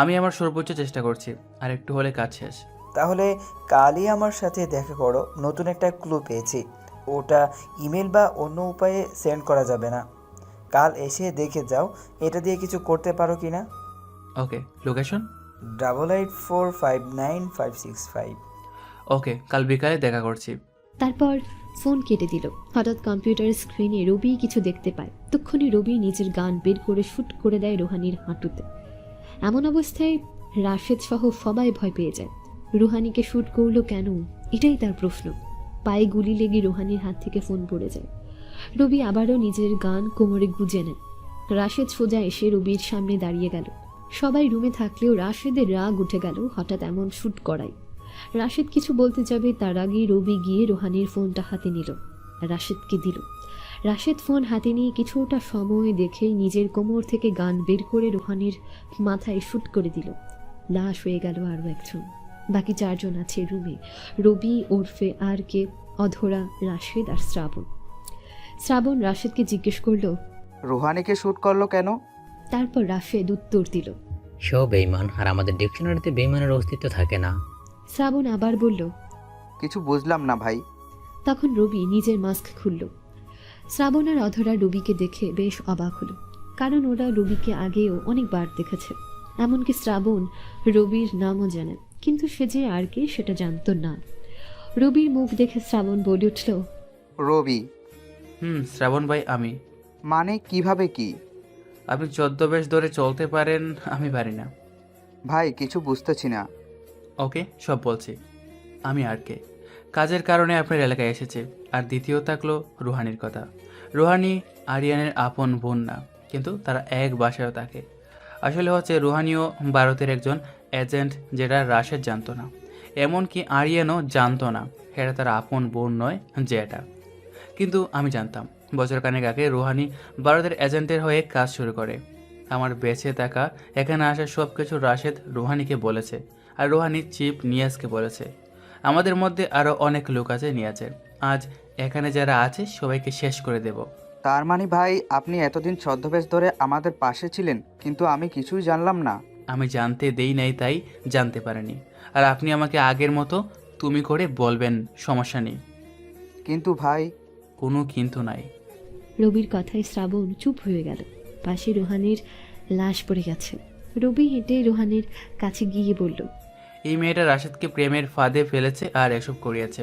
আমি আমার সর্বোচ্চ চেষ্টা করছি, আর একটু হলে কাজ শেষ। তাহলে কালই আমার সাথে দেখা করো, নতুন একটা ক্লু পেয়েছি। ওটা ইমেল বা অন্য উপায়ে সেন্ড করা যাবে না। কাল এসে দেখে যাও এটা দিয়ে কিছু করতে পারো কি না। ওকে, লোকেশন 8845956565। ওকে, কাল বিকালে দেখা করছি। তারপর ফোন কেটে দিল। হঠাৎ কম্পিউটারের স্ক্রিনে রবি কিছু দেখতে পায়। তক্ষুনি রবি নিজের গান বের করে শুট করে দেয় রোহানির হাঁটুতে। এমন অবস্থায় রাশেদ সহ সবাই ভয় পেয়ে যায়। রুহানিকে শ্যুট করলো কেন, এটাই তার প্রশ্ন। পায়ে গুলি লেগে রুহানির হাত থেকে ফোন পড়ে যায়। রবি আবারও নিজের গান কোমরে গুজে নেয়। রাশেদ সোজা এসে রবির সামনে দাঁড়িয়ে গেল। সবাই রুমে থাকলেও রাশেদের রাগ উঠে গেল হঠাৎ এমন শ্যুট করায়। রাশেদ কিছু বলতে যাবে তার আগেই রবি গিয়ে রুহানির ফোনটা হাতে নিল, রাশেদকে দিল। রাশেদ ফোন হাতে নিয়ে কিছুটা সময় দেখেই নিজের কোমর থেকে গান বের করে রুহানির মাথায় শ্যুট করে দিল। লাশ হয়ে গেল আরও একজন। বাকি 4 জন আছে রুমে, রবি ওরফে আর কে, অধরা, রাশেদ আর শ্রাবণ। শ্রাবণ রাশেদকে জিজ্ঞেস করলো, রুহানিকে শ্যুট করলো কেন? তারপর রাশেদ উত্তর দিল, সেও বেইমান, আর আমাদের ডিকশনারিতে বেইমানের অস্তিত্ব থাকে না। শ্রাবণ আবার বলল, কিছু বুঝলাম না ভাই। তখন রবি নিজের মাস্ক খুলল। শ্রাবণ আর অধরা রবিকে দেখে বেশ অবাক হলো, কারণ ওরা রবিকে আগেও অনেকবার দেখেছে। এমনকি শ্রাবণ রবির নামও জানে, কিন্তু সে যে আর কে সেটা জানতো না। রবির মুখ দেখে শ্রাবণ বলে উঠল, রবি? শ্রাবণ ভাই আমি। মানে কিভাবে কি? আপনি ছদ্মবেশ ধরে চলতে পারেন, আমি পারি না। ভাই কিছু বুঝতেছি না। ওকে, সব বলছি। আমি আর কে, কাজের কারণে আপনার এলাকায় এসেছে। আর দ্বিতীয় থাকলো রুহানির কথা। রুহানি আরিয়ানের আপন বোন না, কিন্তু তারা এক বাসায়ও থাকে। আসলে হচ্ছে রুহানিও ভারতের একজন এজেন্ট, যেটা রাশেদ জানতো না, এমনকি আরিয়ানও জানতো না এটা তার আপন বোন নয় যেটা। কিন্তু আমি জানতাম। বছরখানেক আগে রুহানি ভারতের এজেন্টের হয়ে কাজ শুরু করে। আমার বেঁচে থাকা এখানে আসা সব কিছু রাশেদ রুহানিকে বলেছে, আর রুহানি চিফ নিয়াজকে বলেছে। আমাদের মধ্যে আরও অনেক লোক আছে নিয়াজের। আজ এখানে যারা আছে সবাইকে শেষ করে দেব। তার মানে ভাই আপনি এতদিন ছদ্মবেশ ধরে আমাদের পাশে ছিলেন, কিন্তু আমি কিছুই জানলাম না। আমি জানতে দেই নাই, তাই জানতে পারিনি। আর আপনি আমাকে আগের মতো তুমি করে বলবেন, সমস্যা নেই। কিন্তু ভাই। কোনো কিন্তু নাই। রবির কথায় শ্রাবণ চুপ হয়ে গেল। পাশে রুহানির লাশ পড়ে গেছে। রবি হেঁটে রুহানির কাছে গিয়ে বলল, এই মেয়েটা রাশেদকে প্রেমের ফাঁদে ফেলেছে আর এসব করিয়েছে।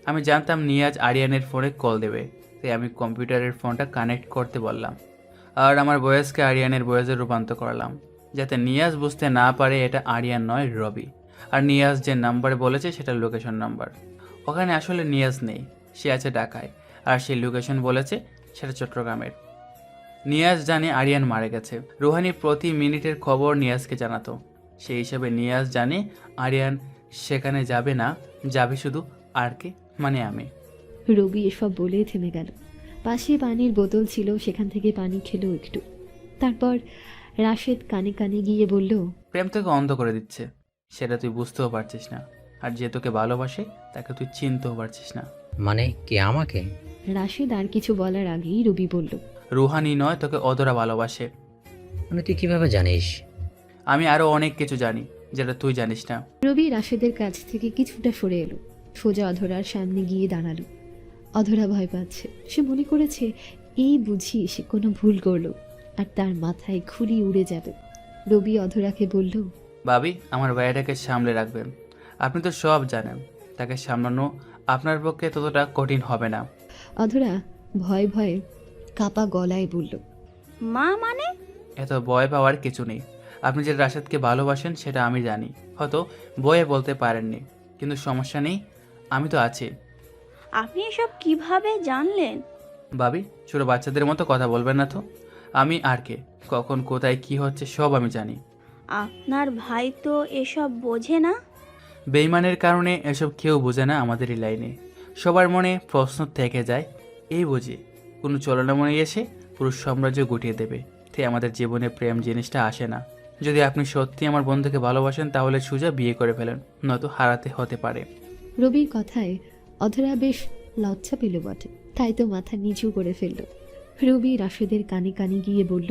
আমি জানতাম নিয়াজ আরিয়ানের ফোনে কল দেবে, তাই আমি কম্পিউটারের ফোনটা কানেক্ট করতে বললাম, আর আমার বয়সকে আরিয়ানের বয়সে রূপান্তর করলাম, যাতে নিয়াজ বুঝতে না পারে এটা আরিয়ান নয়, রবি। আর নিয়াজ যে নাম্বারে বলেছে সেটা লোকেশন নাম্বার। ওখানে আসলে নিয়াজ নেই, সে আছে ঢাকায়। আর সেই লোকেশন বলেছে সেটা চট্টগ্রামের। নিয়াজ জানে আরিয়ান মারা গেছে। রুহানি প্রতি মিনিটের খবর নিয়াজকে জানাতো। সেই হিসাবে নিয়াজ জানে আরিয়ান সেখানে যাবে না, যাবে শুধু আর কে, মানে আমি। রবি এসব বলে থেমে গেল। পাশে পানির বোতল ছিল, সেখান থেকে পানি খেলো একটু। তারপর রাশেদ কানে কানে গিয়ে বলল, প্রেম তোকে অন্ধ করে দিচ্ছে, সেটা তুই বুঝতেও পারছিস না। আর যে তোকে ভালোবাসে তাকে তুই চিনতেও পারছিস না। মানে কি আমাকে? রাশেদ আর কিছু বলার আগেই রবি বলল, রুহানি নয়, তোকে অধরা ভালোবাসে। মানে তুই কিভাবে জানিস? আমি আরো অনেক কিছু জানি যেটা তুই জানিস না। রবি রাশেদের কাছ থেকে কিছুটা সরে এলো, সোজা অধরার সামনে গিয়ে দাঁড়ালো। অধরা ভয় পাচ্ছে। সে মনে করেছে এই বুঝি সে কোনো ভুল করলো আর তার মাথায় ঘুড়ি উড়ে যাবে। রবি অধরাকে বলল, ভাবি, আমার ভাইয়াটাকে সামলে রাখবেন। আপনি তো সব জানেন, তাকে সামলানো আপনার পক্ষে ততটা কঠিন হবে না। অধরা ভয়ে ভয়ে কাপা গলায় বলল, মা মানে? এত ভয় পাওয়ার কিছু নেই। আপনি যে রাশেদকে ভালোবাসেন সেটা আমি জানি, হয়তো বয়ে বলতে পারেননি, কিন্তু সমস্যা নেই, আমি তো আছি। আপনি এসব কিভাবে জানলেন? ভাবি, ছোট বাচ্চাদের মতো কথা বলবেন না তো। আমি আর কে, কখন কোথায় কি হচ্ছে সব আমি জানি। আপনার ভাই তো এসব বোঝে না। বেইমানের কারণে এসব কেউ বোঝে না আমাদের এই লাইনে। সবার মনে প্রশ্ন থেকে যায়, এই বুঝি কোনো চলনামণি এসে পুরো সাম্রাজ্য গুটিয়ে দেবে, তাই আমাদের জীবনে প্রেম জিনিসটা আসে না। যদি আপনি সত্যি আমার বন্ধুকে ভালোবাসেন তাহলে সোজা বিয়ে করে ফেলেন, নয়তো হারাতে হতে পারে। রবির কথায় অধরা বেশ লজ্জা পেল বটে, তাই তো মাথা নিচু করে ফেলল। রবি রাশেদের কানে কানে গিয়ে বলল,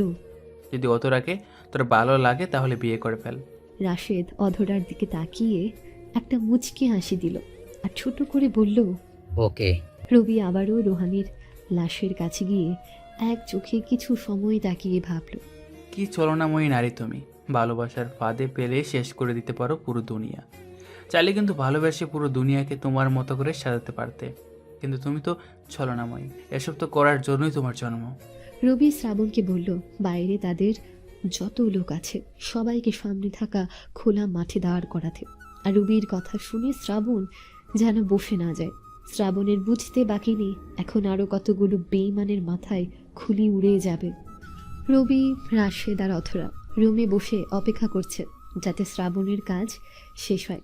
যদি অতরাকে তোর ভালো লাগে তাহলে বিয়ে করে ফেল। রাশেদ অধরার দিকে তাকিয়ে একটা মুচকি হাসি দিল আর ছোট করে বলল, ওকে। রবি আবারও রুহানির লাশের কাছে গিয়ে এক চোখে কিছু সময় তাকিয়ে ভাবল, কি চলনাময়ী নারী তুমি, ভালোবাসার ফাঁদে পেলে শেষ করে দিতে পারো পুরো দুনিয়া। চাইলে কিন্তু ভালোবেসে পুরো দুনিয়াকে তোমার মতো করে সাজাতে পারতে, কিন্তু তুমি তো ছলনাময়ী। এসব তো করার জন্যই তোমার জন্ম। রবি শ্রাবণকে বলল, বাইরে তাদের যত লোক আছে সবাইকে সামনে থাকা খোলা মাঠে দাঁড় করাতে। আর রবির কথা শুনে শ্রাবণ যেন বসে না যায়। শ্রাবণের বুঝতে বাকি নেই এখন আরও কতগুলো বেইমানের মাথায় খুলি উড়ে যাবে। রবি, রাশেদ আর অথরা রুমে বসে অপেক্ষা করছে যাতে শ্রাবণের কাজ শেষ হয়।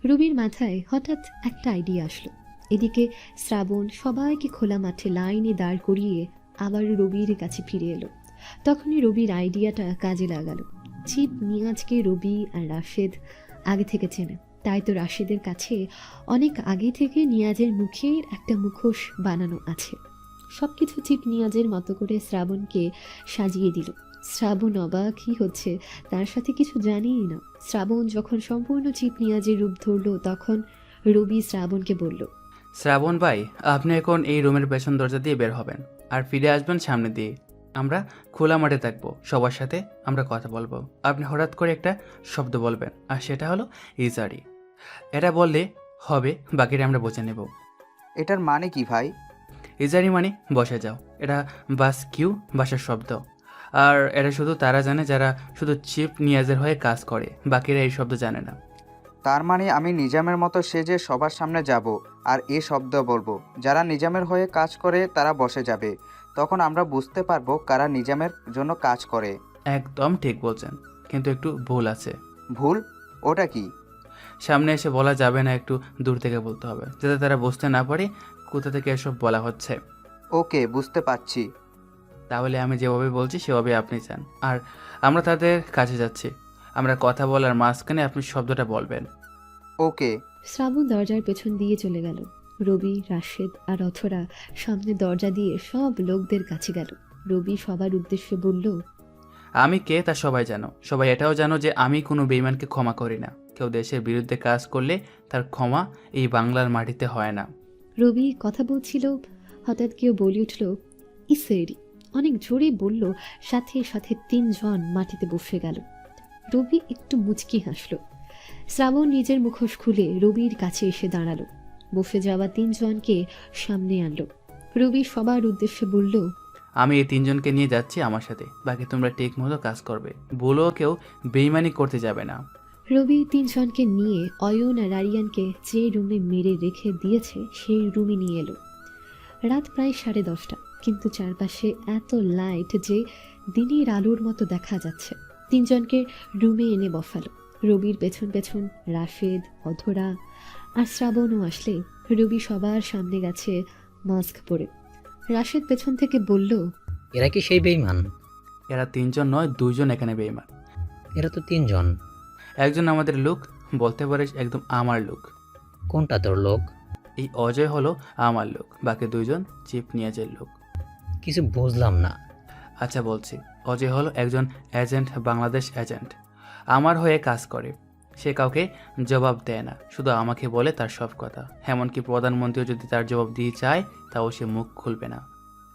রবির মাথায় হঠাৎ একটা আইডিয়া আসলো। এদিকে শ্রাবণ সবাইকে খোলা মাঠে লাইনে দাঁড় করিয়ে আবার রবির কাছে ফিরে এলো। তখনই রবির আইডিয়াটা কাজে লাগালো। চিপ নিয়াজকে রবি আর রাশেদ আগে থেকে চেনে, তাই তো রাশেদের কাছে অনেক আগে থেকে নিয়াজের মুখের একটা মুখোশ বানানো আছে। সব কিছু চিপ নিয়াজের মতো করে শ্রাবণকে সাজিয়ে দিল। শ্রাবণ অবাকই হচ্ছে, তার সাথে কিছু জানিই না। শ্রাবণ যখন সম্পূর্ণ চিপ নিয়াজের রূপ ধরলো তখন রবি শ্রাবণকে বলল, শ্রাবণ ভাই, আপনি এখন এই রুমের পেছন দরজা দিয়ে বের হবেন আর ফিরে আসবেন সামনে দিয়ে। আমরা খোলা মাঠে থাকবো, সবার সাথে আমরা কথা বলবো। আপনি হঠাৎ করে একটা শব্দ বলবেন, আর সেটা হলো ইজারি। এটা বললে হবে, বাকিটা আমরা বুঝে নেব। এটার মানে কি ভাই? ইজারি মানে বসে যাও। এটা বাস কিউ বাসার শব্দ, আর এটা শুধু তারা জানে যারা শুধু চিপ নিয়াজের হয়ে কাজ করে, বাকিরা এই শব্দ জানে না। তার মানে আমি নিজামের মতো সেজে সবার সামনে যাব আর এ শব্দ বলবো। যারা নিজামের হয়ে কাজ করে তারা বসে যাবে, তখন আমরা বুঝতে পারবো কারা নিজামের জন্য কাজ করে। একদম ঠিক বলছেন, কিন্তু একটু ভুল আছে। ভুল? ওটা কি? সামনে এসে বলা যাবে না, একটু দূর থেকে বলতে হবে যাতে তারা বুঝতে না পারে কোথা থেকে এসব বলা হচ্ছে। ওকে, বুঝতে পারছি। তাহলে আমি যেভাবে বলছি সেভাবে আপনি চান, আর আমরা তাদের কাছে যাচ্ছি। আমরা কথা বলার মাঝখানে আপনি শব্দটা বলবেন। ওকে। শ্রাবণ দরজার পেছন দিয়ে চলে গেল। রবি, রাশেদ আর অথরা সামনে দরজা দিয়ে সব লোকদের কাছে গেল। রবি সবার উদ্দেশ্যে বলল, আমি কে তা সবাই জানো। সবাই এটাও জানো যে আমি কোনো বেঈমানকে ক্ষমা করি না। কেউ দেশের বিরুদ্ধে কাজ করলে তার ক্ষমা এই বাংলার মাটিতে হয় না। রবি কথা বলছিল, হঠাৎ কেউ বলে উঠল, ইসেরি। অনেক জোরে বলল, সাথে সাথে 3 জন মাটিতে বসে গেল। রবি একটু মুচকি হাসল। শ্রাবণ নিজের মুখোশ খুলে রবির কাছে এসে দাঁড়ালো। বসে যাওয়া 3 জনকে সামনে আনলো। রবি সবার উদ্দেশ্যে বলল, আমি এই 3 জনকে নিয়ে যাচ্ছি আমার সাথে, বাকি তোমরা ঠিক মতো কাজ করবে। বলো কেউ বেঈমানি করতে যাবে না। রবি 3 জনকে নিয়ে অয়ন আর আরিয়ানকে যে রুমে মেরে রেখে দিয়েছে সেই রুমে নিয়ে এলো। রাত প্রায় 10:30, কিন্তু চারপাশে এত লাইট যে দিনের আলোর মতো দেখা যাচ্ছে। 3 জনকে রুমে এনে বসালো। রবির পেছন পেছন রাশেদ, অধরা আর শ্রাবণও আসলে রবি সবার সামনে গেছে মাস্ক পরে। রাশেদ পেছন থেকে বলল, এরা কি সেই বেঈমান? এরা 3 জন নয়, 2 জন এখানে বেঈমান। এরা তো 3 জন। একজন আমাদের লোক, বলতে পারিস একদম আমার লোক। কোনটা তোর লোক? এই অজয় হলো আমার লোক, বাকি 2 জন চিপ নিয়াজের লোক। কিছু বুঝলাম না। আচ্ছা বলছি, অজয় হলো একজন এজেন্ট, বাংলাদেশ এজেন্ট। আমার হয়ে কাজ করে। সে কাউকে জবাব দেয় না, শুধু আমাকে বলে তার সব কথা। এমনকি প্রধানমন্ত্রীও যদি তার জবাব দিয়ে চায় তাও সে মুখ খুলবে না,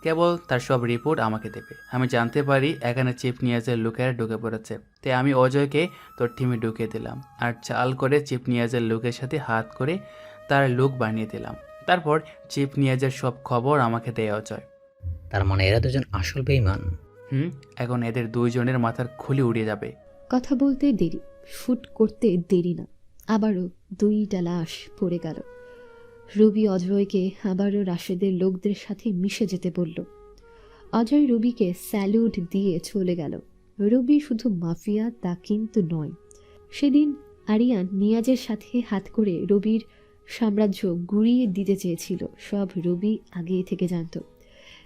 কেবল তার সব রিপোর্ট আমাকে দেবে। আমি জানতে পারি এখানে চিপ নিয়াজের লোকেরা ঢুকে পড়েছে, তাই আমি অজয়কে তোর টিমে ঢুকিয়ে দিলাম আর চাল করে চিপ নিয়াজের লোকের সাথে হাত করে তার লোক বানিয়ে দিলাম। তারপর চিপ নিয়াজের সব খবর আমাকে দেয় অজয়। তার মানে এরা 2 জন আসল বেঈমান। এখন এদের 2 জনের মাথার খুলি উড়ে যাবে। কথা বলতে দেরি, শুট করতে দেরি না। আবারও 2টা লাশ পড়ে গেল। রবি অজয়কে আবারও রাশেদের লোকদের সাথে মিশে যেতে বলল। অজয় রবিকে স্যালুট দিয়ে চলে গেল। রবি শুধু মাফিয়া তা কিন্তু নয়। সেদিন আরিয়ান নিয়াজের সাথে হাত করে রবির সাম্রাজ্য গুড়িয়ে দিতে চেয়েছিল, সব রবি আগে থেকে জানত।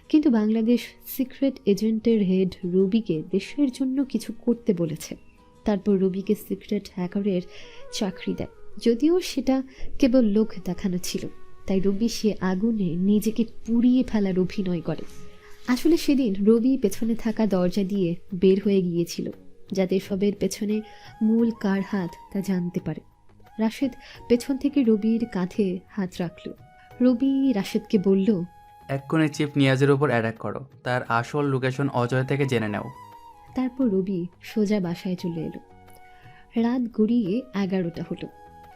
কিন্তু বাংলাদেশ সিক্রেট এজেন্টের হেড রবিকে দেশের জন্য কিছু করতে বলেছে। তারপর রবিকে সিক্রেট হ্যাকারের চাকরি দেয়, যদিও সেটা কেবল লোক দেখানো ছিল। তাই রবি সে আগুনে নিজেকে পুড়িয়ে ফেলার অভিনয় করে। আসলে সেদিন রবি পেছনে থাকা দরজা দিয়ে বের হয়ে গিয়েছিল, যাতে সবের পেছনে মূল কার হাত তা জানতে পারে। রাশেদ পেছন থেকে রবির কাঁধে হাত রাখল। রবি রাশেদকে বলল, এক্ষুনি চিপ নিয়াজের উপর অ্যাটাক করো, তার আসল লোকেশন অজয় থেকে জেনে নাও। তারপর রবি সোজা বাসায় চলে এলো। রাত গড়িয়ে 11টা হলো।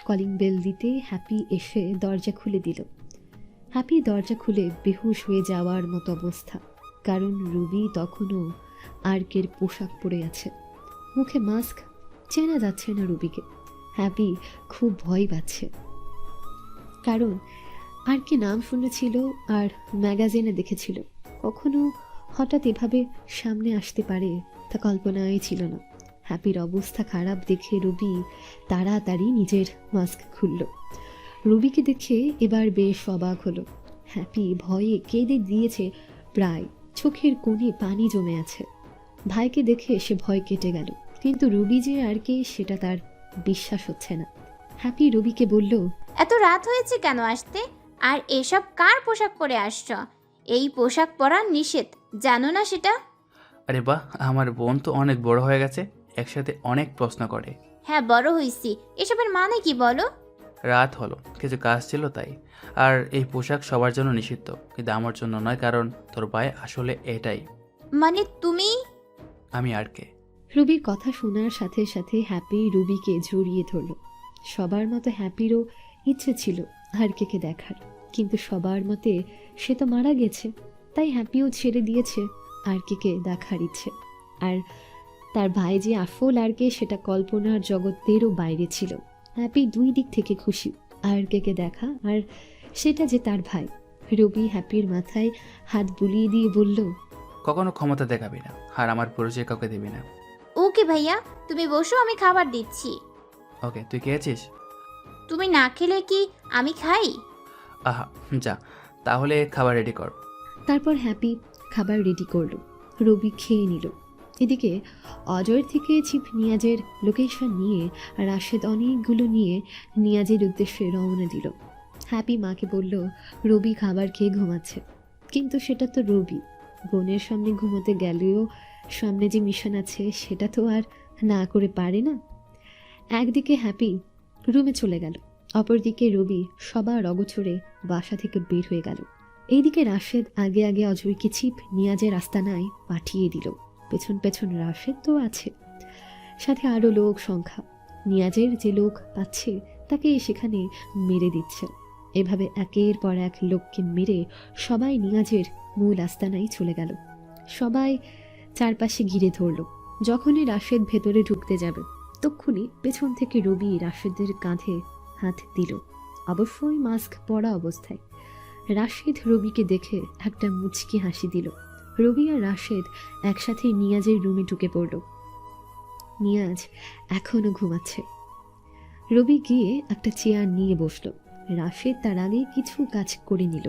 কলিং বেল দিতে হ্যাপি এসে দরজা খুলে দিল। হ্যাপি দরজা খুলে বেহুশ হয়ে যাওয়ার মতো অবস্থা। কারণ রুবি তখনও আর্কের পোশাক পরে আছে, মুখে মাস্ক, চেনা যাচ্ছে না রুবিকে। হ্যাপি খুব ভয় পাচ্ছে, কারণ আর্কে নাম শুনেছিল আর ম্যাগাজিনে দেখেছিল। কখনো হঠাৎ এভাবে সামনে আসতে পারে তা কল্পনাই ছিল না। হ্যাপির অবস্থা খারাপ দেখে রুবি তাড়াতাড়ি নিজের মাস্ক খুলল। রুবিকে দেখে এবার বেশ অবাক হলো। হ্যাপি ভয়ে কেঁদে দিয়েছে, প্রায় চোখের কোণে পানি জমে আছে। ভাইকে দেখে সে ভয় কেটে গেল, কিন্তু রুবি যে আর কে সেটা তার বিশ্বাস হচ্ছে না। হ্যাপি রুবিকে বলল, এত রাত হয়েছে কেন আসতে? আর এসব কার পোশাক পরে আসছো? এই পোশাক পরা নিষেধ, জানো না সেটা? আরে বাহ, আমার বোন তো অনেক বড় হয়ে গেছে, একসাথে অনেক প্রশ্ন করে। হ্যাঁ, বড় হইছি। এসবের মানে কি বলো? রাত হলো, কিছু কাজ ছিল তাই। আর এই পোশাক সবার জন্য নিষিদ্ধ, কিন্তু আমার জন্য নয়, কারণ তোর ভাই আসলে এটাই। মানে তুমি? আমি আর কে। রুবির কথা শোনার সাথে সাথে হ্যাপি রুবিকে জড়িয়ে ধরল। সবার মতো হ্যাপিরও ইচ্ছে ছিল আরকেকে দেখার, কিন্তু সবার মতে সে তো মারা গেছে, তাই হ্যাপিও ছেড়ে দিয়েছে আরকেকে দেখার ইচ্ছে। আর তার ভাই যে আসল আরকে সেটা কল্পনার জগতেরও বাইরে ছিল। হ্যাপি দুই দিক থেকে খুশি, আরকেকে দেখা আর সেটা যে তার ভাই। রবি হ্যাপির মাথায় হাত বুলিয়ে দিয়ে বলল, কখনো ক্ষমতা দেখাবি না, আর আমার পরিচয় কাউকে দিবি না। ওকে ভাইয়া, তুমি বসো, আমি খাবার দিচ্ছি। ওকে, তুই খেয়েছিস? তুমি না খেলে কি আমি খাই? আহা, যা তাহলে খাবার রেডি কর। তারপর হ্যাপি খাবার রেডি করলো, রবি খেয়ে নিল। এদিকে অজয়ের থেকে চিফ নিয়াজের লোকেশন নিয়ে রাশেদ অনেকগুলো নিয়ে নিয়াজের উদ্দেশ্যে রওনা দিল। হ্যাপি মাকে বলল রবি খাবার খেয়ে ঘুমাচ্ছে, কিন্তু সেটা তো রবি, বোনের সামনে ঘুমোতে গেলেও সামনে যে মিশন আছে সেটা তো আর না করে পারে না। একদিকে হ্যাপি রুমে চলে গেল, অপরদিকে রবি সবার অগোচরে বাসা থেকে বের হয়ে গেল। এইদিকে রাশেদ আগে আগে অজয়কে চিপ নিয়াজের আস্তানায় পাঠিয়ে দিল। পেছন পেছন রাশেদ তো আছে, সাথে আরও লোক সংখ্যা। নিয়াজের যে লোক পাচ্ছে তাকে সেখানে মেরে দিচ্ছে। এভাবে একের পর এক লোককে মেরে সবাই নিয়াজের মূল আস্তানায় চলে গেল। সবাই চারপাশে ঘিরে ধরল। যখনই রাশেদ ভেতরে ঢুকতে যাবে তক্ষুনি পেছন থেকে রবি রাশেদের কাঁধে হাত দিল, অবশ্যই মাস্ক পরা অবস্থায়। রাশেদ রবিকে দেখে একটা মুচকি হাসি দিল। রবি আর রাশেদ একসাথে নিয়াজের রুমে ঢুকে পড়ল। নিয়াজ এখনো ঘুমাচ্ছে। রবি গিয়ে একটা চেয়ার নিয়ে বসল। রাশেদ তার আগে কিছু কাজ করে নিল।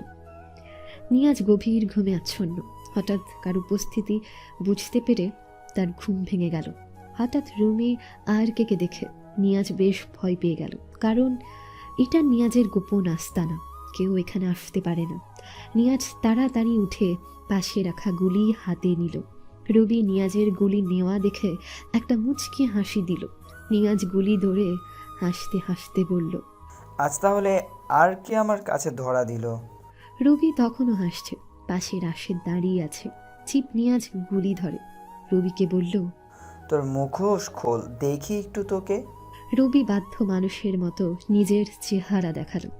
নিয়াজ গভীর ঘুমে আচ্ছন্ন। হঠাৎ কার উপস্থিতি বুঝতে পেরে তার ঘুম ভেঙে গেল। হঠাৎ রুমে আর কে দেখে নিয়াজ বেশ ভয় পেয়ে গেল, কারণ এটা নিয়াজের গোপন আস্তানা, কেউ এখানে আসতে পারে না। নিয়াজ তাড়াতাড়ি উঠে পাশে রাখা গুলি হাতে নিল। রবি নিয়াজের গুলি নেওয়া দেখে একটা মুচকি হাসি দিল। নিয়াজ গুলি ধরে হাসতে হাসতে বলল, আজ তাহলে আর কি আমার কাছে ধরা দিল? রবি তখনও হাসছে। পাশে রাশেদ দাঁড়িয়ে আছে। চিপ নিয়াজ গুলি ধরে রবিকে বলল, তোর মুখোশ খোল দেখি একটু তোকে। রবি বাধ্য মানুষের মতো নিজের চেহারা দেখালো।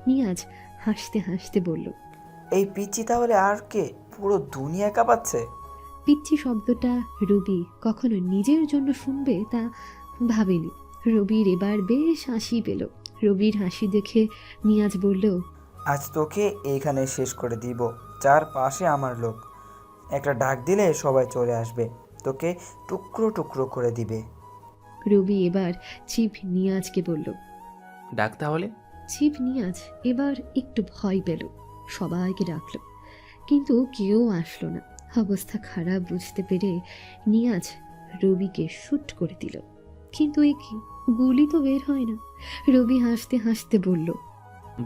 নিয়াজ হাসতে হাসতে বলল, এই পিচ্চি তাহলে আর কে পুরো দুনিয়া কাঁপাচ্ছে? পিচ্চি শব্দটা রবি কখনো নিজের জন্য শুনবে তা ভাবেনি। রবির এবার বেশ হাসি পেল। রবির হাসি দেখে নিয়াজ বলল, আজ তোকে এইখানে শেষ করে দিব। চারপাশে আমার লোক, একটা ডাক দিলে সবাই চলে আসবে, তোকে টুকরো টুকরো করে দিবে। রবি এবার চিফ নিয়াজকে বলল, ডাক তাহলে। চিফ নিয়াজ এবার একটু ভয় পেল। সবাইকে ডাকলো, কিন্তু কেউ আসলো না। অবস্থা খারাপ বুঝতে পেরে নিয়াজ রবিকে শুট করে দিল, কিন্তু এ কি, গুলি তো বের হয় না। রবি হাসতে হাসতে বলল,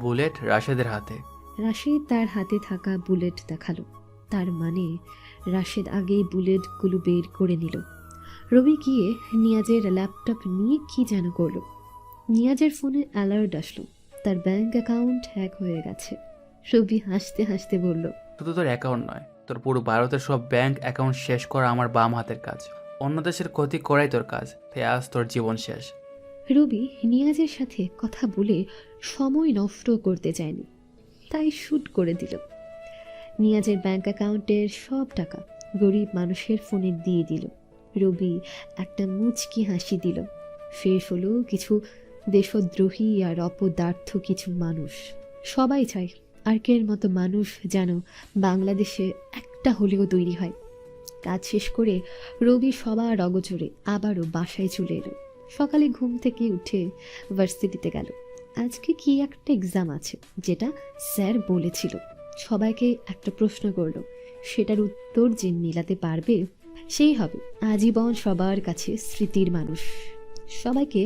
বুলেট রাশেদের হাতে। রাশেদ তার হাতে থাকা বুলেট দেখালো। তার মানে রাশেদ আগেই বুলেটগুলো বের করে নিল। রবি গিয়ে নিয়াজের ল্যাপটপ নিয়ে কি যেন করলো। নিয়াজের ফোনে অ্যালার্ট আসলো, তার ব্যাংক অ্যাকাউন্ট হ্যাক হয়ে গেছে। রবি হাসতে হাসতে বলল, শুধু তোর অ্যাকাউন্ট নয়, তোর পুরো ভারতের সব ব্যাংক অ্যাকাউন্ট শেষ করা আমার বাম হাতের কাজ। অন্য দেশের ক্ষতি করাই তোর কাজ, তাই আজ তোর জীবন শেষ। রবি নিয়াজের সাথে কথা বলে সময় নষ্ট করতে চায়নি, তাই শুট করে দিল। নিয়াজের ব্যাংক অ্যাকাউন্টের সব টাকা গরিব মানুষের ফোনে দিয়ে দিল। রবি একটা মুচকি হাসি দিল। শেষ হলো কিছু দেশদ্রোহী আর অপদার্থ কিছু মানুষ। সবাই চায় আর্কের মতো মানুষ যেন বাংলাদেশে একটা হলেও তৈরি হয়। কাজ শেষ করে রবি সবার অগোচরে আবারও বাসায় চলে এলো। সকালে ঘুম থেকে উঠে ভার্সিটিতে গেল। আজকে কি একটা এক্সাম আছে যেটা স্যার বলেছিল। সবাইকে একটা প্রশ্ন করলো, সেটার উত্তর যে মিলাতে পারবে সেই হবে আজীবন সবার কাছে স্মৃতির মানুষ। সবাইকে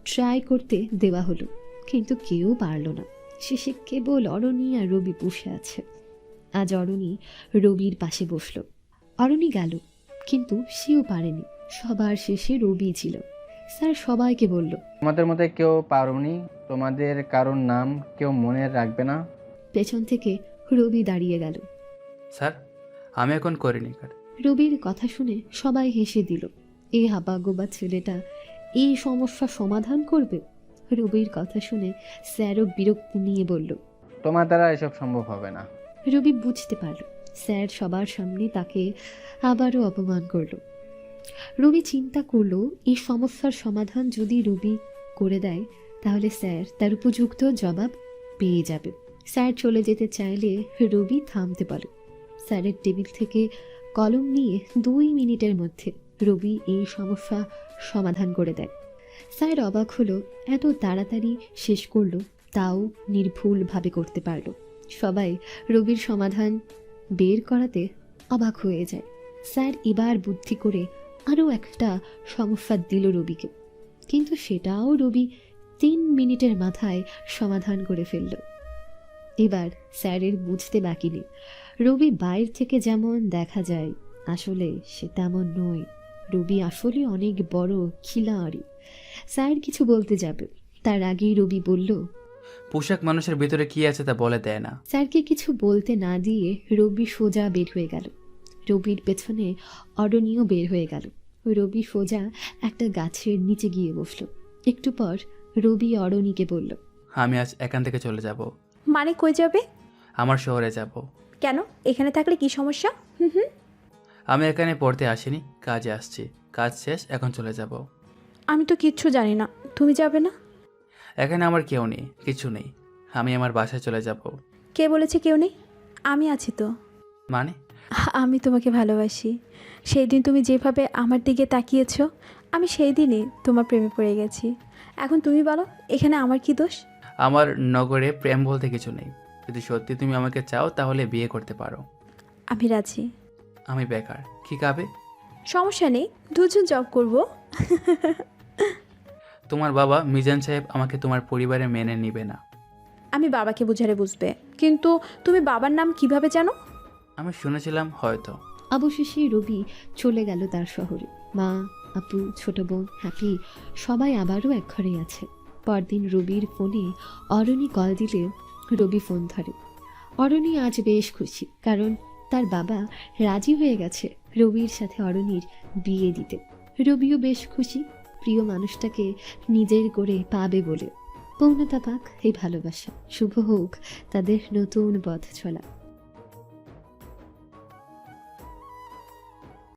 ট্রাই করতে দেওয়া হলো, কিন্তু কেউ পারল না। শেষে কেবল অরণি আর রবি বসে আছে। আজ অরণি রবির পাশে বসলো। অরণি গেল, কিন্তু সেও পারেনি। সবার শেষে রবি ছিল। স্যার সবাইকে বলল, তোমাদের মধ্যে কেউ পারোনি? তোমাদের কারোর নাম কেউ মনে রাখবে না? পেছন থেকে রবি দাঁড়িয়ে গেল। স্যার, আমি এখন করিনি কার। রবির কথা শুনে সবাই হেসে দিল। এই হাবাগোবা ছেলেটা এই সমস্যা সমাধান করবে? রবির কথা শুনে স্যারও বিরক্তি নিয়ে বলল, তোমার দ্বারা এসব সম্ভব হবে না। রবি বুঝতে পারল স্যার সবার সামনে তাকে আবারও অপমান করলো। রবি চিন্তা করলো এই সমস্যার সমাধান যদি রবি করে দেয় তাহলে স্যার তার উপযুক্ত জবাব পেয়ে যাবে। স্যার চলে যেতে চাইলে রবি থামতে পারে। স্যারের টেবিল থেকে কলম নিয়ে 2 মিনিটের মধ্যে রবি এই সমস্যা সমাধান করে দেয়। স্যার অবাক হলো, এত তাড়াতাড়ি শেষ করলো, তাও নির্ভুলভাবে করতে পারলো। সবাই রবির সমাধান বের করাতে অবাক হয়ে যায়। স্যার এবার বুদ্ধি করে আরও একটা সমস্যা দিল রবিকে, কিন্তু সেটাও রবি 3 মিনিটের মাথায় সমাধান করে ফেলল। এবার স্যারের বুঝতে বাকি নেই, রবি বাইরে থেকে যেমন দেখা যায় আসলে সে তেমন নয়। রবি আসলে অনেক বড় খিলাড়ি। স্যার কিছু বলতে যাবে তার আগেই রবি বলল, পোশাক মানুষের ভিতরে কি আছে তা বলে দেয় না। স্যারকে কিছু বলতে না দিয়ে রবি সোজা বের হয়ে গেল। রবির পেছনে অরণিও বের হয়ে গেল। রবি সোজা একটা গাছের নিচে গিয়ে বসলো। একটু পর রবি অরণিকে বলল, আমি আজ এখান থেকে চলে যাব। মানে কই যাবে? আমার শহরে যাব। কেন? এখানে থাকলে কি সমস্যা? হুম। আমি এখানে পড়তে আসিনি, কাজে আসছি। কাজ শেষ, এখন চলে যাব। আমি তো কিচ্ছু জানি না, তুমি যাবে না? এখানে আমার কেউ নেই, কিছু নেই। আমি আমার বাসায় চলে যাব। কে বলেছে কেউ নেই? আমি আছি তো। মানে? আমি তোমাকে ভালোবাসি। সেই দিন তুমি যেভাবে আমার দিকে তাকিয়েছ, আমি সেই দিনই তোমার প্রেমে পড়ে গেছি। এখন তুমি বলো, এখানে আমার কি দোষ? আমার নগরে প্রেম বলতে কিছু নেই। যদি সত্যি তুমি আমাকে চাও তাহলে বিয়ে করতে পারো। আমি রাজি। আমি বেকার, কি খাবে? সমস্যা নেই, দুজন জব করব। তোমার বাবা মিজান সাহেব আমাকে তোমার পরিবারে মেনে নিবে না। আমি বাবাকে বুঝালে বুঝবে, কিন্তু তুমি বাবার নাম কিভাবে জানো? আমি শুনেছিলাম হয়তো। অবশেষে রবি চলে গেল তার শহরে। মা, আপু, ছোট বোন, হ্যাপি সবাই আবারও এক ঘরে আছে। পরদিন রবির ফোনে অরণি কল দিলে রবি ফোন ধরে। অরণি আজ বেশ খুশি, কারণ তার বাবা রাজি হয়ে গেছে রবির সাথে অরণির বিয়ে দিতে। রবিও বেশ খুশি, প্রিয় মানুষটাকে নিজের করে পাবে বলে। পূর্ণতা পাক এই ভালোবাসা, শুভ হোক তাদের নতুন পথ চলা।